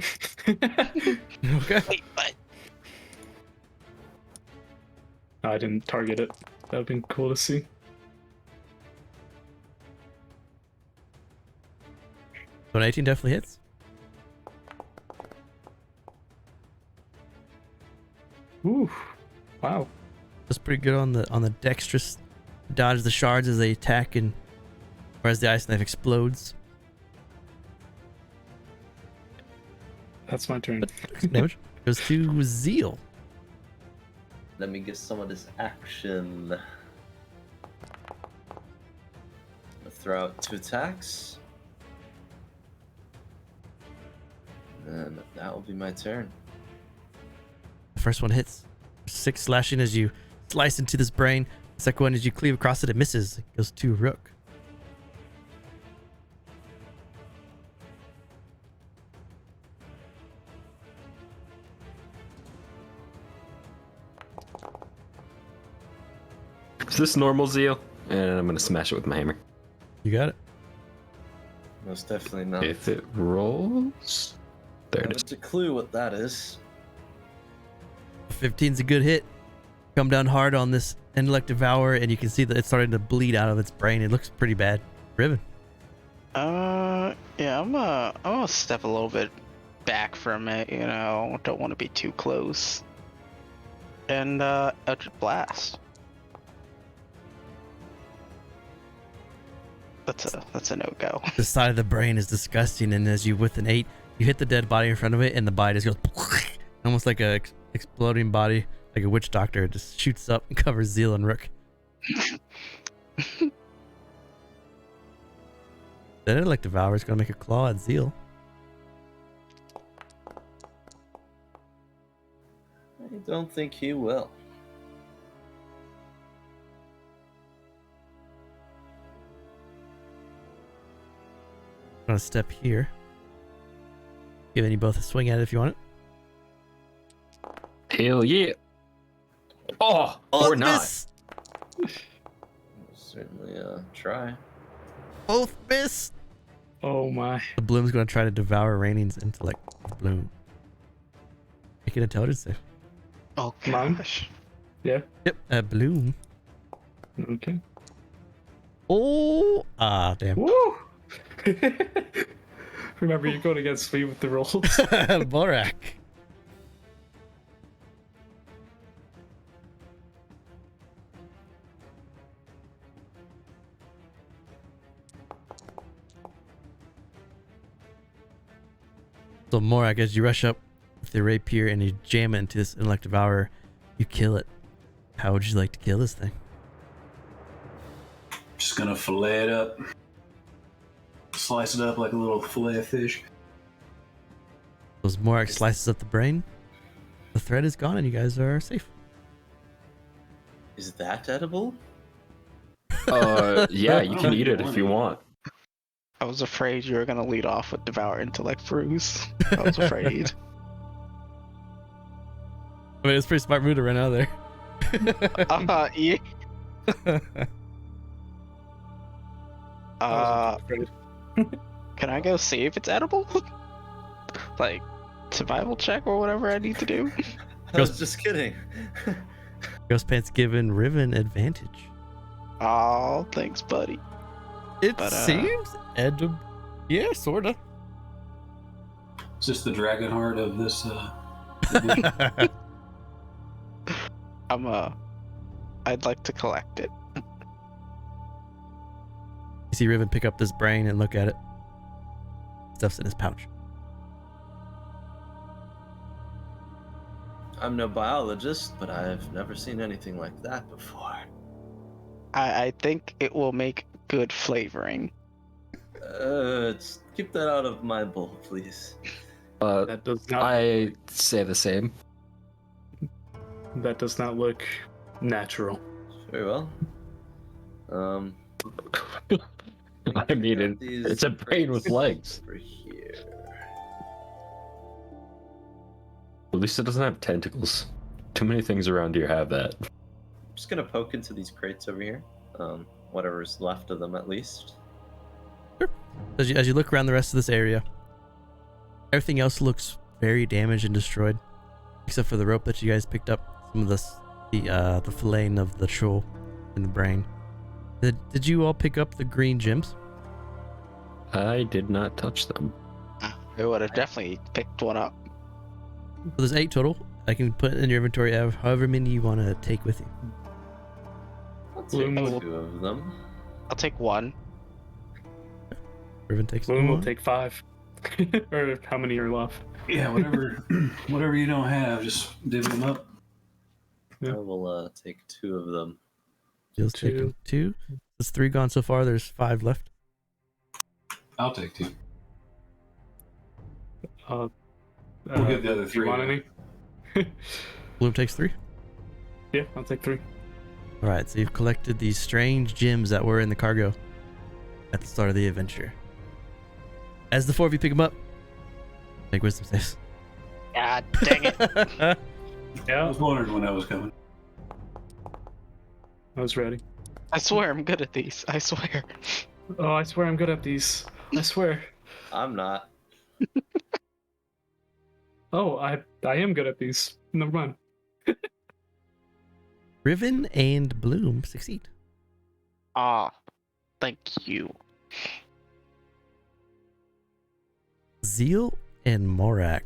Okay. Wait, what? I didn't target it. That would've been cool to see. So an 18 definitely hits. Ooh, wow. That's pretty good on the dexterous dodge the shards as they attack and or as the ice knife explodes. That's my turn. Damage goes to Zeal. Let me get some of this action. I'll throw out 2 attacks. And that will be my turn. The first one hits. 6 slashing as you slice into this brain. The second one, as you cleave across it, it misses. It goes to Rook. Is this normal Zeal? And I'm gonna smash it with my hammer. You got it. Most definitely not. If it rolls, there it is. It's a clue what that is. 15's a good hit. Come down hard on this intellect devourer, and you can see that it's starting to bleed out of its brain. It looks pretty bad. Riven. Yeah, I'm gonna step a little bit back from it, don't want to be too close. And, Eldritch Blast. That's a no-go. The side of the brain is disgusting, and as you with an 8, you hit the dead body in front of it, and the body just goes almost like a exploding body, like a witch doctor. It just shoots up and covers Zeal and Rook. That intellect devour is gonna make a claw at Zeal. I don't think he will. I'm gonna step here. Giving you both a swing at it if you want it. Hell yeah. Oh, or not. Miss. Certainly try. Both miss. Oh my. The Bloom's gonna try to devour Raining's intellect. Bloom. Make an intelligence save. Oh Mine? gosh. Yeah. Yep, Bloom. Okay. Oh, damn. Woo! Remember, you're going against me with the rolls. Borak. So Morak, as you rush up with the rapier and you jam it into this intellect devourer, you kill it. How would you like to kill this thing? Just gonna fillet it up. Slice it up like a little fillet of fish. As Morak slices up the brain, the thread is gone and you guys are safe. Is that edible? Yeah, you can eat it if you want. I was afraid you were gonna lead off with Devour Intellect Brews. I was afraid. I mean, it's a pretty smart move to run out of there. Yeah. I was afraid. Can I go see if it's edible? Like, survival check or whatever I need to do? I was just kidding. Ghost Pants given Riven advantage. Oh, thanks, buddy. It But, seems edible. Yeah, sorta. Is this the dragon heart of this? I'd like to collect it. You see Riven pick up this brain and look at it. Stuff's in his pouch. I'm no biologist, but I've never seen anything like that before. I think it will make good flavoring. Keep that out of my bowl, please. That does not. I say the same. That does not look natural. Very well. I mean, it's a brain with legs. Over here. At least it doesn't have tentacles. Too many things around here have that. I'm just gonna poke into these crates over here. Whatever's left of them, at least. As you look around the rest of this area, everything else looks very damaged and destroyed, except for the rope that you guys picked up. Some of the filleting of the troll and the brain. Did you all pick up the green gems? I did not touch them. I would have definitely picked one up. So there's 8 total. I can put in your inventory of however many you want to take with you. I'll take Bloom will- 2 of them. I'll take one. Riven takes Bloom will one. take 5. Or how many are left? Yeah, whatever you don't have, just divvy them up. Yeah. I will take 2 of them. Steel's taking 2. There's 3 gone so far. There's 5 left. I'll take 2. We'll get the other Do 3. you want any? Bloom takes 3. Yeah, I'll take 3. All right, so you've collected these strange gems that were in the cargo at the start of the adventure. As the 4 of you pick them up, make wisdom saves. God dang it. I Yeah, was wondering when that was coming. I was ready. I swear I'm good at these. I swear. Oh, I swear I'm good at these. I swear. I'm not. Oh, I am good at these. Never mind. Riven and Bloom succeed. Ah, thank you. Zeal and Morak.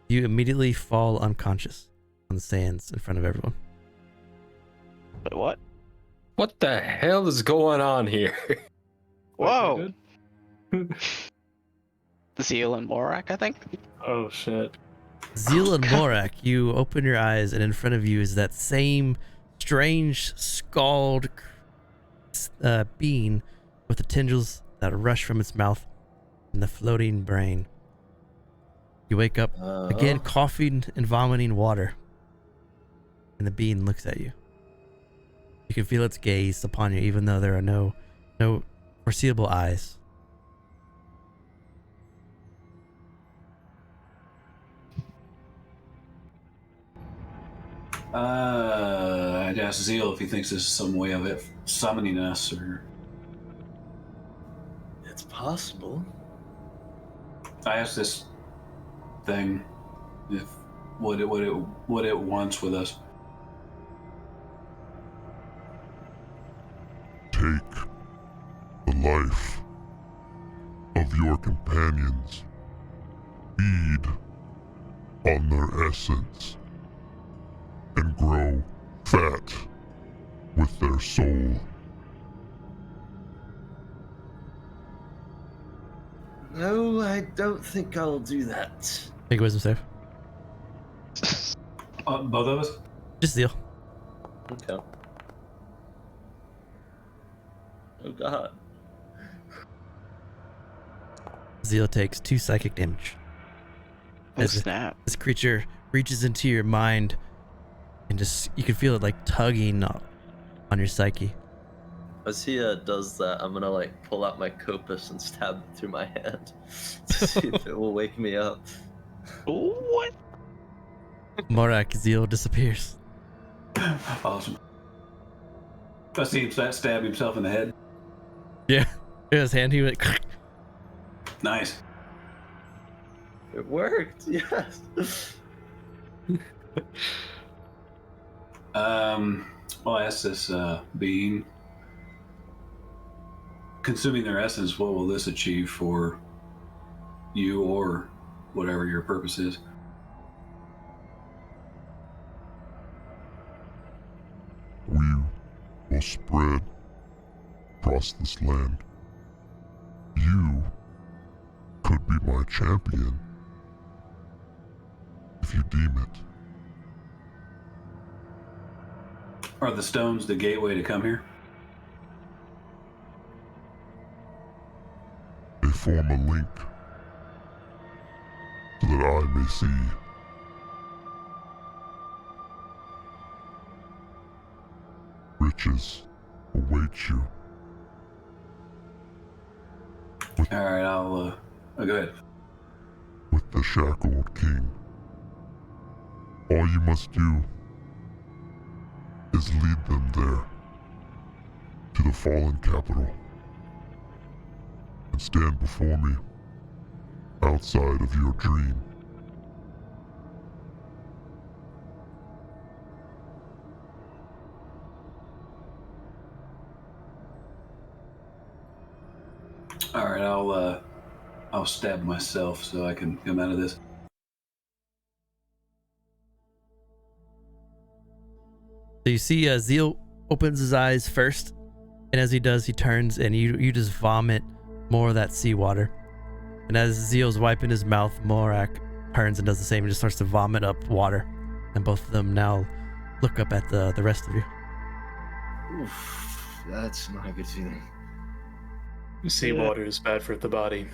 You immediately fall unconscious on the sands in front of everyone. Wait, what? What the hell is going on here? Whoa! Good? Zeal and Morak, I think. Oh shit. Zeal and Morak, you open your eyes and in front of you is that same strange, scald, being with the tendrils that rush from its mouth and the floating brain. You wake up again, coughing and vomiting water, and the being looks at you. You can feel its gaze upon you, even though there are no foreseeable eyes. I'd ask Zeal if he thinks this is some way of it summoning us, or It's possible. I asked this thing if what it wants with us. Take the life of your companions. Feed on their essence. And grow fat with their soul. No, I don't think I'll do that. Make a wisdom save. Both of us? Just Zeal. Okay. Oh god. Zeal takes 2 psychic damage. Oh, As snap. this creature reaches into your mind and just, you can feel it like tugging on your psyche. As he does that, I'm gonna like pull out my copus and stab it through my hand to see if it will wake me up. What? Morak, Zeal disappears. Awesome. I see him stab himself in the head. Yeah. In his hand, he went. Nice. It worked, yes. Well, I asked this being, consuming their essence, what will this achieve for you or whatever your purpose is? We will spread across this land. You could be my champion if you deem it. Are the stones the gateway to come here? They form a link so that I may see. Riches await you. All right, I'll go ahead. With the Shackled King. All you must do is lead them there, to the fallen capital, and stand before me, outside of your dream. All right, I'll stab myself so I can come out of this. So you see Zeal opens his eyes first, and as he does, he turns and you just vomit more of that seawater. And as Zeal's wiping his mouth, Morak turns and does the same and just starts to vomit up water. And both of them now look up at the rest of you. Oof, that's not a good feeling. Seawater is bad for the body.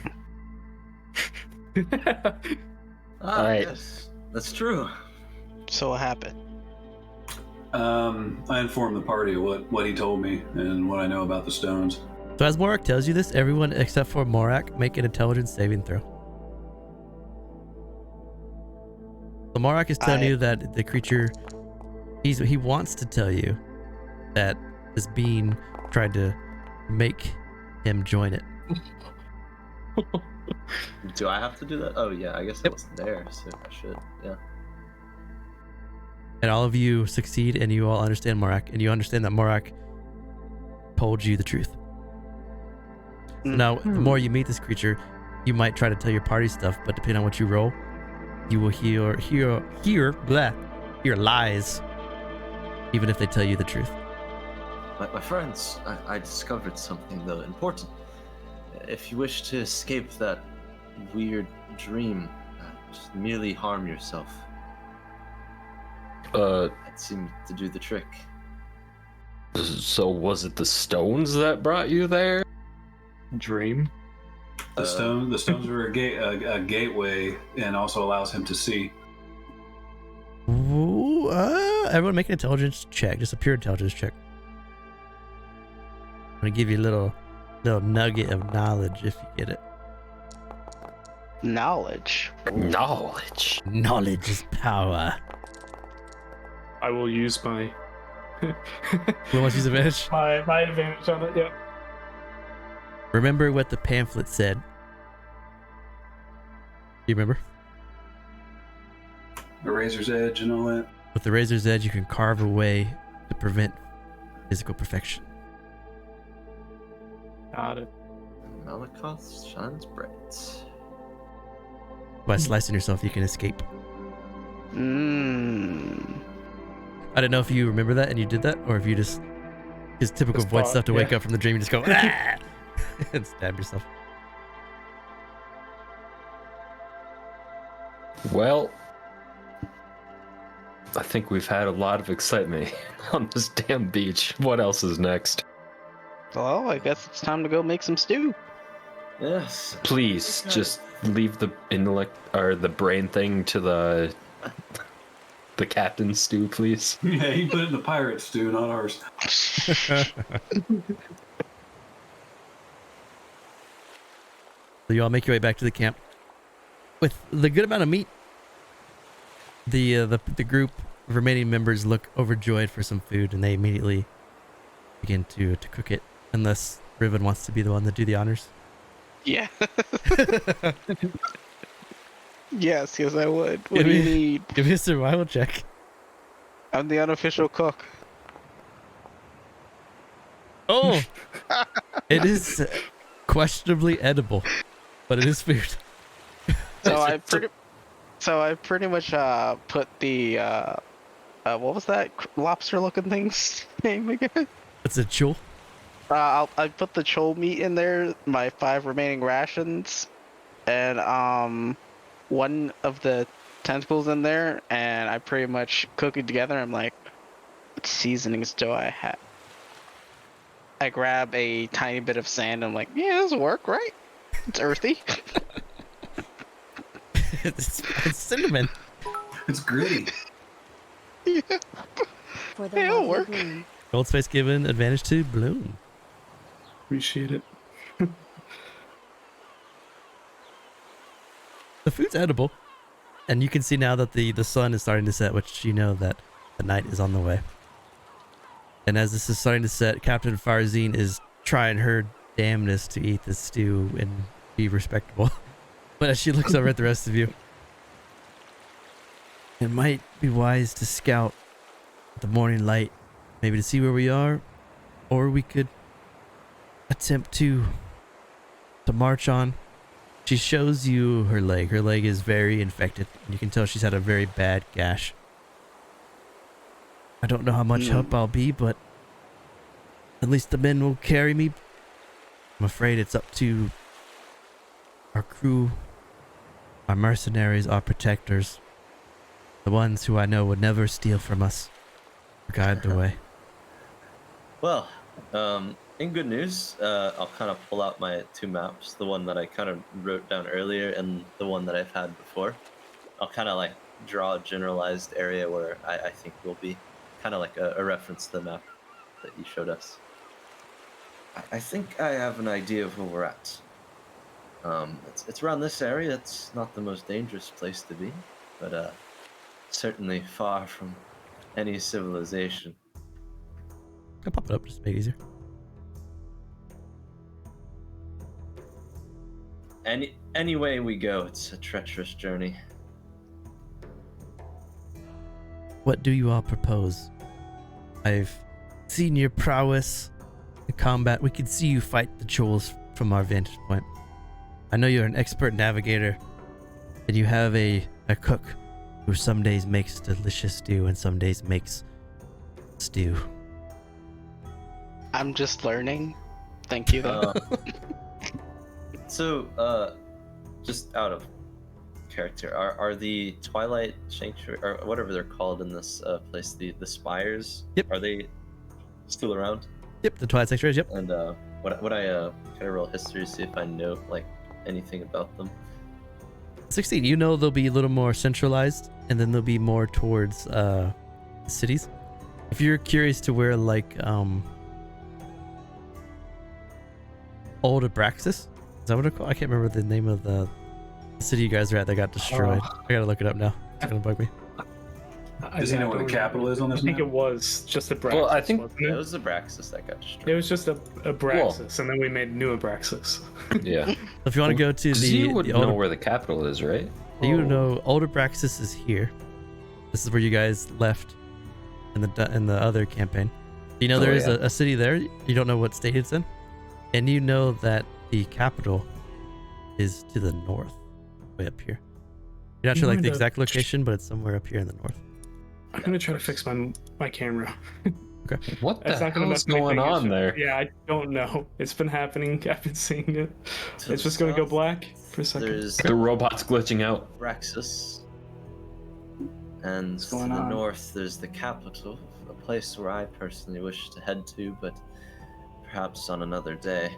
Alright. Yes, that's true. So what happened? I informed the party of what he told me and what I know about the stones. So as Morak tells you this, everyone except for Morak make an intelligence saving throw. So Morak is telling you that the creature, he wants to tell you that this being tried to make him join it. Do I have to do that? Oh yeah, I guess I wasn't there, so I should, yeah. And all of you succeed, and you all understand Morak, and you understand that Morak told you the truth. So now, the more you meet this creature, you might try to tell your party stuff, but depending on what you roll, you will hear lies, even if they tell you the truth. My friends, I discovered something though important. If you wish to escape that weird dream, just merely harm yourself. That seemed to do the trick. So was it the stones that brought you there? Dream. The stones are a gateway, and also allows him to see. Ooh, everyone make an intelligence check, just a pure intelligence check. I'm gonna give you a little nugget of knowledge if you get it. Knowledge. Knowledge. Knowledge is power. I will use my Who wants to use advantage? my advantage on it. Yeah. Remember what the pamphlet said. You remember? The razor's edge and all that. With the razor's edge, you can carve a way to prevent physical perfection. Got it. Malakoth shines bright. By slicing yourself, you can escape. Mmm. I don't know if you remember that and you did that, or if you just typical Just void thought, stuff to wake yeah. up from the dream and just go ah! And stab yourself. Well, I think we've had a lot of excitement on this damn beach. What else is next? Well, I guess it's time to go make some stew. Yes. Please, just leave the intellect or the brain thing to the captain's stew, please. Yeah, he put it in the pirate stew, not ours. So you all make your way back to the camp with the good amount of meat. The group of remaining members look overjoyed for some food, and they immediately begin to cook it. Unless Riven wants to be the one to do the honors. Yeah. Yes, I would. What do you need? Give me a survival check. I'm the unofficial cook. Oh, it is questionably edible, but it is food. So I pretty much put the what was that lobster-looking thing's name again? It's a chul. I put the chol meat in there, my 5 remaining rations, and one of the tentacles in there, and I pretty much cook it together. I'm like, what seasonings do I have? I grab a tiny bit of sand. I'm like, yeah, this will work, right? It's earthy. it's cinnamon. It's gritty. Yeah. For the It'll lovely work. bloom. Gold space given advantage to Bloom. Appreciate it. The food's edible, and you can see now that the sun is starting to set, which you know that the night is on the way. And as this is starting to set, Captain Farzine is trying her damnedest to eat this stew and be respectable. But as she looks over at the rest of you, it might be wise to scout the morning light, maybe to see where we are, or we could attempt to march on. She shows you her leg. Her leg is very infected. You can tell she's had a very bad gash. I don't know how much help I'll be, but at least the men will carry me. I'm afraid it's up to our crew, our mercenaries, our protectors, the ones who I know would never steal from us, to guide the way. Well, in good news, I'll kind of pull out my 2 maps, the one that I kind of wrote down earlier and the one that I've had before. I'll kind of like draw a generalized area where I think we'll be, kind of like a reference to the map that you showed us. I think I have an idea of where we're at. It's around this area. It's not the most dangerous place to be, but certainly far from any civilization. I'll pop it up just to make it easier. Any way we go, it's a treacherous journey. What do you all propose? I've seen your prowess in combat. We could see you fight the trolls from our vantage point. I know you're an expert navigator, and you have a cook who some days makes delicious stew and some days makes stew. I'm just learning. Thank you, though. So, just out of character, are the Twilight Sanctuary, or whatever they're called in this place, the spires? Yep. Are they still around? Yep, the Twilight Sectors, yep. And would I kind of roll history to see if I know like anything about them? 16, you know they'll be a little more centralized, and then they'll be more towards cities. If you're curious to where like Old Abraxas, is that what it's called? I can't remember the name of the city you guys are at that got destroyed. I gotta look it up now. It's gonna bug me. Does he know where the capital is on this I think map? it was just Abraxas. Well, I think- wasn't Yeah, it? it was Abraxas that got destroyed. It was just Abraxas, and then we made New Abraxas. Yeah. If you want to go to 'Cause the, you would the know old, where the capital is, right? you know Old Abraxas is here. This is where you guys left in the other campaign. You know Oh, there is yeah. a city there. You don't know what state it's in, and you know that the capital is to the north, way up here. You're not sure like the exact location, but it's somewhere up here in the north. I'm gonna try to fix my camera. What the That's not gonna hell mess is going anything. on there? Yeah, I don't know. It's been happening. I've been seeing it. To It's the just gonna go south, black for a second. There's The robot's glitching out. Abraxas, and to going the on? north there's the capital, a place where I personally wish to head to, but perhaps on another day.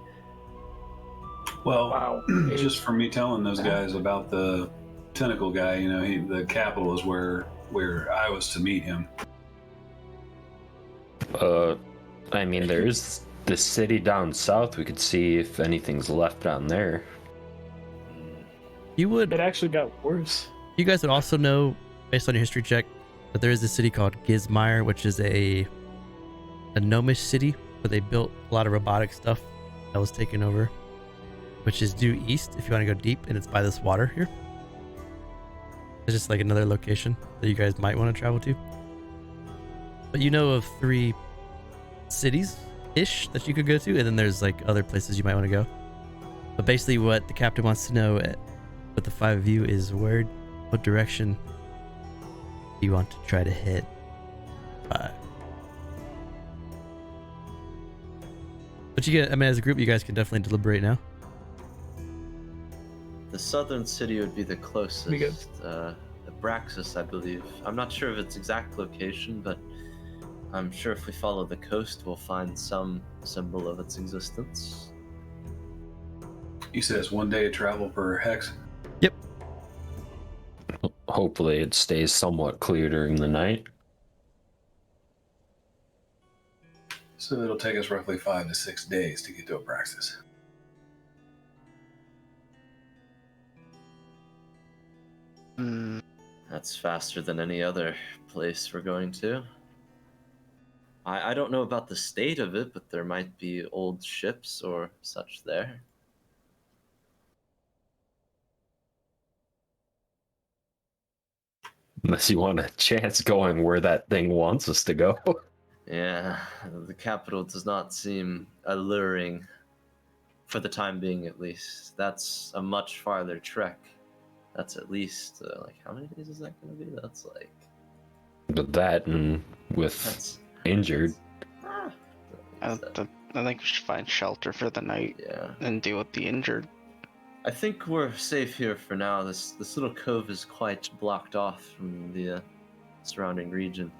Well, Wow. just from me telling those guys about the tentacle guy, you know, the capital is where I was to meet him. I mean, there's the city down south. We could see if anything's left down there. You would. It actually got worse. You guys would also know, based on your history check, that there is a city called Gizmire, which is a gnomish city where they built a lot of robotic stuff that was taken over, which is due east if you want to go deep, and it's by this water here. It's just like another location that you guys might want to travel to. But you know of 3 cities-ish that you could go to, and then there's like other places you might want to go. But basically what the captain wants to know with the 5 of you is what direction do you want to try to head by? But you get, I mean, as a group, you guys can definitely deliberate now. The southern city would be the closest. We good. Abraxas, I believe. I'm not sure of its exact location, but I'm sure if we follow the coast, we'll find some symbol of its existence. You said it's 1 day of travel per hex. Yep. Hopefully, it stays somewhat clear during the night. So it'll take us roughly 5 to 6 days to get to Abraxas. That's faster than any other place we're going to. I don't know about the state of it, but there might be old ships or such there. Unless you want a chance going where that thing wants us to go. Yeah, the capital does not seem alluring, for the time being at least. That's a much farther trek. That's at least, like, how many days is that going to be? That's like... But that and with That's... injured. I think we should find shelter for the night Yeah. and deal with the injured. I think we're safe here for now. This little cove is quite blocked off from the surrounding region.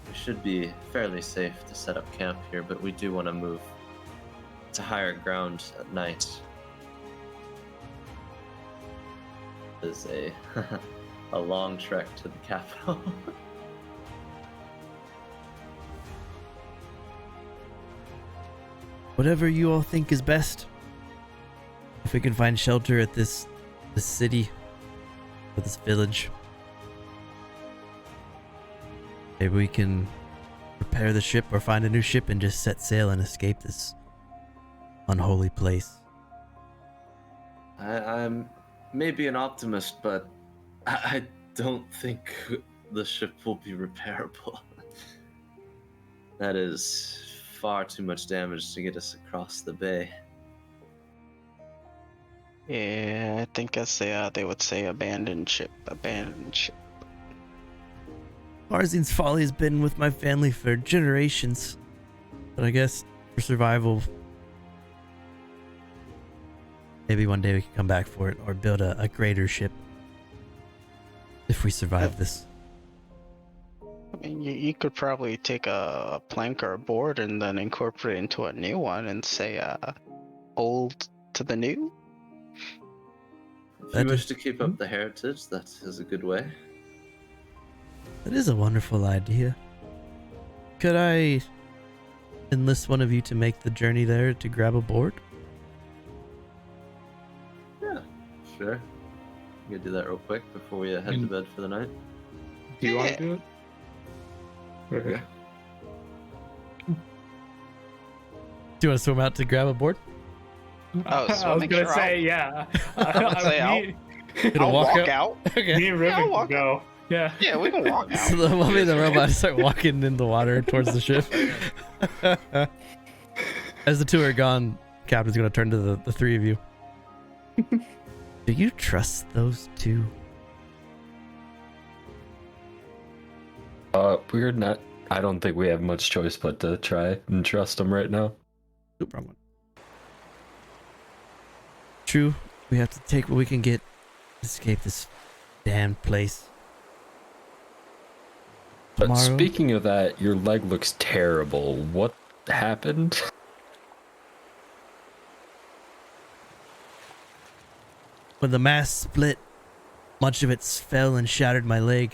We should be fairly safe to set up camp here, but we do want to move to higher ground at night. Is a long trek to the capital. Whatever you all think is best. If we can find shelter at this city, or this village, maybe we can repair the ship or find a new ship and just set sail and escape this unholy place. I'm maybe an optimist, but I don't think the ship will be repairable. That is far too much damage to get us across the bay. Yeah, I think as they would say abandoned ship. Marzin's folly has been with my family for generations, but I guess for survival, maybe one day we can come back for it or build a greater ship if we survive this. mean, you could probably take a plank or a board and then incorporate it into a new one and say old to the new. If you wish to keep up the heritage, that is a good way. That is a wonderful idea. Could I enlist one of you to make the journey there to grab a board? Yeah, sure. We could do that real quick before we head to bed for the night. Do you want to do it? Okay. Do you want to swim out to grab a board? Oh, I was gonna say, yeah. I'll walk out. Okay. Me and Riven walk can go. Yeah. Yeah, we can walk out. So the moment the robot start walking in the water towards the ship. As the two are gone, Captain's gonna turn to the three of you. Do you trust those two? We're not. I don't think we have much choice but to try and trust them right now. Nope, wrong one. True, we have to take what we can get to escape this damn place. But Tomorrow? speaking of that, your leg looks terrible. What happened? When the mast split, much of it fell and shattered my leg.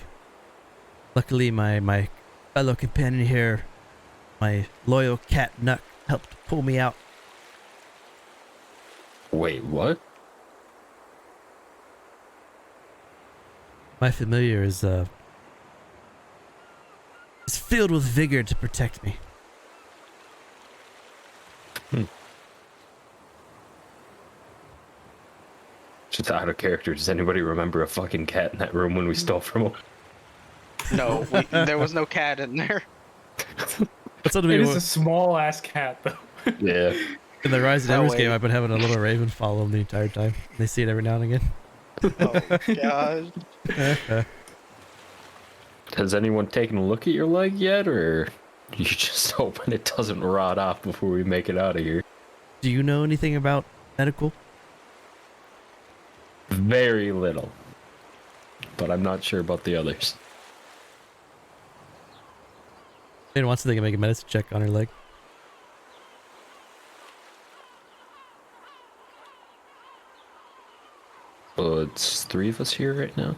Luckily, my fellow companion here, my loyal cat Nuck, helped pull me out. Wait, what? My familiar is filled with vigor to protect me. Just out of character, does anybody remember a fucking cat in that room when we stole from him? No, there was no cat in there. That's what It is a small ass cat, though. Yeah. in the Rise of Oh, Embers wait. game. I've been having a little raven follow him the entire time. They see it every now and again. Oh god. Has anyone taken a look at your leg yet, or you just hoping it doesn't rot off before we make it out of here? Do you know anything about medical? Very little. But I'm not sure about the others. Jane wants to make a medicine check on her leg. Well, it's three of us here right now.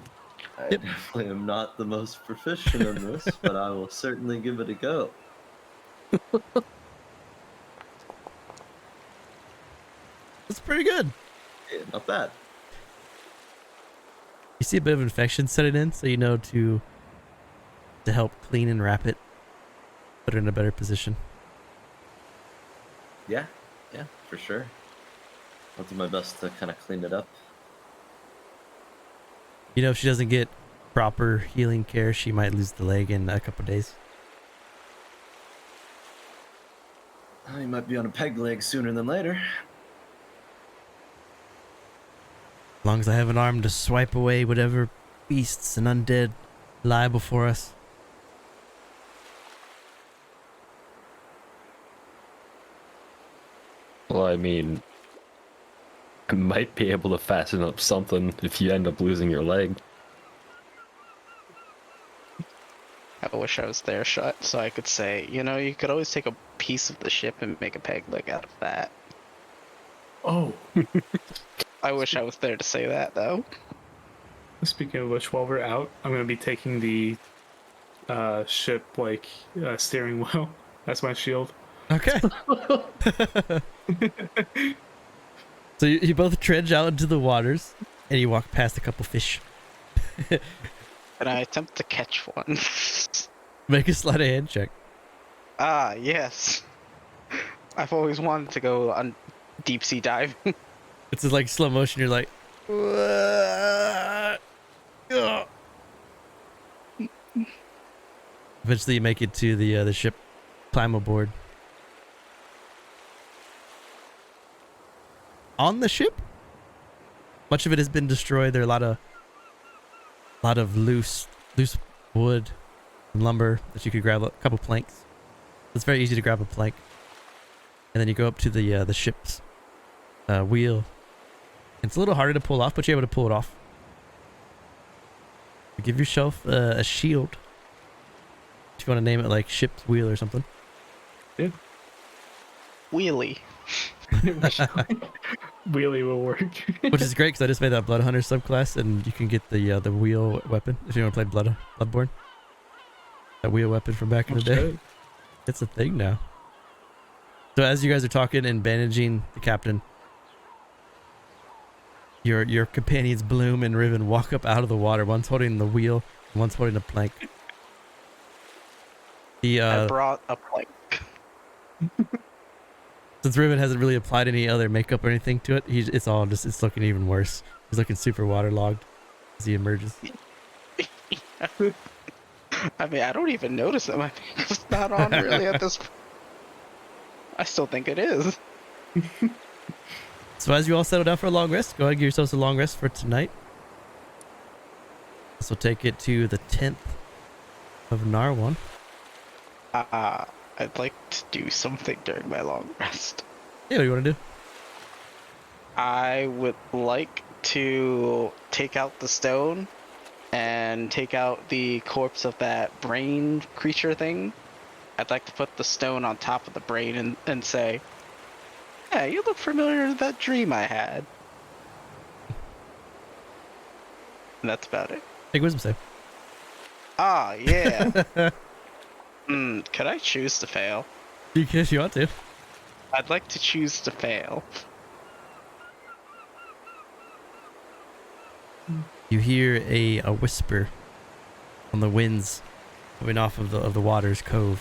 I definitely am not the most proficient in this, but I will certainly give it a go. That's pretty good. Yeah, not bad. You see a bit of infection setting in, so you know to help clean and wrap it, put it in a better position. Yeah, for sure. I'll do my best to kind of clean it up. You know, if she doesn't get proper healing care, she might lose the leg in a couple days. You might be on a peg leg sooner than later. As long as I have an arm to swipe away whatever beasts and undead lie before us. Well, I mean, I might be able to fasten up something if you end up losing your leg. I wish I was there, so I could say, you know, you could always take a piece of the ship and make a peg leg out of that. Oh, I wish I was there to say that, though. speaking of which, while we're out, I'm going to be taking the ship, steering wheel. That's my shield. Okay. So you both trudge out into the waters, and you walk past a couple fish. And I attempt to catch one. Make a sleight of hand check. Ah, yes. I've always wanted to go on deep sea diving. It's just like slow motion. You're like, "Wah." Ugh. Eventually, you make it to the ship. Climb aboard. On the ship, much of it has been destroyed. There are a lot of loose wood and lumber that you could grab. A couple planks. It's very easy to grab a plank, and then you go up to the ship's wheel. It's a little harder to pull off, but you're able to pull it off. You give yourself a shield. If you want to name it like Ship's Wheel or something. Wheelie. Wheelie will work. Which is great because I just made that Blood Hunter subclass, and you can get the wheel weapon if you want to play Bloodborne. That wheel weapon from back in the day. It's a thing now. So as you guys are talking and bandaging the captain, your companions Bloom and Riven walk up out of the water. One's holding the wheel, and one's holding a plank. I brought a plank. Since Riven hasn't really applied any other makeup or anything to it, it's looking even worse. He's looking super waterlogged as he emerges. I mean, I don't even notice that my makeup's not on really at this point. I still think it is. So as you all settle down for a long rest, go ahead and give yourselves a long rest for tonight. This will take it to the 10th of Narwan. I'd like to do something during my long rest. Yeah, what do you want to do? I would like to take out the stone and take out the corpse of that brain creature thing. I'd like to put the stone on top of the brain and say, yeah, you look familiar to that dream I had. And that's about it. Take wisdom save. Ah, yeah. Could I choose to fail? You can if you want to. I'd like to choose to fail. You hear a whisper on the winds coming off of the water's cove.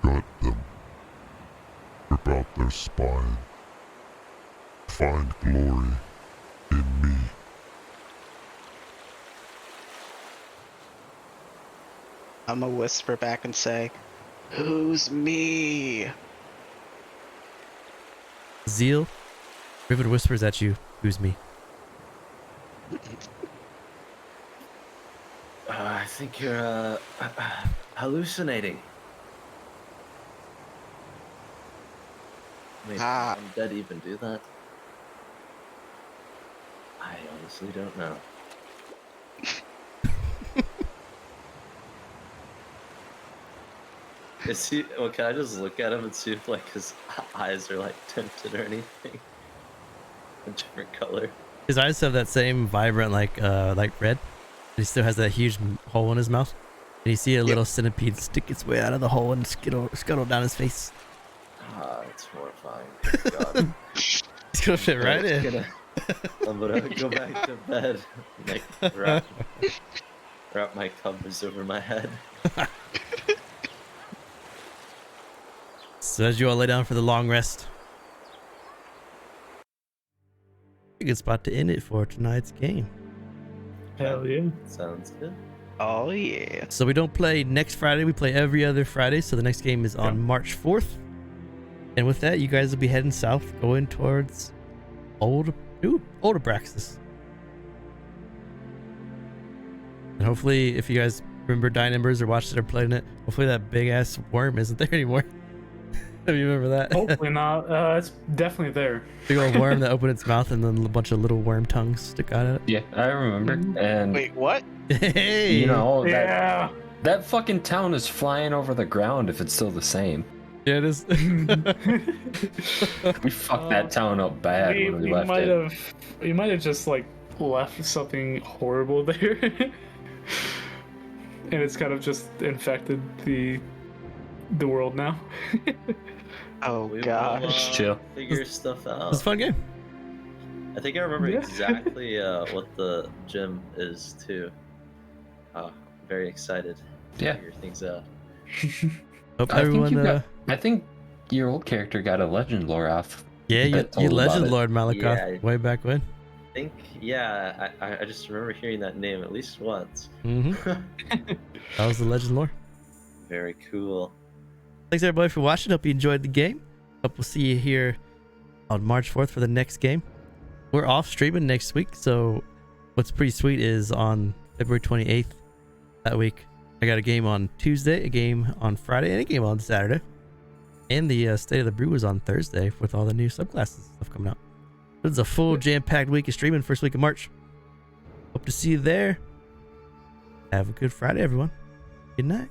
Gut them. Rip out their spine. Find glory in me. I'm gonna whisper back and say, who's me? Zeal, Riven whispers at you, who's me? I think you're hallucinating. Wait, Ah. can undead even do that? I honestly don't know. Is he? Well, can I just look at him and see if like his eyes are like tinted or anything? A different color. His eyes have that same vibrant like red. He still has that huge hole in his mouth. And you see a little centipede stick its way out of the hole and scuttle down his face. Ah, it's horrifying. God. He's gonna fit right in. I'm gonna go back to bed. Like, wrap my covers over my head. So as you all lay down for the long rest, a good spot to end it for tonight's game. Hell yeah. Sounds good. Oh yeah. So we don't play next Friday, we play every other Friday. So the next game is on March 4th. And with that, you guys will be heading south, going towards Old Abraxas. And hopefully, if you guys remember Dying Embers or watched it or played it, hopefully that big ass worm isn't there anymore. If you remember that. Hopefully not. It's definitely there. Big old worm that opened its mouth and then a bunch of little worm tongues stick out of it. Yeah, I remember. And Wait, what? Hey! you know, Yeah. that fucking town is flying over the ground if it's still the same. Yeah, it is. We fucked that town up bad when we left might it. we might have just like left something horrible there. And it's kind of just infected the world now. Oh We gosh. will, Chill. Figure stuff out. It's a fun game. I think I remember Yeah. exactly what the gym is too. Very excited to Yeah. figure things out. Hope I think, everyone. I think your old character got a legend lore off. Yeah, you told about Legend it. Lord Malakoth Yeah. way back when. I think, yeah, I just remember hearing that name at least once. Mm-hmm. That was the Legend Lore. Very cool. Thanks everybody for watching. Hope you enjoyed the game. Hope we'll see you here on March 4th for the next game. We're off streaming next week, so what's pretty sweet is on February 28th that week, I got a game on Tuesday, a game on Friday, and a game on Saturday. And the State of the Brew is on Thursday with all the new subclasses and stuff coming out. It's a full jam-packed week of streaming first week of March. Hope to see you there. Have a good Friday, everyone. Good night.